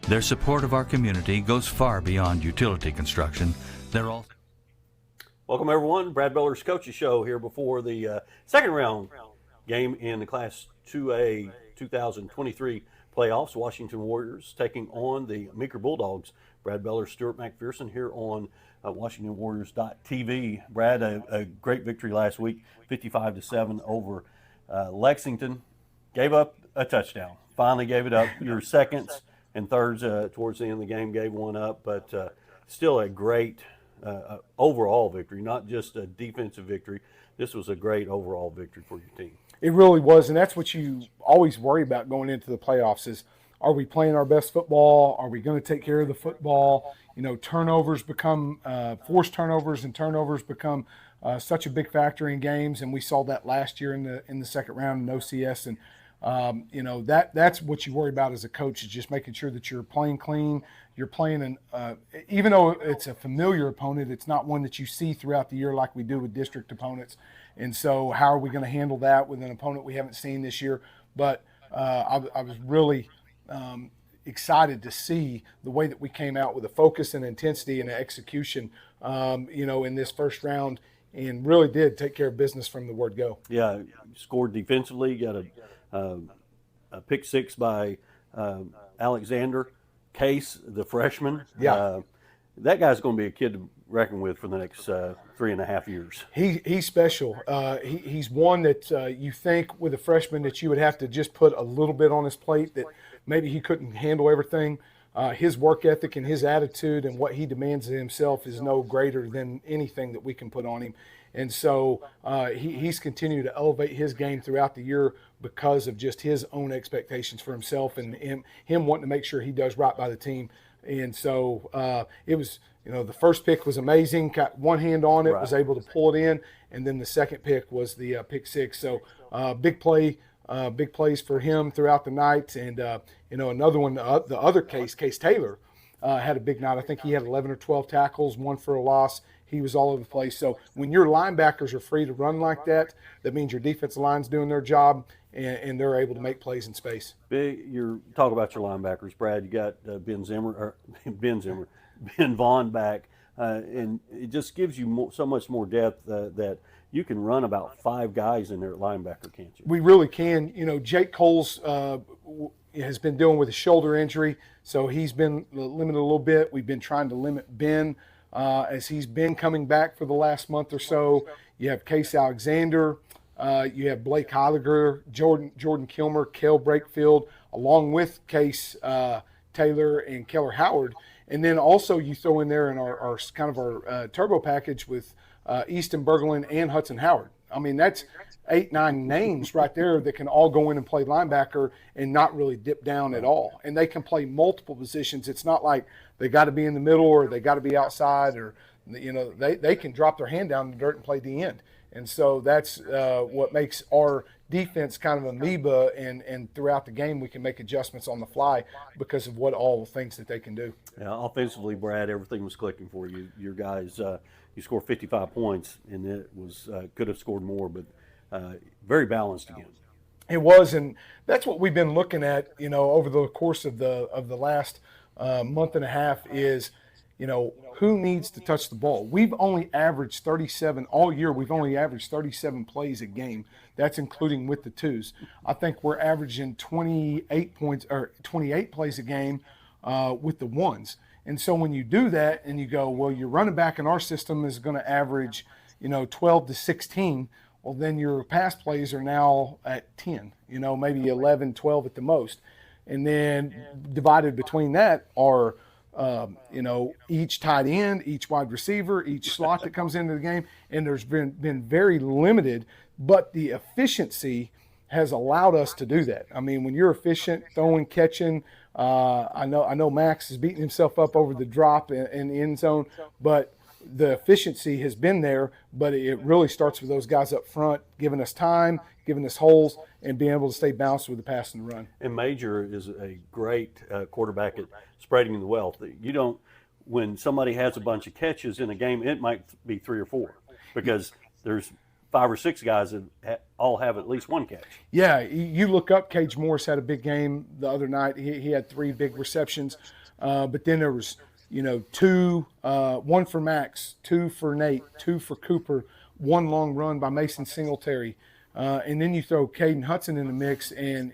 Their support of our community goes far beyond utility construction. They're also... Welcome, everyone. Brad Beller's Coaches Show here before the second round game in the Class 2A 2023 playoffs. Washington Warriors taking on the Meeker Bulldogs. Brad Beller, Stuart McPherson here on WashingtonWarriors.tv. Brad, a great victory last week, 55-7 over Lexington. Gave up a touchdown. Finally gave it up. Your seconds and thirds towards the end of the game gave one up, but still a great overall victory, not just a defensive victory. This was a great overall victory for your team. It really was, and that's what you always worry about going into the playoffs is, are we playing our best football? Are we going to take care of the football? You know, turnovers become, forced turnovers and turnovers become such a big factor in games, and we saw that last year in the second round in OCS, and you know, that's what you worry about as a coach, is just making sure that you're playing clean. You're playing even though it's a familiar opponent, it's not one that you see throughout the year like we do with district opponents. And so how are we going to handle that with an opponent we haven't seen this year? But I was really excited to see the way that we came out with a focus and intensity and execution, you know, in this first round, and really did take care of business from the word go. Yeah, scored defensively. Got a pick six by Alexander Case, the freshman. Yeah. That guy's going to be a kid to reckon with for the next 3.5 years. He's special. He's one that you think with a freshman that you would have to just put a little bit on his plate, that maybe he couldn't handle everything. His work ethic and his attitude and what he demands of himself is no greater than anything that we can put on him. And so he's continued to elevate his game throughout the year because of just his own expectations for himself and him wanting to make sure he does right by the team. And so it was, you know, the first pick was amazing, got one hand on it, Right. Was able to pull it in, and then the second pick was the pick six. So big plays for him throughout the night. And, you know, another one, the other Case Taylor, had a big night. I think he had 11 or 12 tackles, one for a loss. He was all over the place. So when your linebackers are free to run like that, that means your defensive line's doing their job, and they're able to make plays in space. You're talk about your linebackers, Brad. You got Ben Vaughn back. and it just gives you so much more depth that you can run about 5 guys in there at linebacker, can't you? We really can. Jake Coles has been dealing with a shoulder injury, so he's been limited a little bit. We've been trying to limit Ben as he's been coming back for the last month or so. You have Case Alexander. You have Blake Heiliger, Jordan Kilmer, Kel Brakefield, along with Case Taylor and Keller Howard. And then also you throw in there in our kind of our turbo package with Easton Berglund and Hudson Howard. I mean, that's 8-9 names right there that can all go in and play linebacker and not really dip down at all. And they can play multiple positions. It's not like they got to be in the middle or they got to be outside, or they can drop their hand down in the dirt and play the end. And so that's what makes our defense kind of amoeba, and throughout the game we can make adjustments on the fly because of what all the things that they can do. Yeah, offensively, Brad, everything was clicking for you. Your guys, you scored 55 points, and it was could have scored more, but very balanced again. It was, and that's what we've been looking at, over the course of the last month and a half is, who needs to touch the ball. We've only averaged 37 all year. We've only averaged 37 plays a game. That's including with the twos. I think we're averaging 28 plays a game with the ones. And so when you do that and you go, well, your running back in our system is going to average, 12 to 16. Well, then your pass plays are now at 10, maybe 11, 12 at the most. And then divided between that are, each tight end, each wide receiver, each slot that comes into the game. And there's been very limited, but the efficiency has allowed us to do that. I mean, when you're efficient, throwing, catching, I know Max is beating himself up over the drop in the end zone, but the efficiency has been there, but it really starts with those guys up front, giving us time, giving us holes, and being able to stay balanced with the pass and the run. And Major is a great quarterback at spreading the wealth. When somebody has a bunch of catches in a game, it might be 3 or 4 because there's 5 or 6 guys that all have at least one catch. Yeah, you look up, Cage Morris had a big game the other night. He had 3 big receptions, but then there was – 2, 1 for Max, 2 for Nate, 2 for Cooper, 1 long run by Mason Singletary. And then you throw Caden Hudson in the mix, and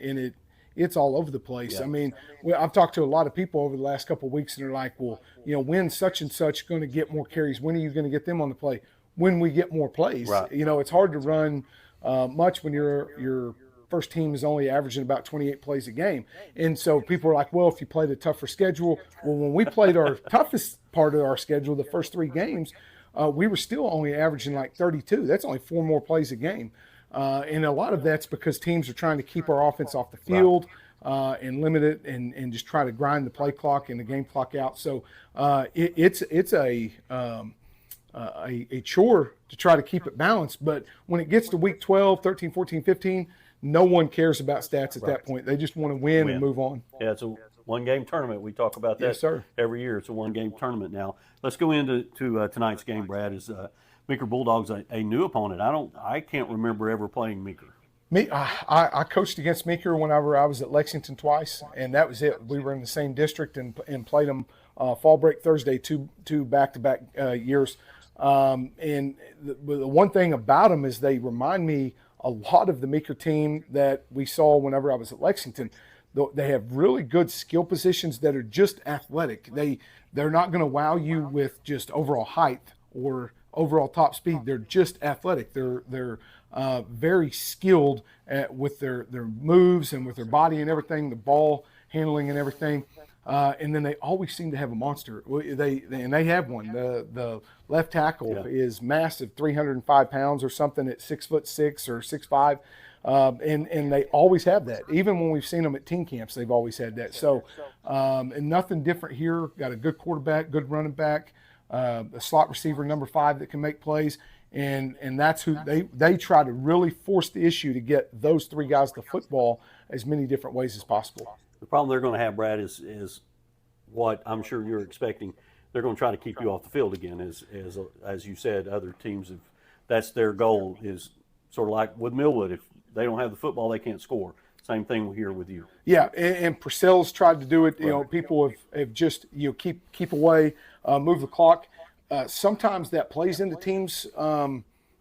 it's all over the place. Yeah. I mean, I've talked to a lot of people over the last couple of weeks, and they're like, well, when's such and such going to get more carries? When are you going to get them on the play? When we get more plays. Right. It's hard to run much when your first team is only averaging about 28 plays a game. And so people are like, well, if you played a tougher schedule, well, when we played our toughest part of our schedule, the first 3 games, we were still only averaging like 32. That's only 4 more plays a game. And a lot of that's because teams are trying to keep our offense off the field and limit it and just try to grind the play clock and the game clock out. So it's a chore to try to keep it balanced. But when it gets to week 12, 13, 14, 15, no one cares about stats at that point. They just want to win and move on. Yeah, it's a one-game tournament. We talk about that every year. It's a one-game tournament now. Let's go into tonight's game, Brad. Is Meeker Bulldogs a new opponent? I can't remember ever playing Meeker. I coached against Meeker whenever I was at Lexington twice, and that was it. We were in the same district and played them fall break Thursday, two back-to-back years. And the one thing about them is they remind me a lot of the Meeker team that we saw whenever I was at Lexington. They have really good skill positions that are just athletic. They're not going to wow you with just overall height or overall top speed. They're just athletic. They're very skilled with their moves and with their body and everything, the ball handling and everything. And then they always seem to have a monster. They have one. The left tackle is massive, 305 pounds or something at 6'6" or 6'5", and they always have that. Even when we've seen them at team camps, they've always had that. So, and nothing different here. Got a good quarterback, good running back, a slot receiver, number 5 that can make plays. And that's who they try to really force the issue to get those 3 guys the football as many different ways as possible. The problem they're going to have, Brad, is what I'm sure you're expecting. They're going to try to keep you off the field again, as you said. Other teams, that's their goal. Is sort of like with Millwood. If they don't have the football, they can't score. Same thing here with you. Yeah, and Purcell's tried to do it. People have just keep away, move the clock. sometimes that plays into teams'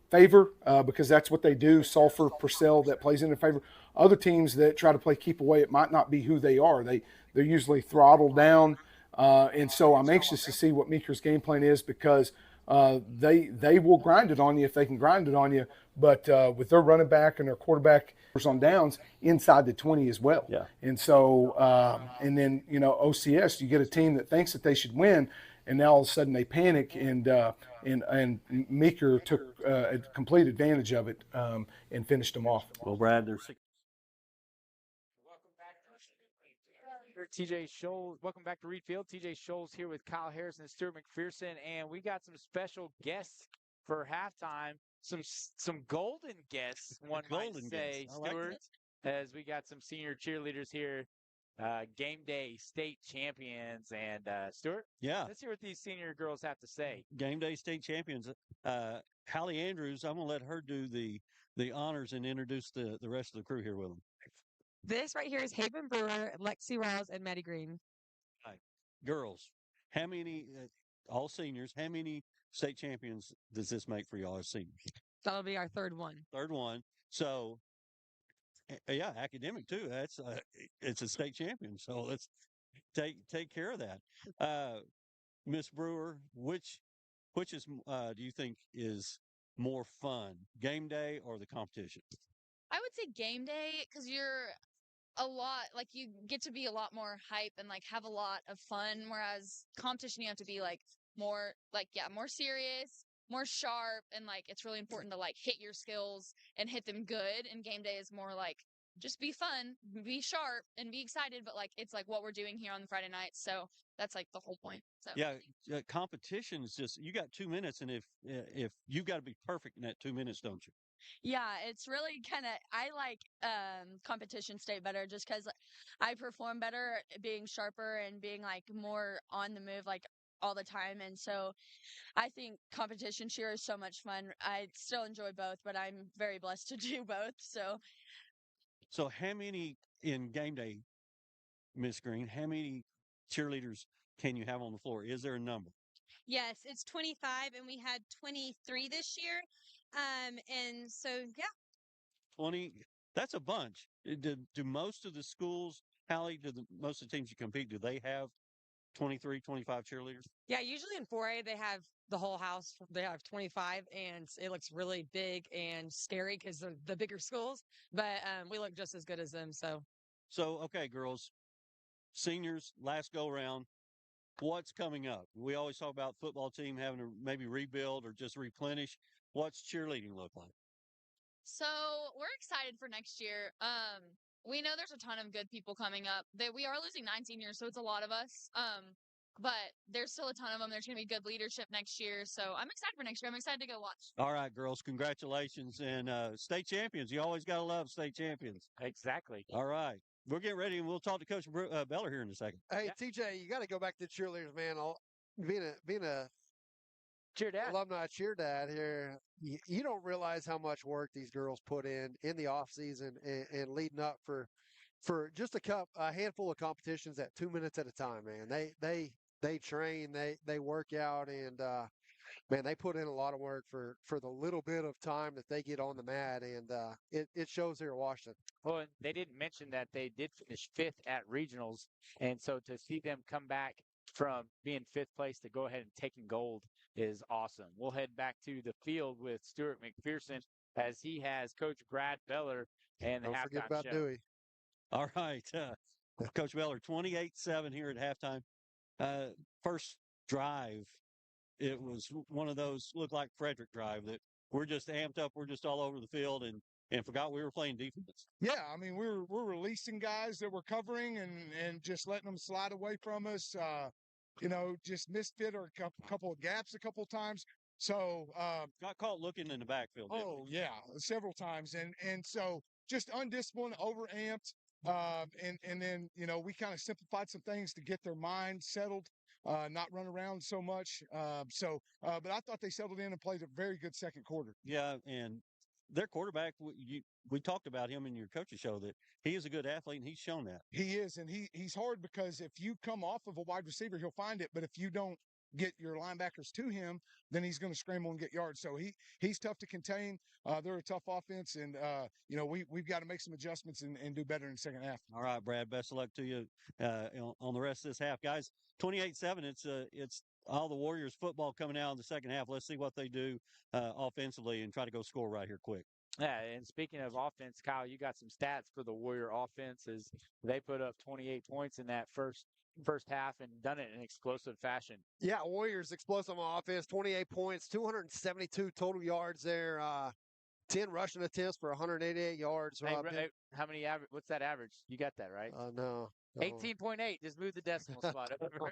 favor because that's what they do. Sulphur, Purcell, that plays in their favor. Other teams that try to play keep away, it might not be who they are. They're usually throttled down, and so I'm anxious to see what Meeker's game plan is because they will grind it on you if they can grind it on you. But with their running back and their quarterback on downs inside the 20 as well. Yeah. And so and then OCS, you get a team that thinks that they should win. And now all of a sudden they panic, and Meeker took a complete advantage of it and finished them off. Well, Brad, there's TJ Scholes. Welcome back to Reed Field. TJ Scholes here with Kyle Harris and Stuart McPherson, and we got some special guests for halftime. Some golden guests, one might say, Stuart, as we got some senior cheerleaders here. Game day state champions, and Stuart, let's hear what these senior girls have to say. Game day state champions. Hallie Andrews, I'm gonna let her do the honors and introduce the rest of the crew here with them. This right here is Haven Brewer, Lexi Rouse, and Maddie Green. All right. Girls, how many all seniors, how many state champions does this make for y'all as seniors? That'll be our third one. Third one. So yeah, academic too. That's it's a state champion. So let's take care of that. Miss Brewer, which is do you think is more fun, game day or the competition? I would say game day because you're a lot like you get to be a lot more hype and like have a lot of fun. Whereas competition, you have to be like more more serious, more sharp, and like it's really important to like hit your skills and hit them good. And game day is more like just be fun, be sharp, and be excited. But like it's like what we're doing here on the Friday nights, so that's like the whole point. So yeah, competition is just you got 2 minutes, and if you got to be perfect in that 2 minutes, don't you? Yeah, it's really kind of, I like competition state better just because I perform better being sharper and being like more on the move like all the time. And so I think competition cheer is so much fun. I still enjoy both, but I'm very blessed to do both. So how many in game day, Miss Green, how many cheerleaders can you have on the floor? Is there a number? Yes, it's 25, and we had 23 this year. And so, yeah. 20, that's a bunch. Do most of the schools, Hallie, most of the teams you compete, do they have 23, 25 cheerleaders? Yeah, usually in 4A, they have the whole house. They have 25, and it looks really big and scary because they're the bigger schools. But we look just as good as them. So, okay, girls, seniors, last go round. What's coming up? We always talk about football team having to maybe rebuild or just replenish. What's cheerleading look like? So we're excited for next year. We know there's a ton of good people coming up. That we are losing 9 seniors, so it's a lot of us. But there's still a ton of them. There's going to be good leadership next year, so I'm excited for next year. I'm excited to go watch. All right, girls, congratulations and state champions. You always got to love state champions. Exactly. All right. We're getting ready, and we'll talk to Coach Beller here in a second. Hey, TJ, you got to go back to cheerleaders, man. Being a cheer dad, alumni cheer dad here, you don't realize how much work these girls put in the off season and leading up for just a handful of competitions at 2 minutes at a time, man. They train, they work out, and man, they put in a lot of work for the little bit of time that they get on the mat, and it shows here at Washington. Well, and they didn't mention that they did finish 5th at regionals, and so to see them come back from being 5th place to go ahead and taking gold is awesome. We'll head back to the field with Stuart McPherson as he has Coach Brad Beller and the Don't halftime forget about show. Dewey. All right, Coach Beller, 28-7 here at halftime. First drive, it was one of those looked like Frederick drive that we're just amped up, we're just all over the field and forgot we were playing defense. Yeah, I mean we're releasing guys that were covering and just letting them slide away from us. Just misfit or a couple of gaps a couple of times. So got caught looking in the backfield. Oh yeah, several times, and so just undisciplined, overamped. And then, we kind of simplified some things to get their mind settled, not run around so much. But I thought they settled in and played a very good second quarter. Yeah. And their quarterback, we talked about him in your coach's show that he is a good athlete and he's shown that. He is. And he's hard because if you come off of a wide receiver, he'll find it. But if you don't get your linebackers to him, then he's going to scramble and get yards. So he's tough to contain. They're a tough offense, and we've got to make some adjustments and do better in the second half. All right, Brad. Best of luck to you on the rest of this half, guys. 28-7. It's all the Warriors football coming out in the second half. Let's see what they do offensively and try to go score right here quick. Yeah, and speaking of offense, Kyle, you got some stats for the Warrior offenses. They put up 28 points in that first half and done it in explosive fashion. Yeah, Warriors explosive on offense, 28 points, 272 total yards there. 10 rushing attempts for 188 yards. Hey, how many average? What's that average? You got that right? No. 18.8. Just move the decimal spot over.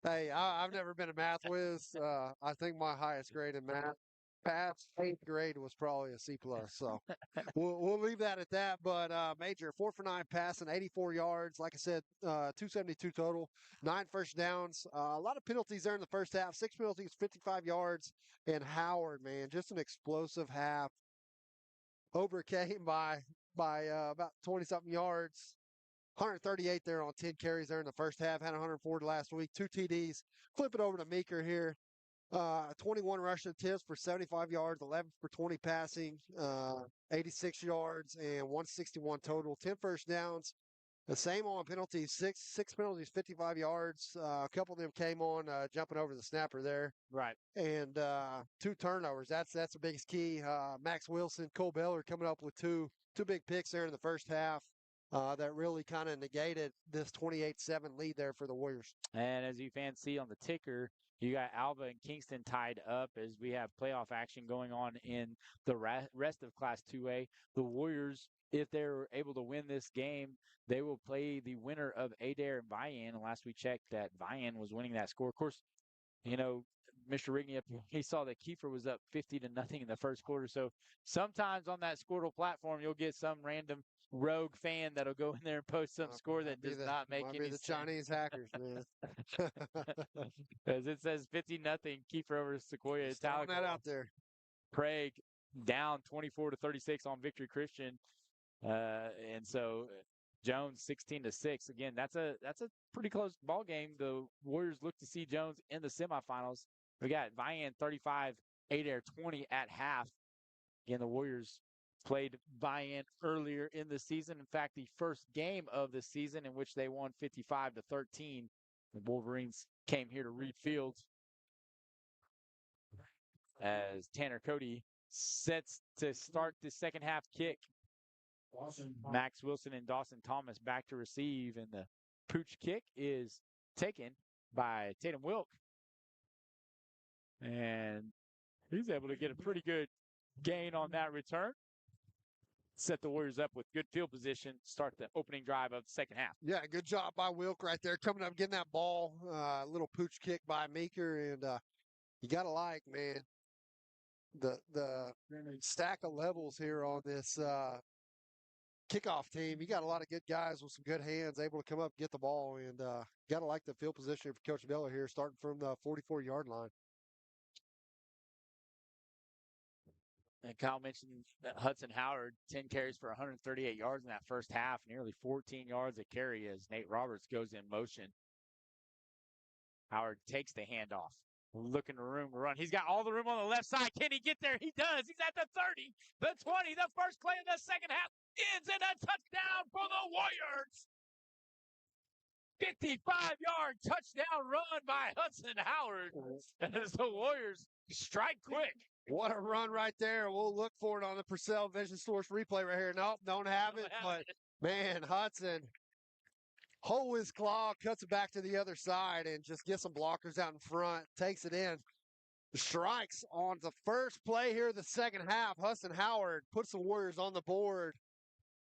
Hey, I've never been a math whiz. I think my highest grade in math past 8th grade was probably a C+. So we'll leave that at that. But Major, 4 for 9 passing, 84 yards. Like I said, 272 total, 9 first downs. A lot of penalties there in the first half. 6 penalties, 55 yards. And Howard, man, just an explosive half. Overcame by about 20-something yards. 138 there on 10 carries there in the first half. Had 140 last week. 2 TDs. Flip it over to Meeker here. 21 rushing attempts for 75 yards, 11 for 20 passing, 86 yards, and 161 total. 10 first downs. The same on penalties. Six penalties, 55 yards. A couple of them came on jumping over the snapper there. Right. And 2 turnovers. That's the biggest key. Max Wilson, Cole Beller coming up with two big picks there in the first half. That really kind of negated this 28-7 lead there for the Warriors. And as you fans see on the ticker, you got Alba and Kingston tied up as we have playoff action going on in the rest of Class 2A. The Warriors, if they're able to win this game, they will play the winner of Adair and Vian. And last we checked, that Vian was winning that score. Of course, Mr. Rigney, he saw that Kiefer was up 50-0 in the first quarter. So sometimes on that Squirtle platform, you'll get some random rogue fan that'll go in there and post some score that does not make any sense. The Chinese hackers, man. As it says 50-0, Kiefer over Sequoia. Throwing that out there. Craig down 24-36 on Victory Christian. And so Jones 16-6. Again, that's a pretty close ball game. The Warriors look to see Jones in the semifinals. We got Vian 35, Adair 20 at half. Again, the Warriors played Vian earlier in the season. In fact, the first game of the season in which they won 55-13. The Wolverines came here to Reed Field as Tanner Cody sets to start the second half kick. Max Wilson and Dawson Thomas back to receive, and the pooch kick is taken by Tatum Wilk. And he's able to get a pretty good gain on that return. Set the Warriors up with good field position, start the opening drive of the second half. Yeah, good job by Wilk right there, coming up, getting that ball. Little pooch kick by Meeker, and you got to like, man, the stack of levels here on this kickoff team. You got a lot of good guys with some good hands, able to come up, get the ball, and got to like the field position for Coach Bella here, starting from the 44-yard line. And Kyle mentioned that Hudson Howard, 10 carries for 138 yards in that first half, nearly 14 yards a carry as Nate Roberts goes in motion. Howard takes the handoff, looking for room to run. He's got all the room on the left side. Can he get there? He does. He's at the 30, the 20, the first play of the second half ends in a touchdown for the Warriors. 55-yard touchdown run by Hudson Howard as the Warriors strike quick. What a run right there. We'll look for it on the Purcell Vision Source replay right here. Nope, don't have it. But, man, Hudson, hole his claw, cuts it back to the other side, and just gets some blockers out in front, takes it in. Strikes on the first play here of the second half. Hudson Howard puts the Warriors on the board.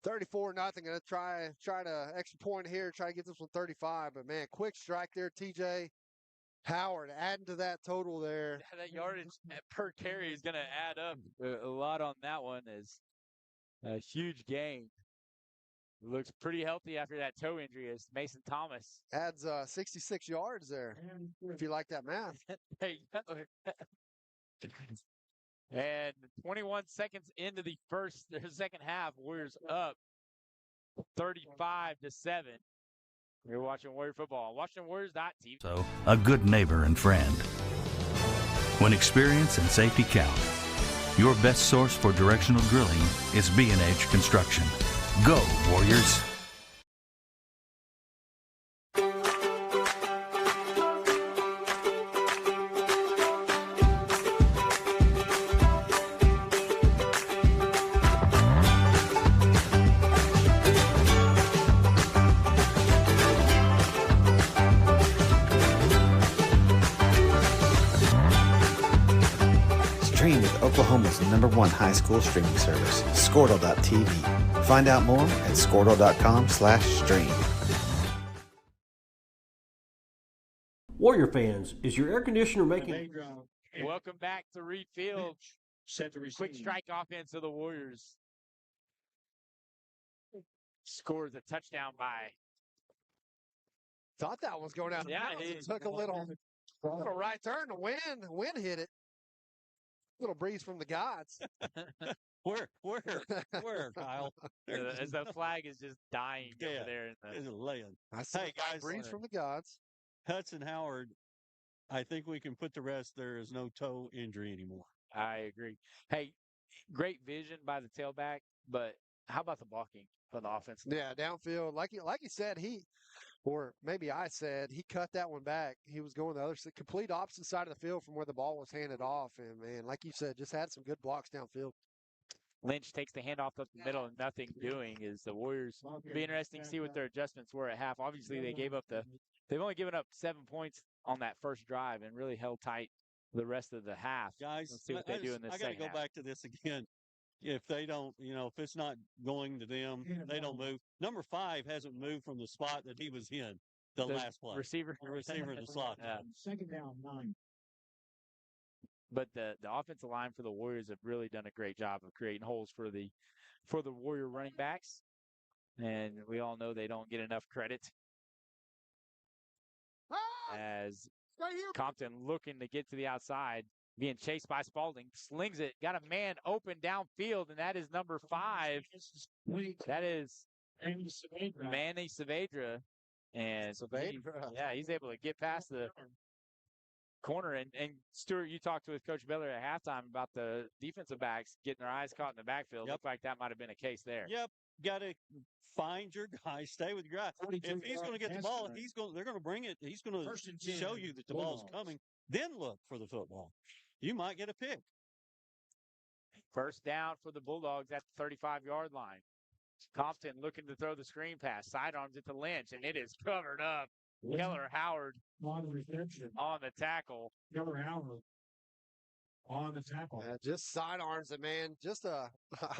34-0. Going to try to extra point here, try to get this one 35. But, man, quick strike there, TJ. Howard adding to that total there. Yeah, that yardage per carry is going to add up a lot on that one. Is a huge gain. Looks pretty healthy after that toe injury as Mason Thomas. Adds 66 yards there, if you like that math. There you go. And 21 seconds into the second half, Warriors up 35-7. You're watching Warrior football. WashingtonWarriors.tv. So, a good neighbor and friend. When experience and safety count, your best source for directional drilling is B&H Construction. Go, Warriors! Stream with Oklahoma's #1 high school streaming service, Squirtle.tv. Find out more at squirtle.com/stream. Warrior fans, is your air conditioner making... Welcome back to Reed Field. Quick strike offense of the Warriors. Scores a touchdown by. Thought that was going out. Yeah, it took a little right turn. The wind hit it. Little breeze from the gods. Where, Kyle? As the flag is just dying over there. It's laying. Hey, guys. Breeze from the gods. Hudson Howard, I think we can put to rest there is no toe injury anymore. I agree. Hey, great vision by the tailback, but how about the blocking from the offense? Yeah, downfield. Like you said, or maybe I said, he cut that one back. He was going the other side, complete opposite side of the field from where the ball was handed off. And, man, like you said, just had some good blocks downfield. Lynch takes the handoff up the middle and nothing doing. Is the Warriors be interesting to see what their adjustments were at half. Obviously, they've only given up 7 points on that first drive and really held tight the rest of the half. Guys, let's see what they do in this I got to go back to this again. If they don't, if it's not going to them, they don't move. Number 5 hasn't moved from the spot that he was in the last play. The receiver in the slot. Yeah. Second down, 9. But the offensive line for the Warriors have really done a great job of creating holes for the Warrior running backs. And we all know they don't get enough credit. As Compton looking to get to the outside, being chased by Spalding, slings it, got a man open downfield, and that is number 5. That is Manny Saavedra. And he's able to get past the corner. And Stuart, you talked with Coach Miller at halftime about the defensive backs getting their eyes caught in the backfield. Looked like that might have been a case there. Yep. Got to find your guy, stay with your guy. If he's going to get the ball, they're going to bring it. He's going to show you that the ball's coming. Then look for the football. You might get a pick. First down for the Bulldogs at the 35-yard line. Compton looking to throw the screen pass. Sidearms it to Lynch, and it is covered up. Keller Howard on the tackle. Keller Howard on the tackle. Yeah, just sidearms it, man.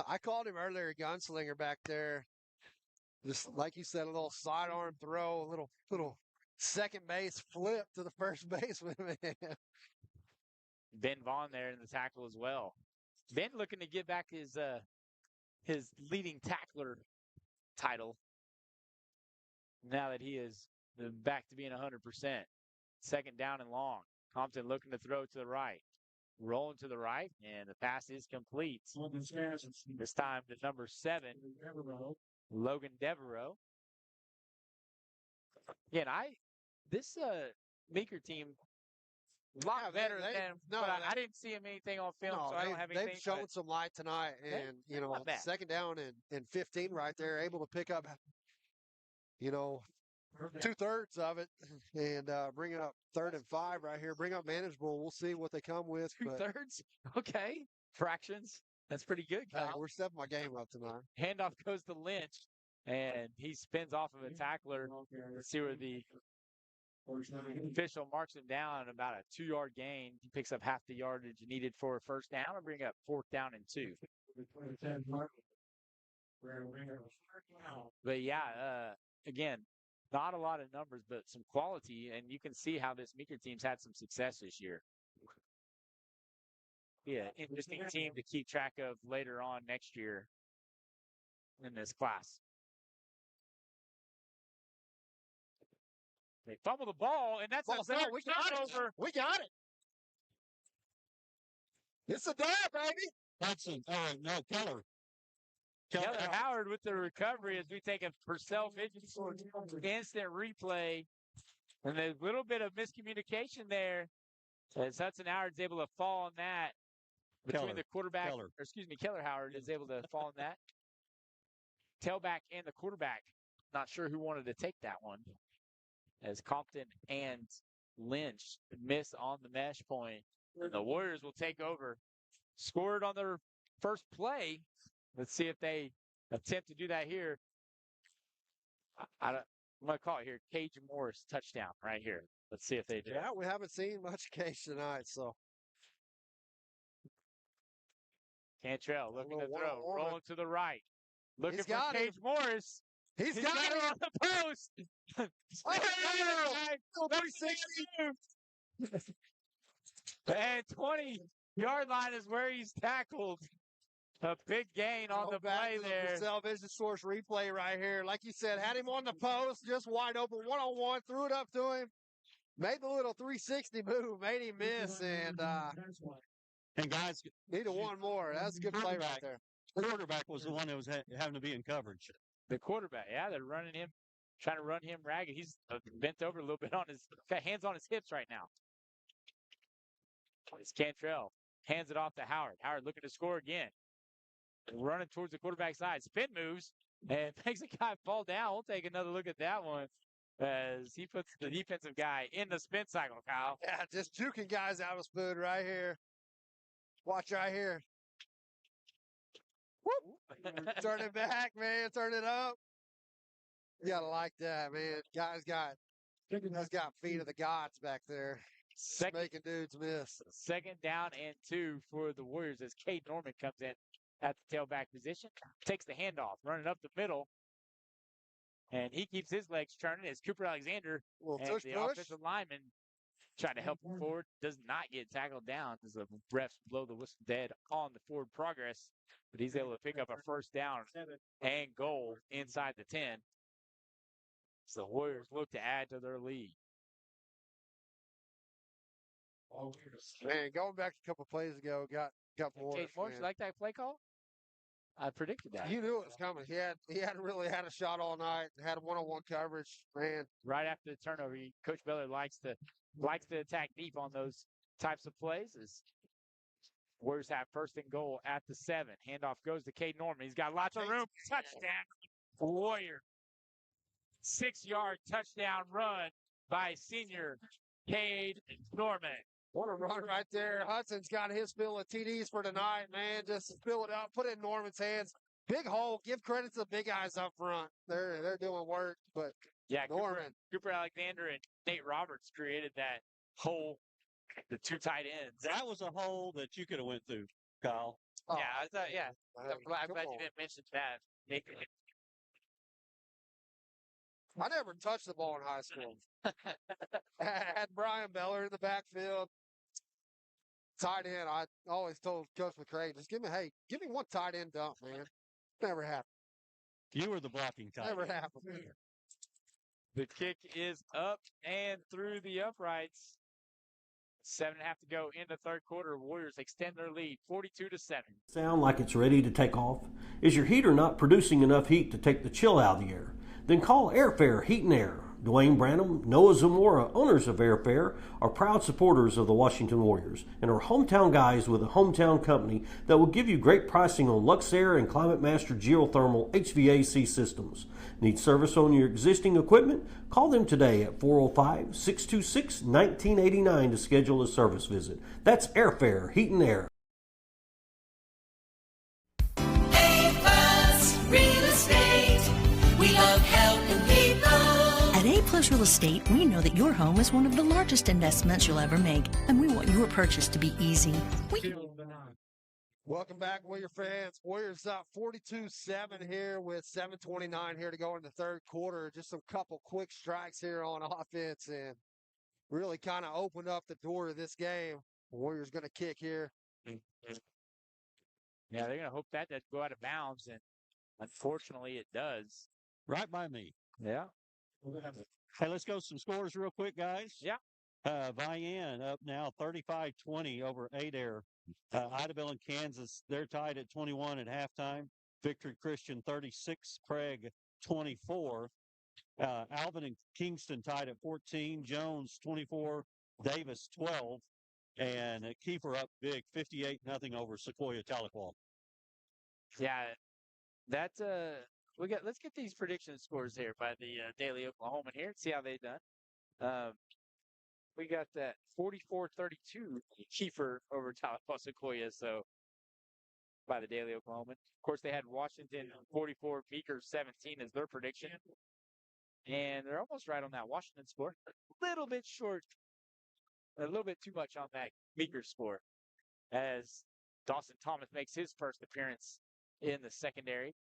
I called him earlier, gunslinger back there. Just like you said, a little sidearm throw, a little second base flip to the first baseman, man. Ben Vaughn there in the tackle as well. Ben looking to get back his leading tackler title now that he is back to being 100%. Second down and long. Compton looking to throw to the right. Rolling to the right, and the pass is complete. This time to number 7, Logan Devereaux. Again, this Meeker team a lot better I didn't see him anything on film, so I don't have anything. They've shown some light tonight, and second down and 15 right there, able to pick up, 2/3 of it, and bring up 3rd and 5 right here. Bring up manageable. We'll see what they come with. 2/3, okay, fractions. That's pretty good, Kyle. We're stepping my game up tonight. Handoff goes to Lynch, and he spins off of a tackler. Let's see where the official marks him down about a 2-yard gain. He picks up half the yardage needed for a first down and bring up 4th down and 2. But again, not a lot of numbers, but some quality, and you can see how this Meeker team's had some success this year. Yeah, interesting team to keep track of later on next year in this class. They fumble the ball, and that's we got it. It's a dub, baby. Hudson. No, Keller. Keller Howard with the recovery as we take a Purcell instant replay. And there's a little bit of miscommunication there as Hudson Howard's able to fall on that between the quarterback, Keller Howard is able to fall on that. Tailback and the quarterback, not sure who wanted to take that one as Compton and Lynch miss on the mesh point. And the Warriors will take over. Scored on their first play. Let's see if they attempt to do that here. I'm going to call it here. Cage Morris touchdown right here. Let's see if they do. Yeah, we haven't seen much Cage tonight, so. Cantrell looking to throw. Rolling to the right. Looking for Cage him. Morris. He's got it him on the post. And 20-yard line is where he's tackled. A big gain on the play there. Purcell Vision Source replay right here. Like you said, had him on the post, just wide open, one-on-one, threw it up to him. Made the little 360 move, made him miss, and guys needed one more. That's a good play right there. The quarterback was the one that was having to be in coverage. The quarterback, yeah, they're running him, trying to run him ragged. He's bent over a little bit on got hands on his hips right now. It's Cantrell. Hands it off to Howard. Howard looking to score again. Running towards the quarterback side. Spin moves and makes a guy fall down. We'll take another look at that one as he puts the defensive guy in the spin cycle, Kyle. Yeah, just juking guys out of spoon right here. Watch right here. Whoop. Turn it back, man. Turn it up. You gotta like that, man. Guys got feet of the gods back there. Making dudes miss. Second down and 2 for the Warriors as Cade Norman comes in at the tailback position. Takes the handoff, running up the middle. And he keeps his legs turning as Cooper Alexander and the offensive lineman trying to help him forward. Does not get tackled down as the refs blow the whistle dead on the forward progress. But he's able to pick up a first down and goal inside the 10. So the Warriors look to add to their lead. Man, going back a couple plays ago, got more. Cage Morris, you like that play call? I predicted that. You knew it was coming. He hadn't really had a shot all night. Had one-on-one coverage, man. Right after the turnover, Coach Beller likes to attack deep on those types of plays. As Warriors have first and goal at the 7. Handoff goes to Cade Norman. He's got lots of room. Touchdown, Warrior. 6-yard touchdown run by senior Cade Norman. What a run right there. Hudson's got his fill of TDs for tonight, man. Just fill it up, put it in Norman's hands. Big hole. Give credit to the big guys up front. They're doing work, but yeah, Norman. Cooper Alexander and Nate Roberts created that hole, the 2 tight ends. That was a hole that you could have went through, Kyle. Oh, yeah, I thought, yeah. I'm glad you didn't mention that. I never touched the ball in high school. I had Brian Beller in the backfield. Tight end. I always told Coach McCray, just give me one tight end dump, man. Never happened. You were the blocking tight end. Never happened. The kick is up and through the uprights. 7.5 to go in the third quarter. Warriors extend their lead 42-7. Sound like it's ready to take off? Is your heater not producing enough heat to take the chill out of the air? Then call Airfare Heat and Air. Dwayne Branham, Noah Zamora, owners of Airfare, are proud supporters of the Washington Warriors and are hometown guys with a hometown company that will give you great pricing on Luxair and Climate Master geothermal HVAC systems. Need service on your existing equipment? Call them today at 405-626-1989 to schedule a service visit. That's Airfare Heat and Air. A-Plus Real Estate. We love helping people. At A-Plus Real Estate, we know that your home is one of the largest investments you'll ever make, and we want your purchase to be easy. Welcome back, Warrior fans. Warriors up 42-7 here with 7:29 here to go in the third quarter. Just some couple quick strikes here on offense and really kind of opened up the door to this game. Warriors going to kick here. Yeah, they're going to hope that doesn't go out of bounds, and unfortunately it does. Right by me. Yeah. Hey, let's go some scores real quick, guys. Yeah. Vian up now 35-20 over Adair. Idabel and Kansas, they're tied at 21 at halftime. Victory Christian 36, Craig 24. Alvin and Kingston tied at 14. Jones 24, Davis 12, and Kiefer up big 58-0 over Sequoia Tahlequah. Yeah, that's let's get these prediction scores here by the Daily Oklahoman here and see how they done. We got that 44-32 Kiefer over Tahlequah Sequoia, so by the Daily Oklahoman. Of course, they had Washington 44, Meeker 17 as their prediction. And they're almost right on that Washington score. A little bit short, a little bit too much on that Meeker score as Dawson Thomas makes his first appearance in the secondary.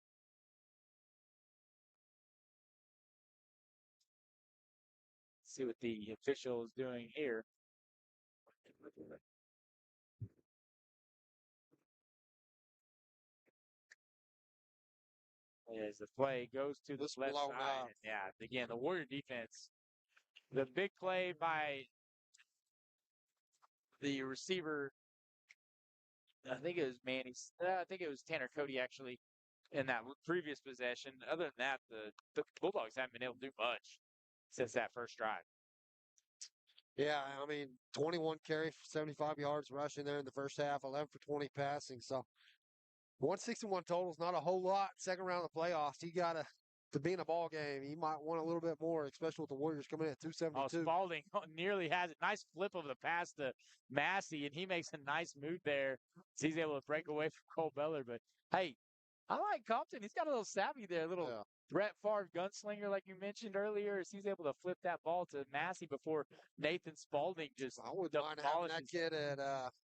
Let's see what the official is doing here. As the play goes to the left side. And yeah, again, the Warrior defense. The big play by the receiver, I think it was I think it was Tanner Cody actually in that previous possession. Other than that, the Bulldogs haven't been able to do much since that first drive. Yeah, I mean, 21 carry for 75 yards rushing there in the first half, 11 for 20 passing. So 161 total is not a whole lot. Second round of the playoffs, you got to be in a ball game, you might want a little bit more, especially with the Warriors coming in at 272. Oh, Spalding nearly has it. Nice flip of the pass to Massey, and he makes a nice move there. So he's able to break away from Cole Beller. But, hey, I like Compton. He's got a little savvy there, a little Brett Favre gunslinger like you mentioned earlier. As he's able to flip that ball to Massey before Nathan Spalding just I wouldn't mind having that kid at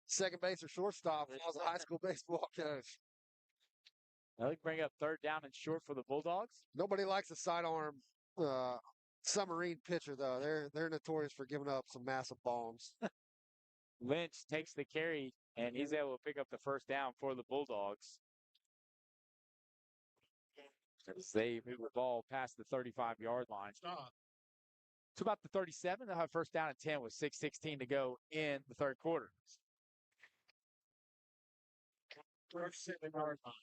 second base or shortstop when I was a high school baseball coach. They'll bring up third down and short for the Bulldogs. Nobody likes a sidearm submarine pitcher, though. They're notorious for giving up some massive bombs. Lynch takes the carry, and he's able to pick up the first down for the Bulldogs. As they move the ball past the 35-yard line. To about the 37, they'll have first down and 10 with 6:16 to go in the third quarter. First 7-yard line.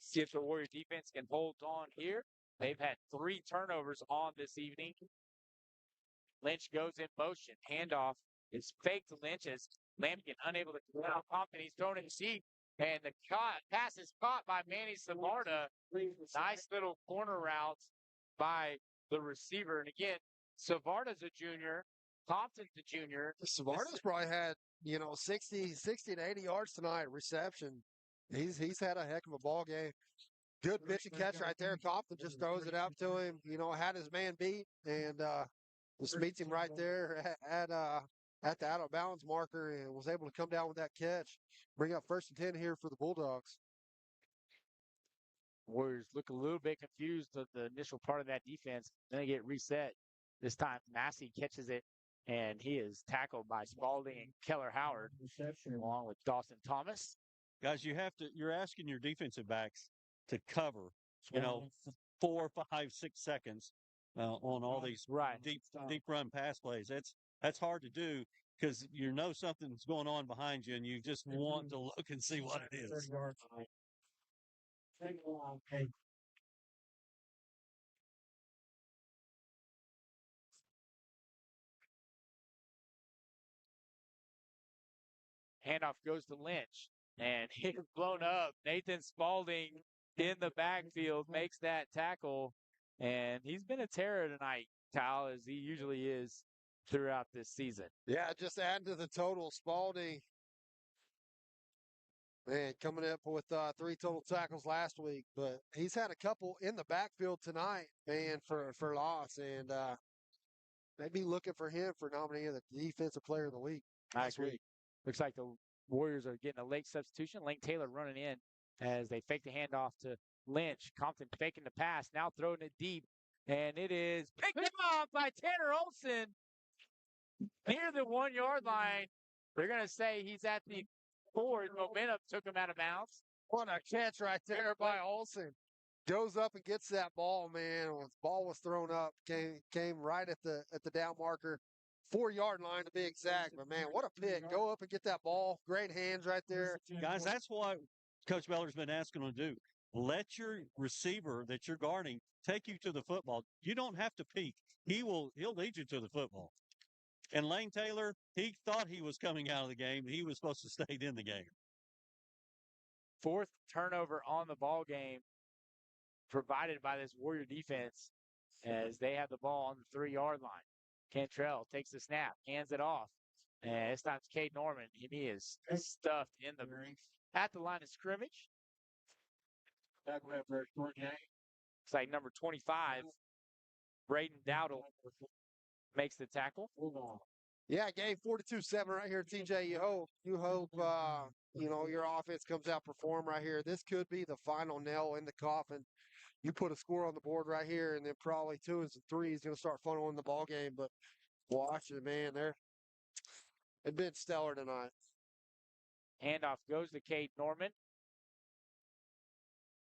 See if the Warrior defense can hold on here. They've had 3 turnovers on this evening. Lynch goes in motion. Handoff is fake to Lynch as Lampion unable to get out. Compton, he's thrown it deep. And the pass is caught by Manny Savarda. Nice little corner route by the receiver. And again, Savarda's a junior. Compton's a junior. Savarda's probably had, 60 to 80 yards tonight reception. He's had a heck of a ball game. Good pitch and catch right there. Compton just throws it out to him. Had his man beat and just meets him right there at the out of bounds marker and was able to come down with that catch. Bring up first and 10 here for the Bulldogs. Warriors look a little bit confused at the initial part of that defense. Then they get reset. This time, Massey catches it, and he is tackled by Spalding and Keller Howard, along with Dawson Thomas. Guys, you're asking your defensive backs to cover, 4, 5, 6 seconds on all these deep run pass plays. That's hard to do because something's going on behind you, and you just want to look and see what it is. Handoff goes to Lynch, and he's blown up. Nathan Spalding in the backfield makes that tackle, and he's been a terror tonight, Kyle, as he usually is throughout this season. Yeah, just adding to the total, Spalding, man, coming up with 3 total tackles last week, but he's had a couple in the backfield tonight, man, for loss, and maybe looking for him for nominating the defensive player of the week. I agree. Looks like the Warriors are getting a late substitution. Lane Taylor running in as they fake the handoff to Lynch. Compton faking the pass, now throwing it deep, and it is picked off by Tanner Olson near the 1-yard line. They're going to say he's at the 4. Momentum took him out of bounds. What a catch right there by Olson. goes up and gets that ball, man. When the ball was thrown up, came right at the down marker, 4-yard line to be exact. But man, what a pick! Go up and get that ball. Great hands right there, Guys, that's what Coach Beller's been asking them to do. Let your receiver that you're guarding take you to the football. You don't have to peek. He'll lead you to the football. And Lane Taylor, he thought he was coming out of the game. He was supposed to stay in the game. 4th turnover on the ball game provided by this Warrior defense as they have the ball on the 3-yard line. Cantrell takes the snap, hands it off. And this time it's Cade Norman, and he is stuffed at the line of scrimmage. It's like number 25, Braden Dowdle, makes the tackle. Yeah, game 42-7 right here, TJ. You hope your offense comes out perform right here. This could be the final nail in the coffin. You put a score on the board right here, and then probably 2 and 3 is going to start funneling the ball game. But watch it, man. They've been stellar tonight. Handoff goes to Cade Norman.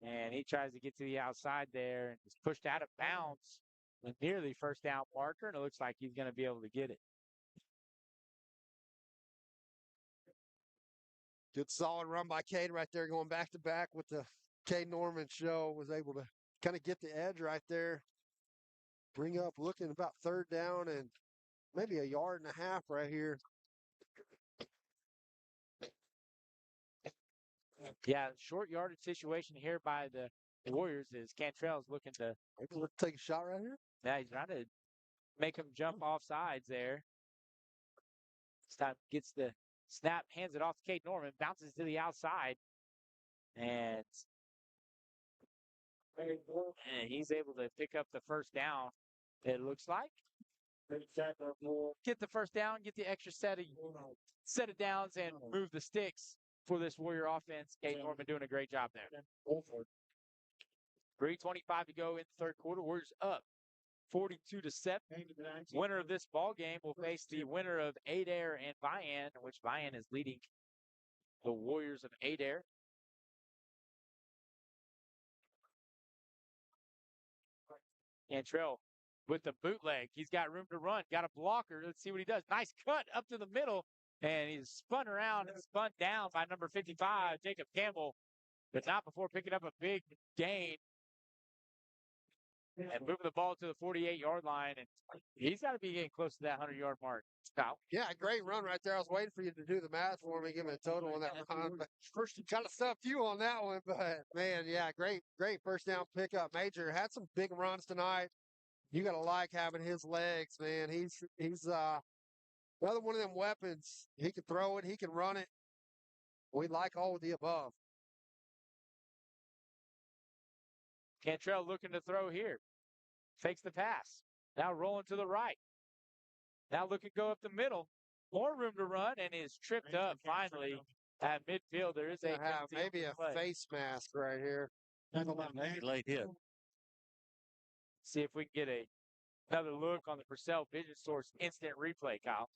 And he tries to get to the outside there and is pushed out of bounds near the first down marker, and it looks like he's going to be able to get it. Good solid run by Cade right there, going back to back with the Cade Norman show. Was able to kind of get the edge right there. Bring up looking about 3rd down and maybe 1.5 yards right here. Yeah, short yardage situation here by the Warriors is Cantrell's looking to take a shot right here. Yeah, he's trying to make him jump off sides there. This time gets the snap, hands it off to Cade Norman, bounces to the outside, and he's able to pick up the first down, it looks like. Get the first down, get the extra set of downs, and move the sticks for this Warrior offense. Cade Norman doing a great job there. 3:25 to go in the 3rd quarter. Warriors up 42-7. Winner of this ball game will face the winner of Adair and Vian, which Vian is leading the Warriors of Adair. Cantrell with the bootleg. He's got room to run. Got a blocker. Let's see what he does. Nice cut up to the middle. And he's spun around and spun down by number 55, Jacob Campbell. But not before picking up a big gain. And moving the ball to the 48-yard line. And he's got to be getting close to that 100-yard mark. Kyle. Yeah, great run right there. I was waiting for you to do the math for me, give me a total on that run. But first, kind of stuffed you on that one. But, man, yeah, great first down pickup. Major had some big runs tonight. You got to like having his legs, man. He's another one of them weapons. He can throw it. He can run it. We like all of the above. Cantrell looking to throw here. Fakes the pass. Now rolling to the right. Now looking to go up the middle. More room to run and is tripped up finally at midfield. There is maybe a face mask right here. Late hit. See if we can get another look on the Purcell Vision Source instant replay, Kyle.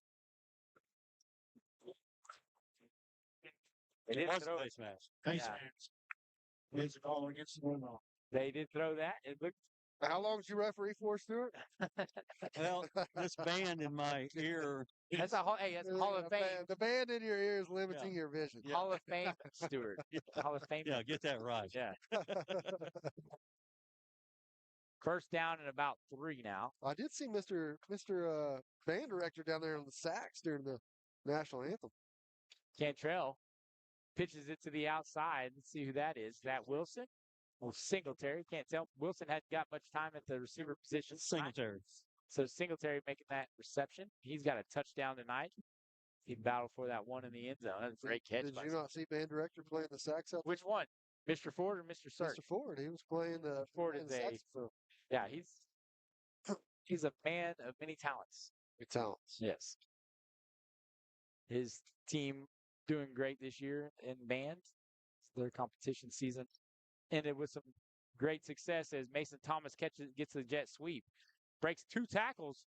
It was a face mask. Face mask. It's a call against the window. They did throw that. It looked. How long did you referee for, Stuart? Well, this band in my ear. That's a Hall of Fame. The band in your ear is limiting your vision. Yeah. Hall of Fame, Stuart. Hall of Fame. Yeah, get that right. Yeah. First down and about 3 now. I did see Mr. Band Director down there on the sax during the national anthem. Cantrell pitches it to the outside. Let's see who that is. Is that Wilson? Or Singletary? Can't tell. Wilson hadn't got much time at the receiver position. Singletary. So Singletary making that reception. He's got a touchdown tonight. He battled for that one in the end zone. That's a great catch. Did you not see Band Director playing the sax out there? Which one? Mr. Ford or Mr. Search? Mr. Ford. He was playing the Ford is saxophone. Yeah, he's a man of many talents. Yes. His team doing great this year in band. Their competition season ended with some great success as Mason Thomas gets the jet sweep, breaks 2 tackles,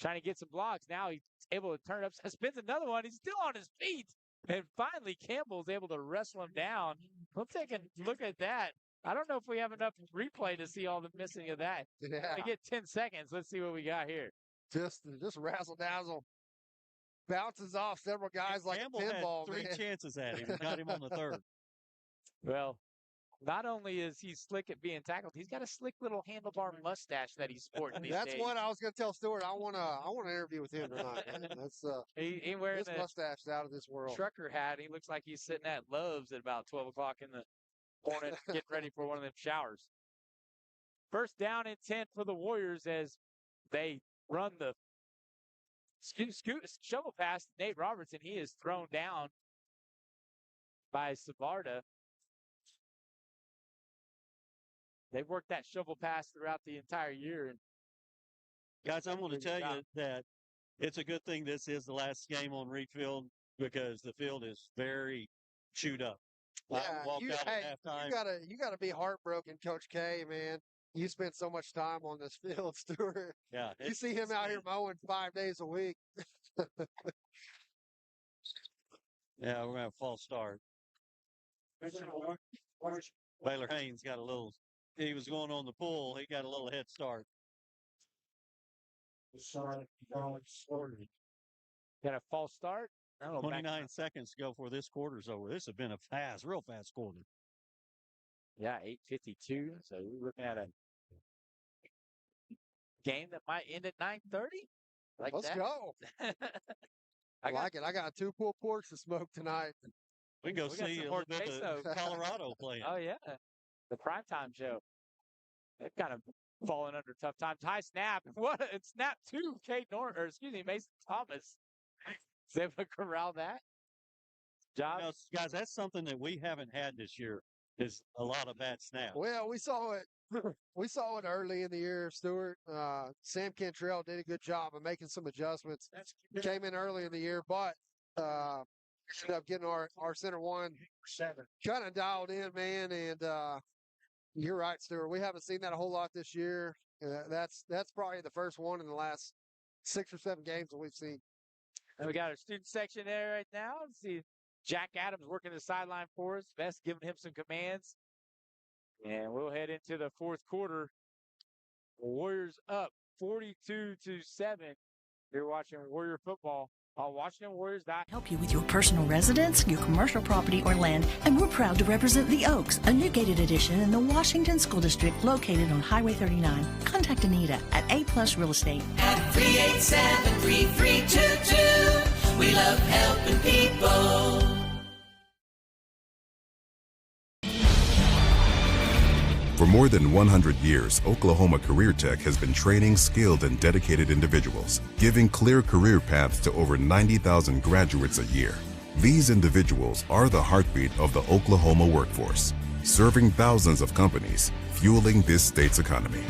trying to get some blocks. Now he's able to turn up, spins another one. He's still on his feet. And finally, Campbell's able to wrestle him down. We'll take a look at that. I don't know if we have enough replay to see all the missing of that. Yeah. We get 10 seconds. Let's see what we got here. Just razzle dazzle. Bounces off several guys like Campbell a had pinball, 3 man. chances at him and got him on the third. Well, not only is he slick at being tackled, he's got a slick little handlebar mustache that he's sporting these That's days. what I was going to tell Stewart. I want to interview with him tonight. Man. That's he wearing his the mustache is out of this world. trucker hat. He looks like he's sitting at Love's at about 12 o'clock in the morning, getting ready for one of them showers. First down and 10 for the Warriors as they run the shovel pass to Nate Robertson. He is thrown down by Savarda. They've worked that shovel pass throughout the entire year. And guys, I'm going to tell you that it's a good thing this is the last game on Reed Field because the field is very chewed up. Yeah, I walked out at halftime. You gotta be heartbroken, Coach K, man. You spent so much time on this field, Stewart. Yeah, you see him out here mowing 5 days a week. Yeah, we're going to have a false start. Baylor Haynes got a little, he was going on the pull. He got a little head start. Got a false start. 29 seconds to go before this quarter's over. This has been a real fast quarter. Yeah, 8:52. So we're looking at a game that might end at 9:30. Let's go. I like it. I got 2 pulled porks to smoke tonight. We can go see a little bit of Colorado playing. Oh, yeah. The primetime show. They've kind of fallen under tough times. High snap. It's snap to Mason Thomas. Is able to corral that. You know, guys, that's something that we haven't had this year is a lot of bad snaps. Well, we saw it. We saw it early in the year, Stewart. Sam Cantrell did a good job of making some adjustments. Came in early in the year, but ended up getting our center one kind of dialed in, man. And you're right, Stewart. We haven't seen that a whole lot this year. That's probably the first one in the last 6 or 7 games that we've seen. And we got our student section there right now. Let's see Jack Adams working the sideline for us. Best giving him some commands. And we'll head into the fourth quarter. The Warriors up 42-7. You're watching Warrior football on WashingtonWarriors.com. Help you with your personal residence, your commercial property, or land, and we're proud to represent the Oaks, a new gated addition in the Washington School District located on Highway 39. Contact Anita at A Plus Real Estate. At 387-3322, we love helping people. For more than 100 years, Oklahoma Career Tech has been training skilled and dedicated individuals, giving clear career paths to over 90,000 graduates a year. These individuals are the heartbeat of the Oklahoma workforce, serving thousands of companies, fueling this state's economy.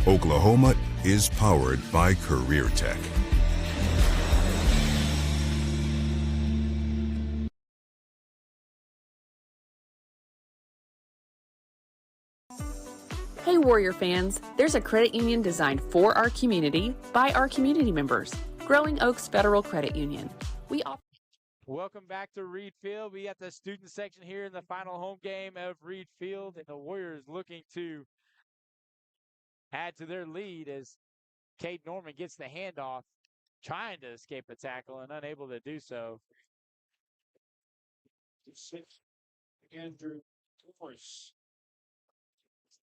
Oklahoma is powered by Career Tech. Hey Warrior fans, there's a credit union designed for our community by our community members. Growing Oaks Federal Credit Union. We offer. Welcome back to Reed Field. We got the student section here in the final home game of Reed Field, and the Warriors looking to add to their lead as Cade Norman gets the handoff, trying to escape a tackle and unable to do so. Andrew Force.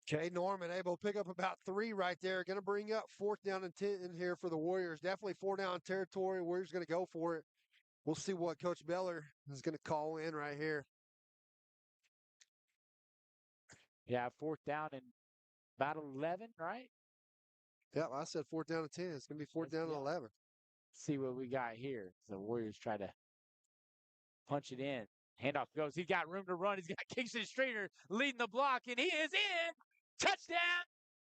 Cade Norman able to pick up about 3 right there. Going to bring up 4th down and 10 in here for the Warriors. Definitely 4 down territory. Warriors going to go for it. We'll see what Coach Beller is going to call in right here. Yeah, 4th down and about 11, right? Yeah, I said 4th down and 10. It's going to be 4th down and 11. See what we got here. The Warriors try to punch it in. Handoff goes. He's got room to run. He's got Kingston Streeter leading the block, and he is in. Touchdown,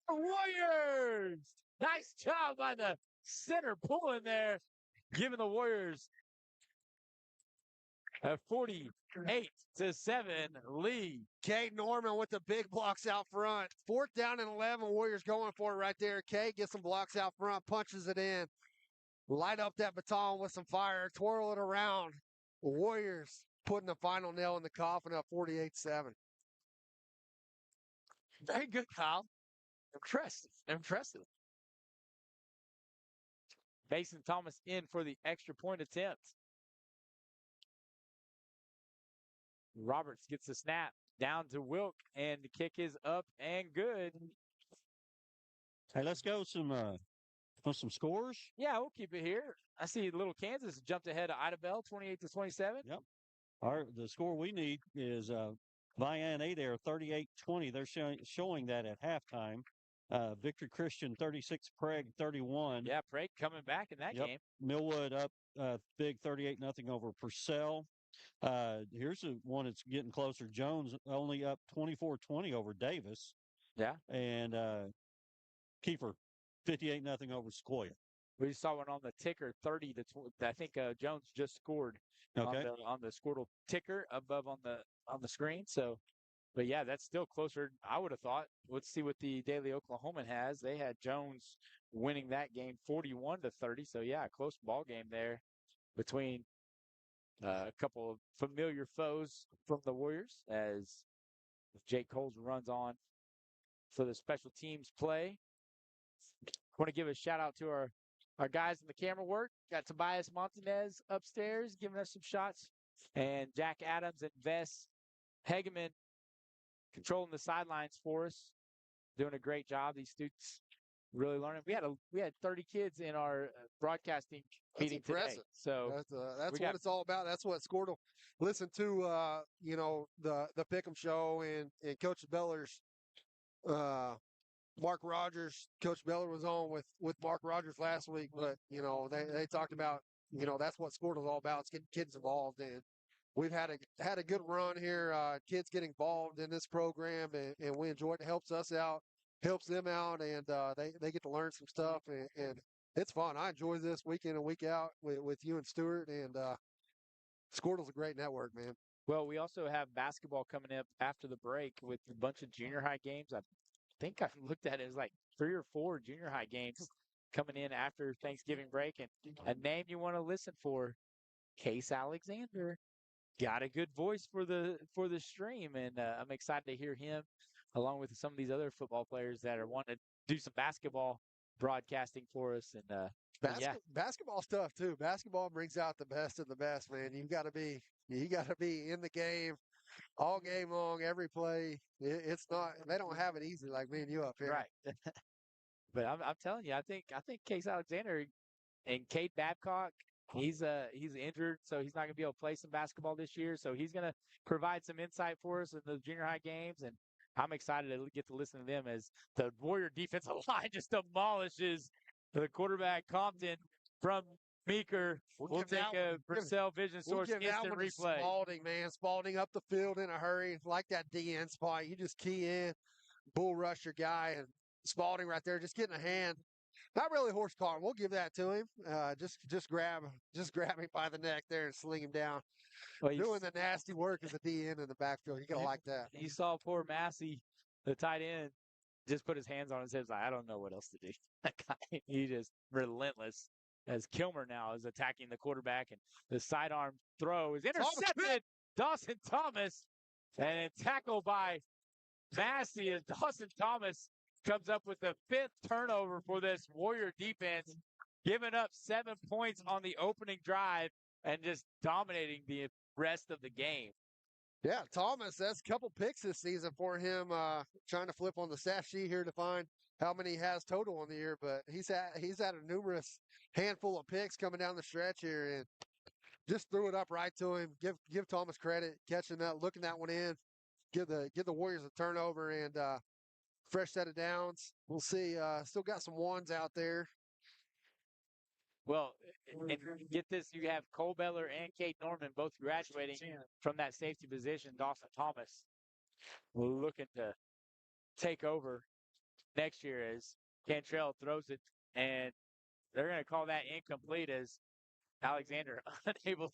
Warriors! Nice job by the center pulling there, giving the Warriors a 48-7 lead. Cade Norman with the big blocks out front. 4th down and 11. Warriors going for it right there. Cade gets some blocks out front, punches it in. Light up that baton with some fire, twirl it around. Warriors putting the final nail in the coffin at 48-7. Very good, Kyle. Impressive. Impressive. Mason Thomas in for the extra point attempt. Roberts gets the snap down to Wilk, and the kick is up and good. Hey, let's go some scores. Yeah, we'll keep it here. I see Little Kansas jumped ahead of Idabel, 28-27. Yep. The score we need is Vian Adair 38-20. They're showing that at halftime. Victory Christian 36, Prague 31. Yeah, Prague coming back in that game. Millwood up big 38-0 over Purcell. Here's one that's getting closer. Jones only up 24-20 over Davis. Yeah. And Kiefer 58-0 over Sequoia. We saw one on the ticker, 30 to 20. I think Jones just scored on the Squirtle ticker above on the screen. So, but yeah, that's still closer. I would have thought. Let's see what the Daily Oklahoman has. They had Jones winning that game 41-30. So yeah, close ball game there between a couple of familiar foes from the Warriors as Jake Coles runs on for the special teams play. Want to give a shout out to our guys in the camera work. Got Tobias Montanez upstairs giving us some shots, and Jack Adams and Vess Hegeman controlling the sidelines for us, doing a great job. These students really learning. We had 30 kids in our broadcasting meeting today. So that's what it's all about. That's what Squirtle listen to. The Pick'em show and Coach Beller's. Mark Rogers, Coach Beller was on with Mark Rogers last week, but they talked about that's what sport is all about. It's getting kids involved, and we've had a good run here. Kids getting involved in this program, and we enjoy it. It helps us out, helps them out, and they get to learn some stuff, and it's fun. I enjoy this week in and week out with you and Stuart, and Squirtle's a great network, man. Well, we also have basketball coming up after the break with a bunch of junior high games. I think I looked at it as like 3 or 4 junior high games coming in after Thanksgiving break. And a name you want to listen for, Case Alexander. Got a good voice for the stream, and I'm excited to hear him along with some of these other football players that are wanting to do some basketball broadcasting for us. And basketball stuff too. Basketball brings out the best of the best, man. You got to be in the game all game long, every play. It's not. They don't have it easy like me and you up here, right? But I'm telling you, I think Case Alexander and Cade Babcock. He's injured, so he's not going to be able to play some basketball this year. So he's going to provide some insight for us in the junior high games, and I'm excited to get to listen to them as the Warrior defensive line just demolishes the quarterback Compton from Meeker. We'll take a Purcell Vision Source instant replay. Spalding, man. Spalding up the field in a hurry, like that DN spot. You just key in, bull rush your guy, and Spalding right there, just getting a hand. Not really horse collar. We'll give that to him. Just grab him by the neck there and sling him down. Well, doing the nasty work as a DN in the backfield. You gotta like that. You saw poor Massey, the tight end, just put his hands on his hips. Like, I don't know what else to do. That guy, he just relentless. As Kilmer now is attacking the quarterback, and the sidearm throw is intercepted. Dawson Thomas, and tackled by Massey as Dawson Thomas comes up with the 5th turnover for this Warrior defense, giving up 7 points on the opening drive and just dominating the rest of the game. Yeah, Thomas, that's a couple picks this season for him. Trying to flip on the stat sheet here to find how many he has total on the year, but he's had a numerous handful of picks coming down the stretch here, and just threw it up right to him. Give Thomas credit, catching that, looking that one in. Give the Warriors a turnover and fresh set of downs. We'll see. Still got some ones out there. Well, and get this, you have Cole Beller and Kate Norman both graduating from that safety position. Dawson Thomas looking to take over next year as Cantrell throws it, and they're going to call that incomplete as Alexander unable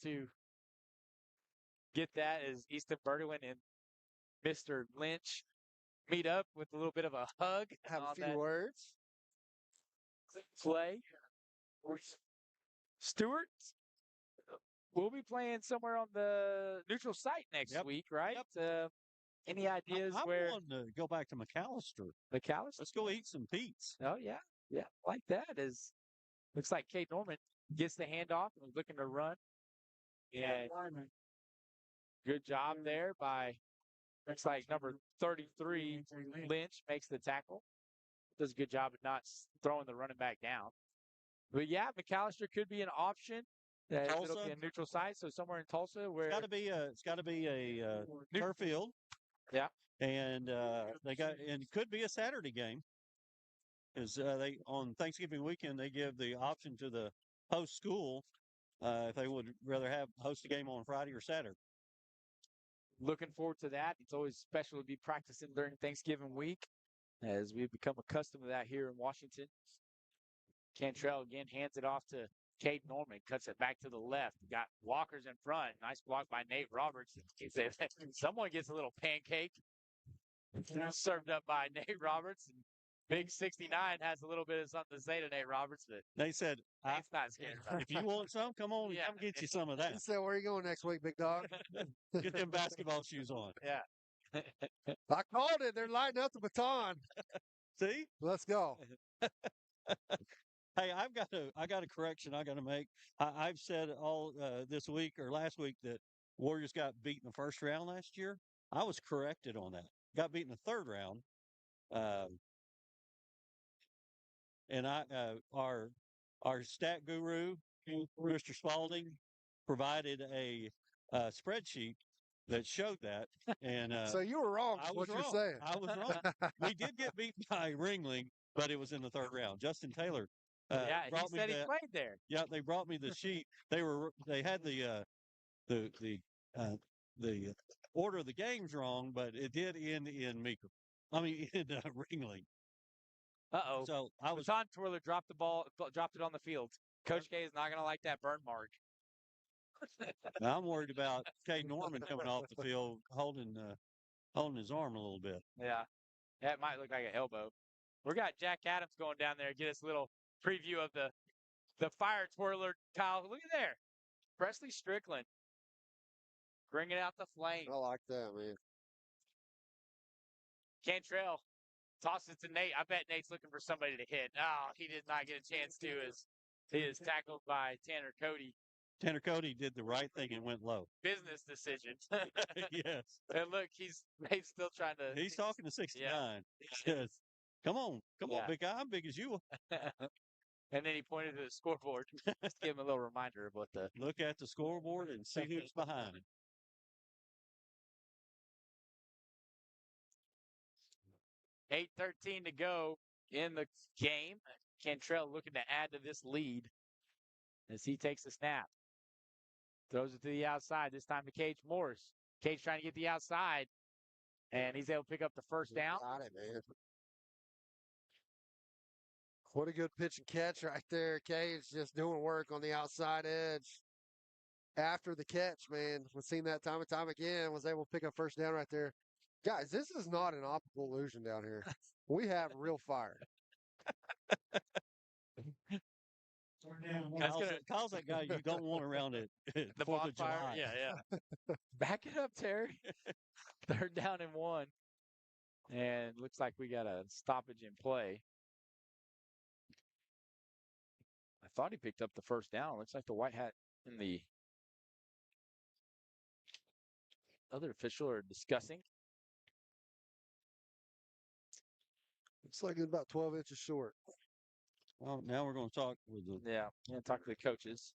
to get that as Easton Bergwin and Mr. Lynch meet up with a little bit of a hug. Have a few words. Play. Stewart, we'll be playing somewhere on the neutral site next week, right? Yep. Any ideas I'm where wanting to go back to McAllister. McAllister? Let's go eat some Pete's. Oh yeah, yeah, like that is. Looks like Kate Norman gets the handoff and was looking to run. And good job there by looks like number 33 Lynch makes the tackle. Does a good job of not throwing the running back down. But yeah, McAllister could be an option. It'll be a neutral site, so somewhere in Tulsa where It's got to be a turf field. Yeah, and it could be a Saturday game. Because they on Thanksgiving weekend they give the option to the host school if they would rather host a game on Friday or Saturday. Looking forward to that. It's always special to be practicing during Thanksgiving week, as we've become accustomed to that here in Washington. Cantrell again hands it off to Cade Norman, cuts it back to the left. Got Walker's in front. Nice block by Nate Roberts. Someone gets a little pancake served up by Nate Roberts. And Big 69 has a little bit of something to say to Nate Roberts, but they said, Nate's not scared about it. If you want some, come on, come get you some of that. He said, "Where are you going next week, big dog?" Get them basketball shoes on. Yeah. I called it. They're lighting up the baton. See? Let's go. Hey, I got a correction I got to make. I've said all this week or last week that Warriors got beat in the first round last year. I was corrected on that. Got beat in the third round. And our stat guru, Mr. Spalding, provided a spreadsheet that showed that. And so you were wrong. I was what wrong. you're saying? I was wrong. We did get beat by Ringling, but it was in the third round. Justin Taylor. Yeah, he said he played there. Yeah, they brought me the sheet. They had the order of the games wrong, but it did end in Meeker. I mean, in Ringling. Uh-oh. So I was Baton Twirler dropped it on the field. Coach K is not going to like that burn mark. Now I'm worried about Kay Norman coming off the field holding his arm a little bit. Yeah, that might look like an elbow. We got Jack Adams going down there. Get us a little preview of the fire twirler. Kyle, look at there. Presley Strickland bringing out the flame. I like that, man. Cantrell tosses to Nate. I bet Nate's looking for somebody to hit. Oh, he did not get a chance to as he is tackled by Tanner Cody. Tanner Cody did the right thing and went low. Business decision. Yes. And look, Nate's still trying to. He's talking to 69. Yeah. He says, come on, big guy. I'm big as you. And then he pointed to the scoreboard just to give him a little reminder of what the. Look at the scoreboard and see who's behind him. $8:13 to go in the game. Cantrell looking to add to this lead as he takes the snap. Throws it to the outside, this time to Cage Morris. Cage trying to get the outside, and he's able to pick up the first down. Got it, man. What a good pitch and catch right there. Cage just doing work on the outside edge. After the catch, man. We've seen that time and time again. Was able to pick up first down right there. Guys, this is not an optical illusion down here. We have real fire. Kyle's that guy you don't want around at the 4th of July. Yeah. Back it up, Terry. 3rd down and 1. And looks like we got a stoppage in play. I thought he picked up the first down. Looks like the white hat and the other official are discussing. Looks like it's about 12 inches short. Well, now we're going to talk with the talk to the coaches.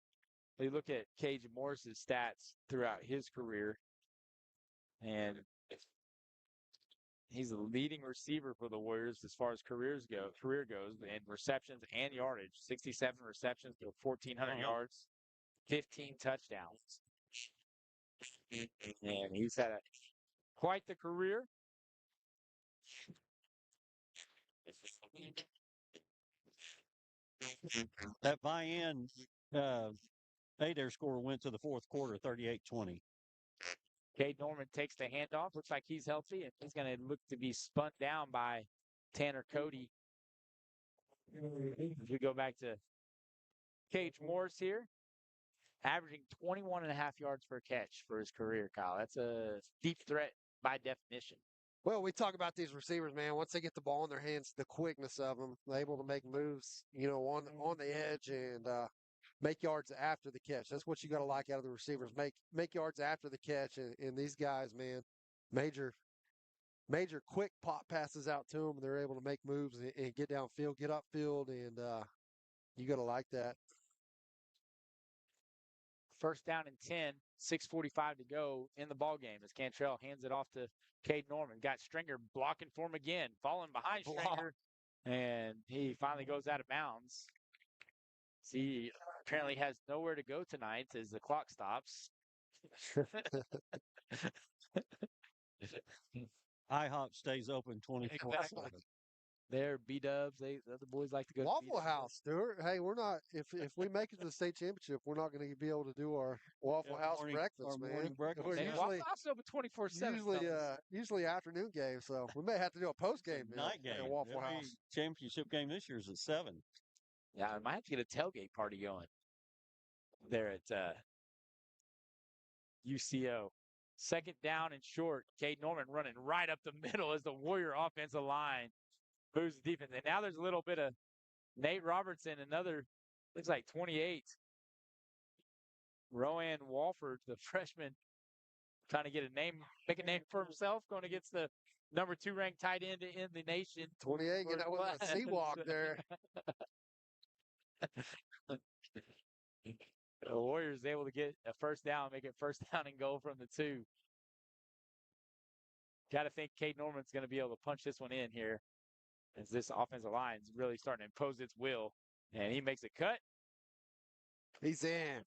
You look at Cage Morris's stats throughout his career, and he's the leading receiver for the Warriors as far as career goes, in receptions and yardage. 67 receptions for 1,400 yards, 15 touchdowns. And he's had quite the career. That buy-in Adair score went to the fourth quarter, 38-20. Cade Norman takes the handoff. Looks like he's healthy, and he's going to look to be spun down by Tanner Cody. If we go back to Cage Morris here, averaging 21.5 yards per catch for his career, Kyle. That's a deep threat by definition. Well, we talk about these receivers, man. Once they get the ball in their hands, the quickness of them, they're able to make moves, on the edge and make yards after the catch. That's what you got to like out of the receivers. Make yards after the catch, and these guys, man, major quick pop passes out to them. They're able to make moves and get downfield, get upfield, and you got to like that. First down and 10, 6:45 to go in the ball game as Cantrell hands it off to Cade Norman. Got Stringer blocking for him again, falling behind Stringer, and he finally goes out of bounds. He apparently has nowhere to go tonight as the clock stops. IHOP stays open 24/7. Exactly. They're B-dubs. The other boys like to go Waffle to House, Stuart. Hey, we're not. If we make it to the state championship, we're not going to be able to do our Waffle House breakfast, our man. morning breakfast. We're Hey, usually Waffle House is open 24/7. usually afternoon game, so we may have to do a post game Night game. at Waffle Every House. championship game this year is at 7. Yeah, I might have to get a tailgate party going there at UCO. Second down and short. Cade Norman running right up the middle as the Warrior offensive line moves the defense. And now there's a little bit of Nate Robertson, another, looks like 28. Rowan Walford, the freshman, trying to make a name for himself, going against the number 2 ranked tight end in the nation. 28, get that with a sea walk there. The Warriors able to get a first down, make it first down and goal from the 2. Got to think Cade Norman's going to be able to punch this one in here as this offensive line is really starting to impose its will. And he makes a cut. He's in.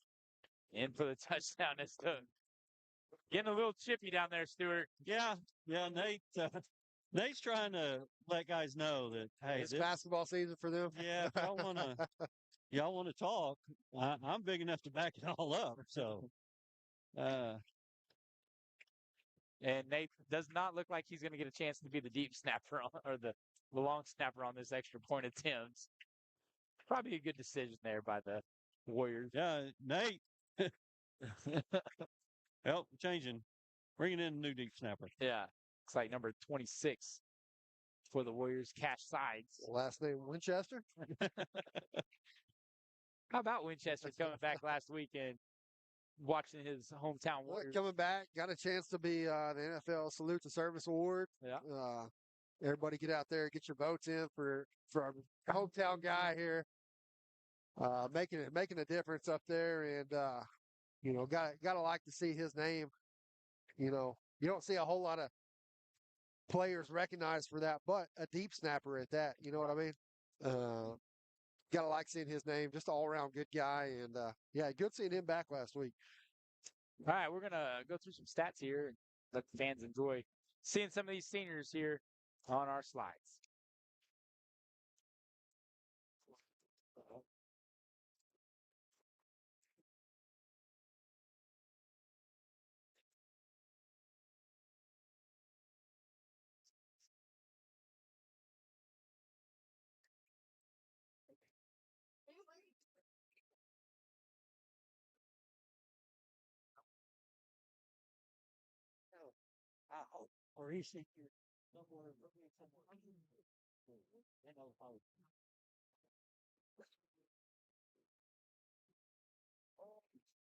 In for the touchdown. It's getting a little chippy down there, Stuart. Yeah, Nate. Nate's trying to let guys know that hey, it's basketball season for them. Yeah, if y'all wanna talk, I'm big enough to back it all up. So, and Nate does not look like he's going to get a chance to be the deep snapper or the long snapper on this extra point attempt. Probably a good decision there by the Warriors. Yeah, Nate. Help changing, bringing in a new deep snapper. Yeah, looks like number 26 for the Warriors, Cash Sides. Last name Winchester. How about Winchester coming back last week and watching his hometown Warriors? Coming back, got a chance to be the NFL Salute to Service Award. Yeah. Everybody get out there, get your votes in for our hometown guy here. Making a difference up there, and gotta like to see his name. You don't see a whole lot of players recognized for that, but a deep snapper at that. You know what I mean? Gotta like seeing his name. Just all around good guy, and yeah, good seeing him back last week. All right, we're gonna go through some stats here and let the fans enjoy seeing some of these seniors here on our slides.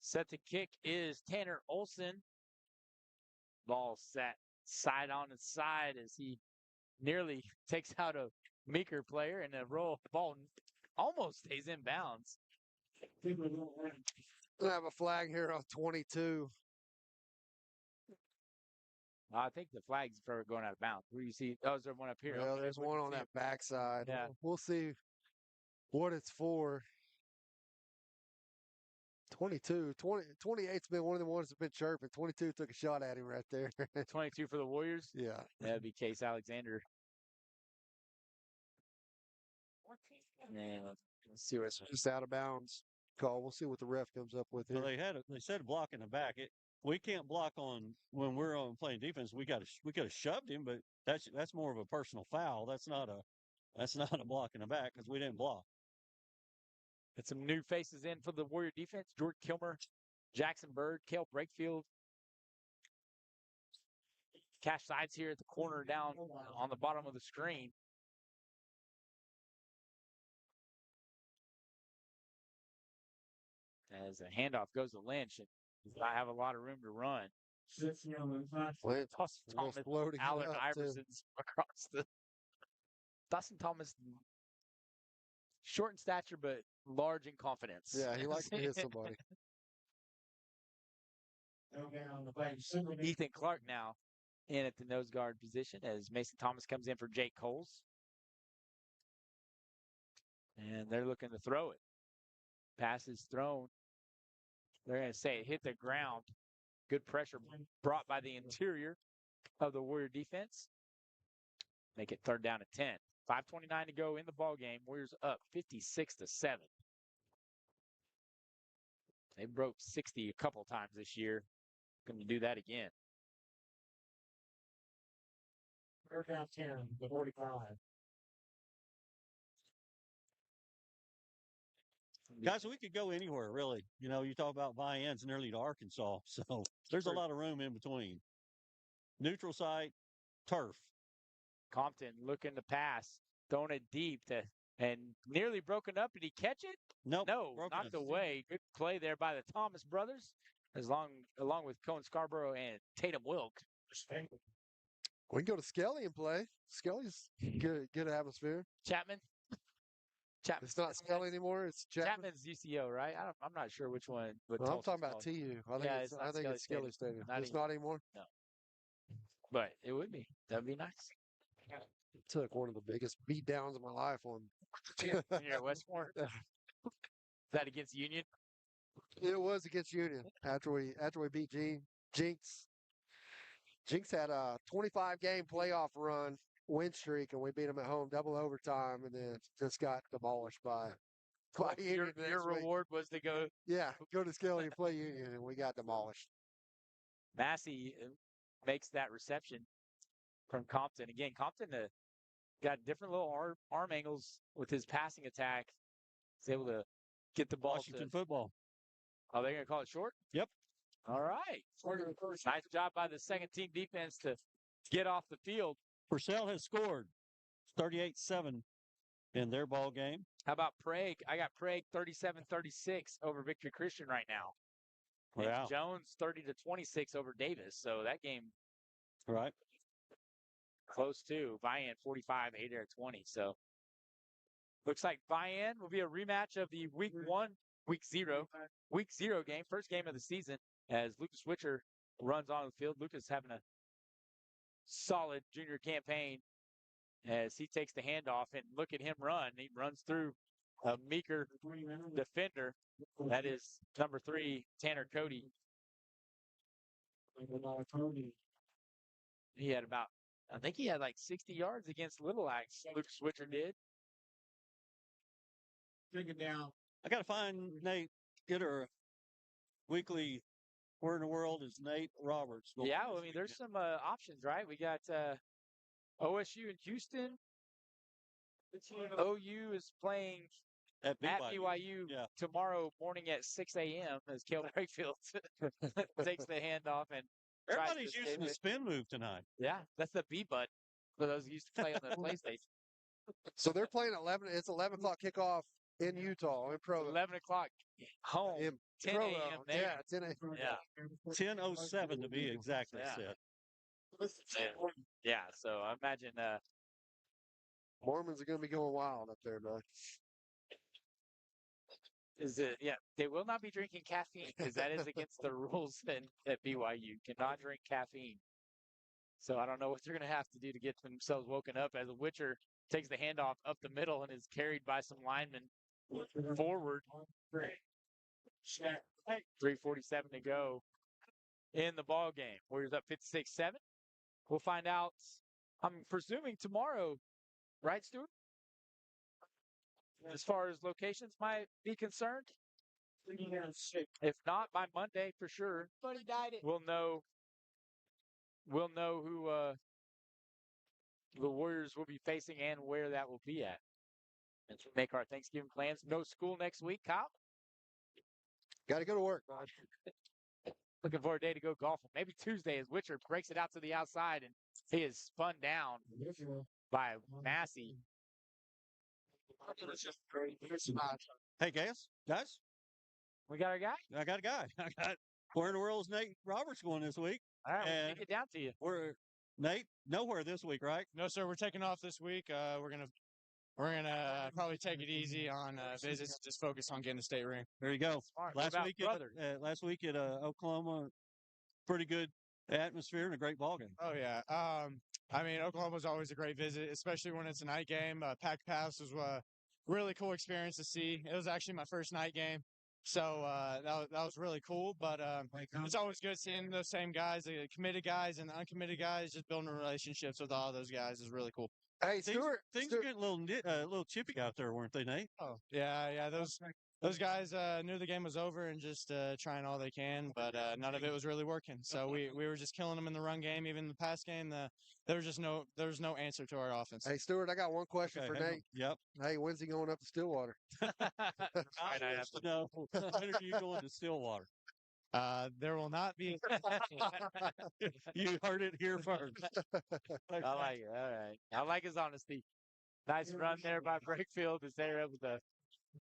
Set to kick is Tanner Olson. Ball set side on its side as he nearly takes out a Meeker player, and the ball almost stays in bounds. Gonna have a flag here on 22. I think the flag's for going out of bounds. Where do you see? Oh, is there one up here? Well, Okay, there's one on that backside. Yeah. We'll see what it's for. 28's been one of the ones that's been chirping. 22 took a shot at him right there. 22 for the Warriors? Yeah. That'd be Case Alexander. And let's see what's just out of bounds call. We'll see what the ref comes up with here. Well, they said a block in the back. We can't block on when we're on playing defense. We could have shoved him, but that's more of a personal foul. That's not a block in the back because we didn't block. Got some new faces in for the Warrior defense. Jordan Kilmer, Jackson Bird, Cale Brakefield. Cash sides here at the corner down on the bottom of the screen. As a handoff goes to Lynch, and does not have a lot of room to run. Lynch Thomas, floating Allen up, too. Iverson's across the. Dawson Thomas, short in stature, but large in confidence. Yeah, he likes to hit somebody. Ethan Clark now in at the nose guard position as Mason Thomas comes in for Jake Coles. And they're looking to throw it. Pass is thrown. They're going to say it hit the ground. Good pressure brought by the interior of the Warrior defense. Make it 3rd down and 10. 5:29 to go in the ball game. Warriors up 56-7. They broke 60 a couple times this year. Going to do that again. 3rd down 10, the 45. Guys, we could go anywhere, really. You know, you talk about buy-ins nearly to Arkansas, so there's a lot of room in between. Neutral site, turf. Compton looking to pass, throwing it deep and nearly broken up. Did he catch it? Nope, No, broken knocked up. away. Good play there by the Thomas brothers, along with Cohen Scarborough and Tatum Wilk. We can go to Skelly and play. Skelly's good atmosphere. Chapman. It's not Skelly anymore. It's Chapman. Chapman's UCO, right? I'm not sure which one. But I'm talking about TU. I think it's Skelly Stadium. It's not anymore. No, but it would be. That'd be nice. Took one of the biggest beat downs of my life on. You're at Westmore. Is that against Union? It was against Union after we beat Jinx. Jinx had a 25-game playoff run win streak, and we beat them at home double overtime, and then just got demolished by Union. Your reward was to go. Yeah, go to Skelly and play Union, and we got demolished. Massey makes that reception from Compton. Again, Compton got different little arm angles with his passing attack. He's able to get the ball. Washington football. Are they going to call it short? Yep. All right. Nice job by the second team defense to get off the field. Purcell has scored 38-7 in their ball game. How about Prague? I got Prague 37-36 over Victory Christian right now. Wow. And Jones 30-26 over Davis. So that game right close to Vian 45, 8-20. So looks like Vian will be a rematch of the week 0 game, first game of the season, as Lucas Witcher runs on the field. Lucas having a solid junior campaign as he takes the handoff, and look at him run. He runs through a Meeker defender. That is number 3, Tanner Cody. He had I think he had like 60 yards against Little Axe. Lucas Witcher did. Take it down. I got to find Nate. Get her weekly. Where in the world is Nate Roberts? Yeah, well, I mean, there's some options, right? We got OSU in Houston. OU is playing at BYU tomorrow morning at 6 a.m. as Caleb Brakefield takes the handoff and everybody's using the spin move tonight. Yeah, that's the B button for those who used to play on the PlayStation. So they're playing 11. It's 11 o'clock kickoff in Utah in Provo. 11 o'clock home. In 10 Provo. a.m. there. Yeah, 10 a.m. Yeah. 10:07 to be exactly set. Yeah, so I imagine Mormons are going to be going wild up there, man. They will not be drinking caffeine because that is against the rules at BYU. Cannot drink caffeine. So I don't know what they're going to have to do to get themselves woken up as Witcher takes the handoff up the middle and is carried by some linemen forward. 3:47 to go in the ball game. Warriors up 56-7. We'll find out, I'm presuming, tomorrow, right, Stuart? As far as locations might be concerned. If not, by Monday for sure. We'll know who the Warriors will be facing and where that will be at. As we make our Thanksgiving plans. No school next week, Kyle? Got to go to work, man. Looking for a day to go golfing. Maybe Tuesday as Witcher breaks it out to the outside and he is spun down by Massey. Hey, guys, We got our guy? I got a guy. Where in the world is Nate Roberts going this week? All right, we'll And kick it down to you. we're Nate, nowhere this week, right? No, sir. We're taking off this week. We're gonna probably take it easy on visits. Just focus on getting the state ring. There you go. Smart. What about brother? Last week at Oklahoma, pretty good atmosphere and a great ball game. Oh yeah. I mean, Oklahoma's always a great visit, especially when it's a night game. Packed Pass was a really cool experience to see. It was actually my first night game, so that was really cool. But it's always good seeing those same guys, the committed guys and the uncommitted guys. Just building relationships with all those guys is really cool. Hey, Things are getting a little chippy out there, weren't they, Nate? Oh yeah. Those guys knew the game was over and just trying all they can, but none of it was really working. So we were just killing them in the run game, even in the pass game. There was no answer to our offense. Hey, Stuart, I got one question for Nate. Yep. Hey, when's he going up to Stillwater? No, when are you going to Stillwater? There will not be. You heard it here first. I like it. All right. I like his honesty. Nice run there by Brakefield as they're able to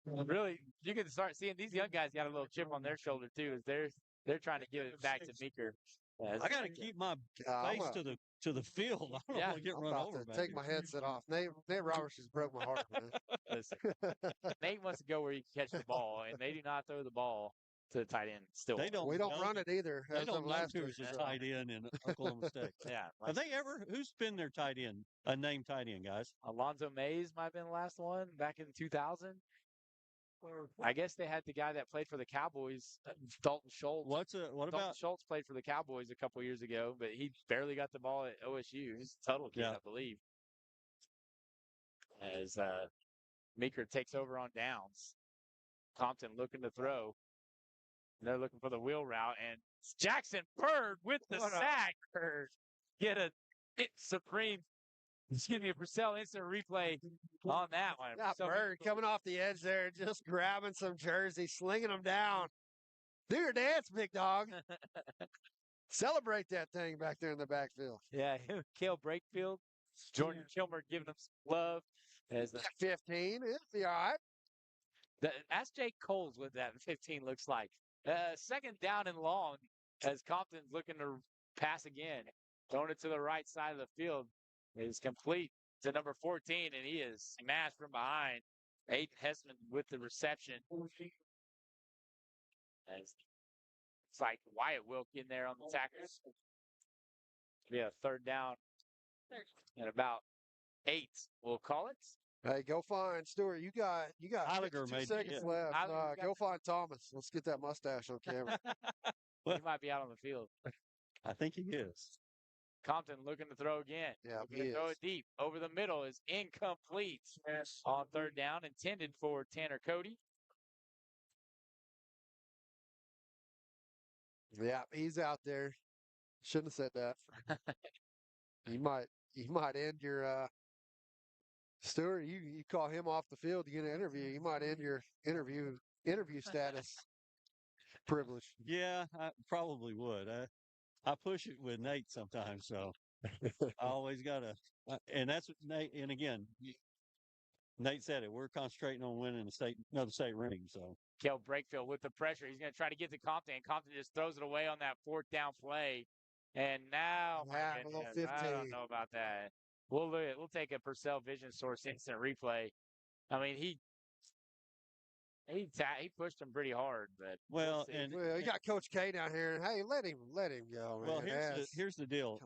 really, you can start seeing these young guys got a little chip on their shoulder too, as they're trying to give it back to Meeker. I got to keep my face to the field. I don't want to get run over. Take my headset off. Nate Roberts just broke my heart, man. Listen, Nate wants to go where he can catch the ball, and they do not throw the ball to the tight end. Still, we don't run it either. They don't know who's a tight end in Oklahoma State. Yeah, have they ever? Who's been their tight end? A named tight end, guys. Alonzo Mays might have been the last one back in 2000. I guess they had the guy that played for the Cowboys, Dalton Schultz. Dalton Schultz played for the Cowboys a couple years ago, but he barely got the ball at OSU. He's a total kid, I believe. As Meeker takes over on downs. Compton looking to throw. They're looking for the wheel route, and Jackson Bird with the sack. Get a supreme. Excuse me, a Purcell instant replay on that one. Yeah, Bird coming off the edge there, just grabbing some jerseys, slinging them down. Do your dance, big dog. Celebrate that thing back there in the backfield. Yeah, Cale Brakefield, Jordan Kilmer giving them some love. As the 15, it'll be all right. Ask Jake Coles what that 15 looks like. Second down and long as Compton's looking to pass again. Throwing it to the right side of the field. Is complete to number 14, and he is smashed from behind. Aiden Hessman with the reception. It's like Wyatt Wilk in there on the tackles. Yeah, third down and about 8, we'll call it. Hey, go find Stuart. You got Heiliger 2 seconds left. Go find Thomas. Let's get that mustache on camera. He might be out on the field. I think he is. Compton looking to throw again. Yeah, looking to throw it deep. Over the middle is incomplete on third down, intended for Tanner Cody. Yeah, he's out there. Shouldn't have said that. You might end your Stuart, you call him off the field to get an interview, you might end your interview status privilege. Yeah, I probably would. I push it with Nate sometimes, so I always gotta. And that's what Nate. And again, Nate said it. We're concentrating on winning another state ring. So Kel Brakefield with the pressure. He's going to try to get to Compton. Compton just throws it away on that fourth down play. And now, a little 15. I don't know about that. We'll take a Purcell Vision Source instant replay. I mean, he pushed him pretty hard, but well, you got Coach K down here. Hey, let him go. Well, man. here's the deal.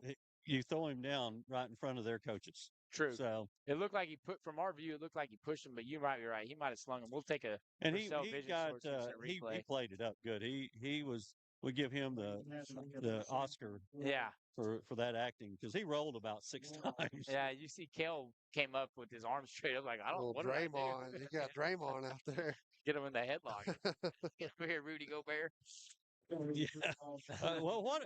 You throw him down right in front of their coaches. True. So it looked like from our view, it looked like he pushed him, but you might be right. He might have slung him. We'll take a Purcell Vision Source instant replay. He played it up good. He was. We give him the Oscar. Yeah. For that acting, because he rolled about 6 times. Yeah, you see Kel came up with his arms straight up like, I don't know what Draymond. You got Draymond out there. Get him in the headlock. Get over here, Rudy Gobert. Yeah. Well, what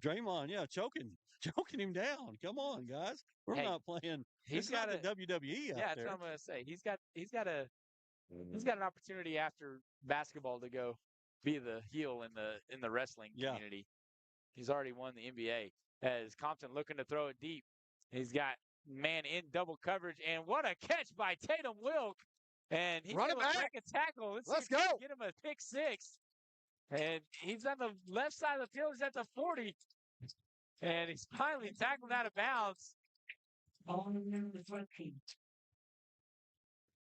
Draymond, choking him down. Come on, guys. We're not playing. He's got a WWE out there. Yeah, that's what I'm gonna say. He's got an opportunity after basketball to go be the heel in the wrestling community. He's already won the NBA. As Compton looking to throw it deep. He's got man in double coverage, and what a catch by Tatum Wilk. And he's able to break a tackle. Let's go. Get him a pick six. And he's on the left side of the field. He's at the 40. And he's finally tackled out of bounds.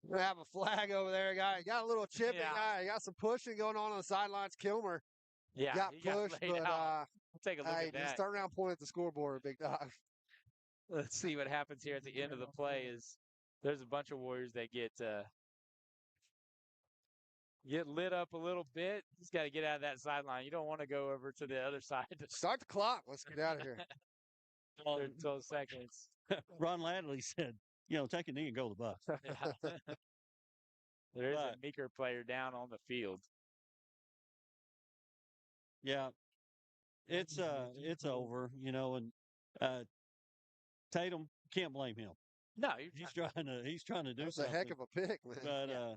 We have a flag over there, guy. Got a little chippy guy. Got some pushing going on the sidelines. Kilmer got pushed, laid but out. Take a look at just that. turn around, point at the scoreboard, big dog. Let's see what happens here at the end of the play. Is there's a bunch of Warriors that get lit up a little bit. Just got to get out of that sideline. You don't want to go over to the other side. Start the clock. Let's get out of here. 12 seconds. Ron Ladley said, take a knee and go to the bus. There is a Meeker player down on the field. Yeah, it's over, and Tatum, can't blame him. No, he's trying to do That's something. a heck of a pick, man.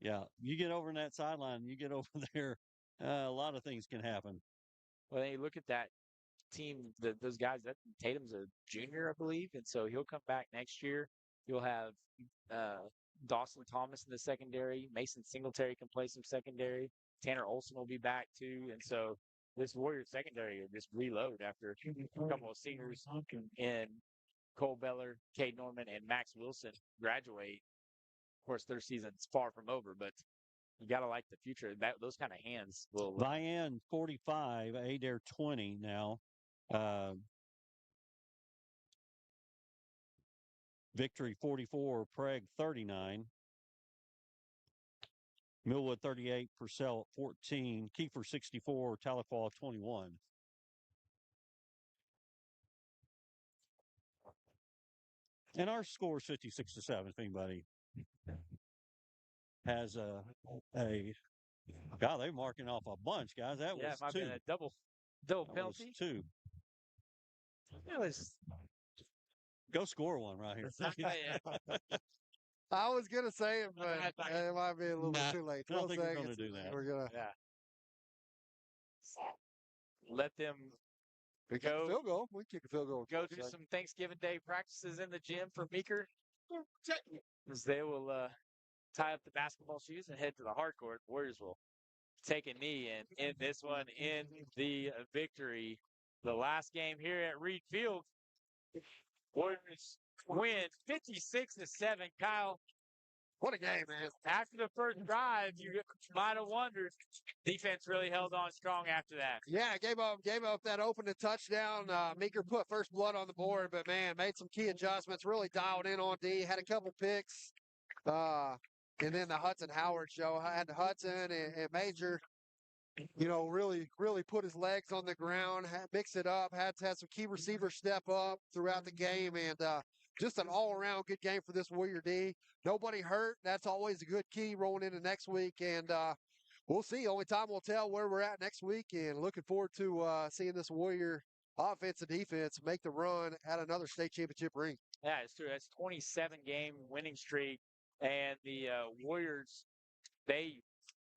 But you get over in that sideline, you get over there, a lot of things can happen. Well, you look at that team, those guys. That Tatum's a junior, I believe, and so he'll come back next year. You'll have Dawson Thomas in the secondary. Mason Singletary can play some secondary. Tanner Olson will be back too, and so this Warriors secondary will just reload after a couple of seniors in Cole Beller, Cade Norman, and Max Wilson graduate. Of course, their season's far from over, but you got to like the future. Those kind of hands will. Vian 45, Adair 20 now. Victory 44, Prague 39. Millwood 38, Purcell 14, Kiefer 64, Tahlequah 21. And our score is 56-7. If anybody has a God, they're marking off a bunch, guys. That was it might two. have been a double That penalty. was two. It was. Go score one right here. I was gonna say it, but it might be a little bit too late. I don't think we're seconds. going to do that. We're gonna let them kick a field goal. We kick a field goal. Go do some Thanksgiving Day practices in the gym for Meeker. As they will tie up the basketball shoes and head to the hard court. Warriors will take a knee and end this one in the victory. The last game here at Reed Field, Warriors win 56-7. Kyle, what a game, man! After the first drive, you might have wondered. Defense really held on strong after that. Yeah, gave up that opening touchdown. Meeker put first blood on the board, but man, made some key adjustments. Really dialed in on D. Had a couple picks. And then the Hudson Howard show. I had Hudson and Major, really put his legs on the ground, mix it up, had some key receivers step up throughout the game, and just an all-around good game for this Warrior D. Nobody hurt. That's always a good key rolling into next week, and we'll see. Only time will tell where we're at next week, and looking forward to seeing this Warrior offense and defense make the run at another state championship ring. Yeah, it's true. That's 27-game winning streak. And the Warriors, they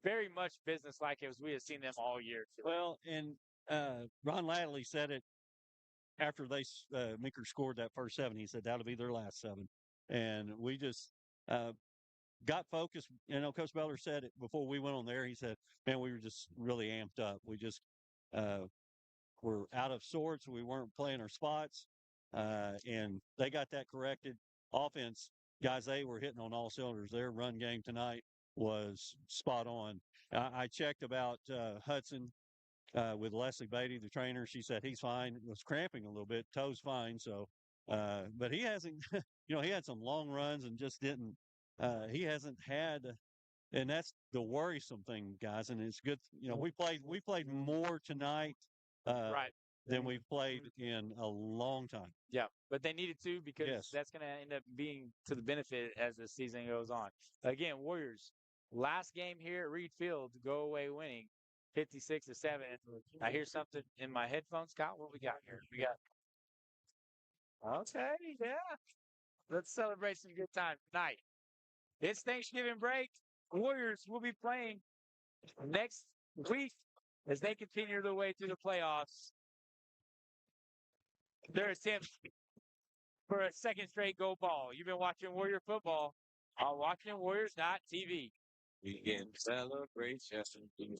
very much business-like as we have seen them all year. Well, and Ron Ladley said it after Meeker scored that first 7. He said that'll be their last 7. And we just got focused. Coach Beller said it before we went on there. He said, man, we were just really amped up. We just were out of sorts. We weren't playing our spots. And they got that corrected. Offense, guys, they were hitting on all cylinders. Their run game tonight was spot on. I checked about Hudson with Leslie Beatty, the trainer. She said he's fine. It was cramping a little bit. Toe's fine. So, but he hasn't, he had some long runs and just didn't, he hasn't had, and that's the worrisome thing, guys. And it's good. We played more tonight. Right. Than we've played in a long time. Yeah, but they needed to because that's going to end up being to the benefit as the season goes on. Again, Warriors, last game here at Reed Field, go away winning 56-7. I hear something in my headphones. Scott, what we got here? Okay, yeah. Let's celebrate some good time tonight. It's Thanksgiving break. Warriors will be playing Next week, as they continue their way through the playoffs, their attempt for a second straight gold ball. You've been watching Warrior football on WatchingWarriors.tv. We can celebrate yesterday.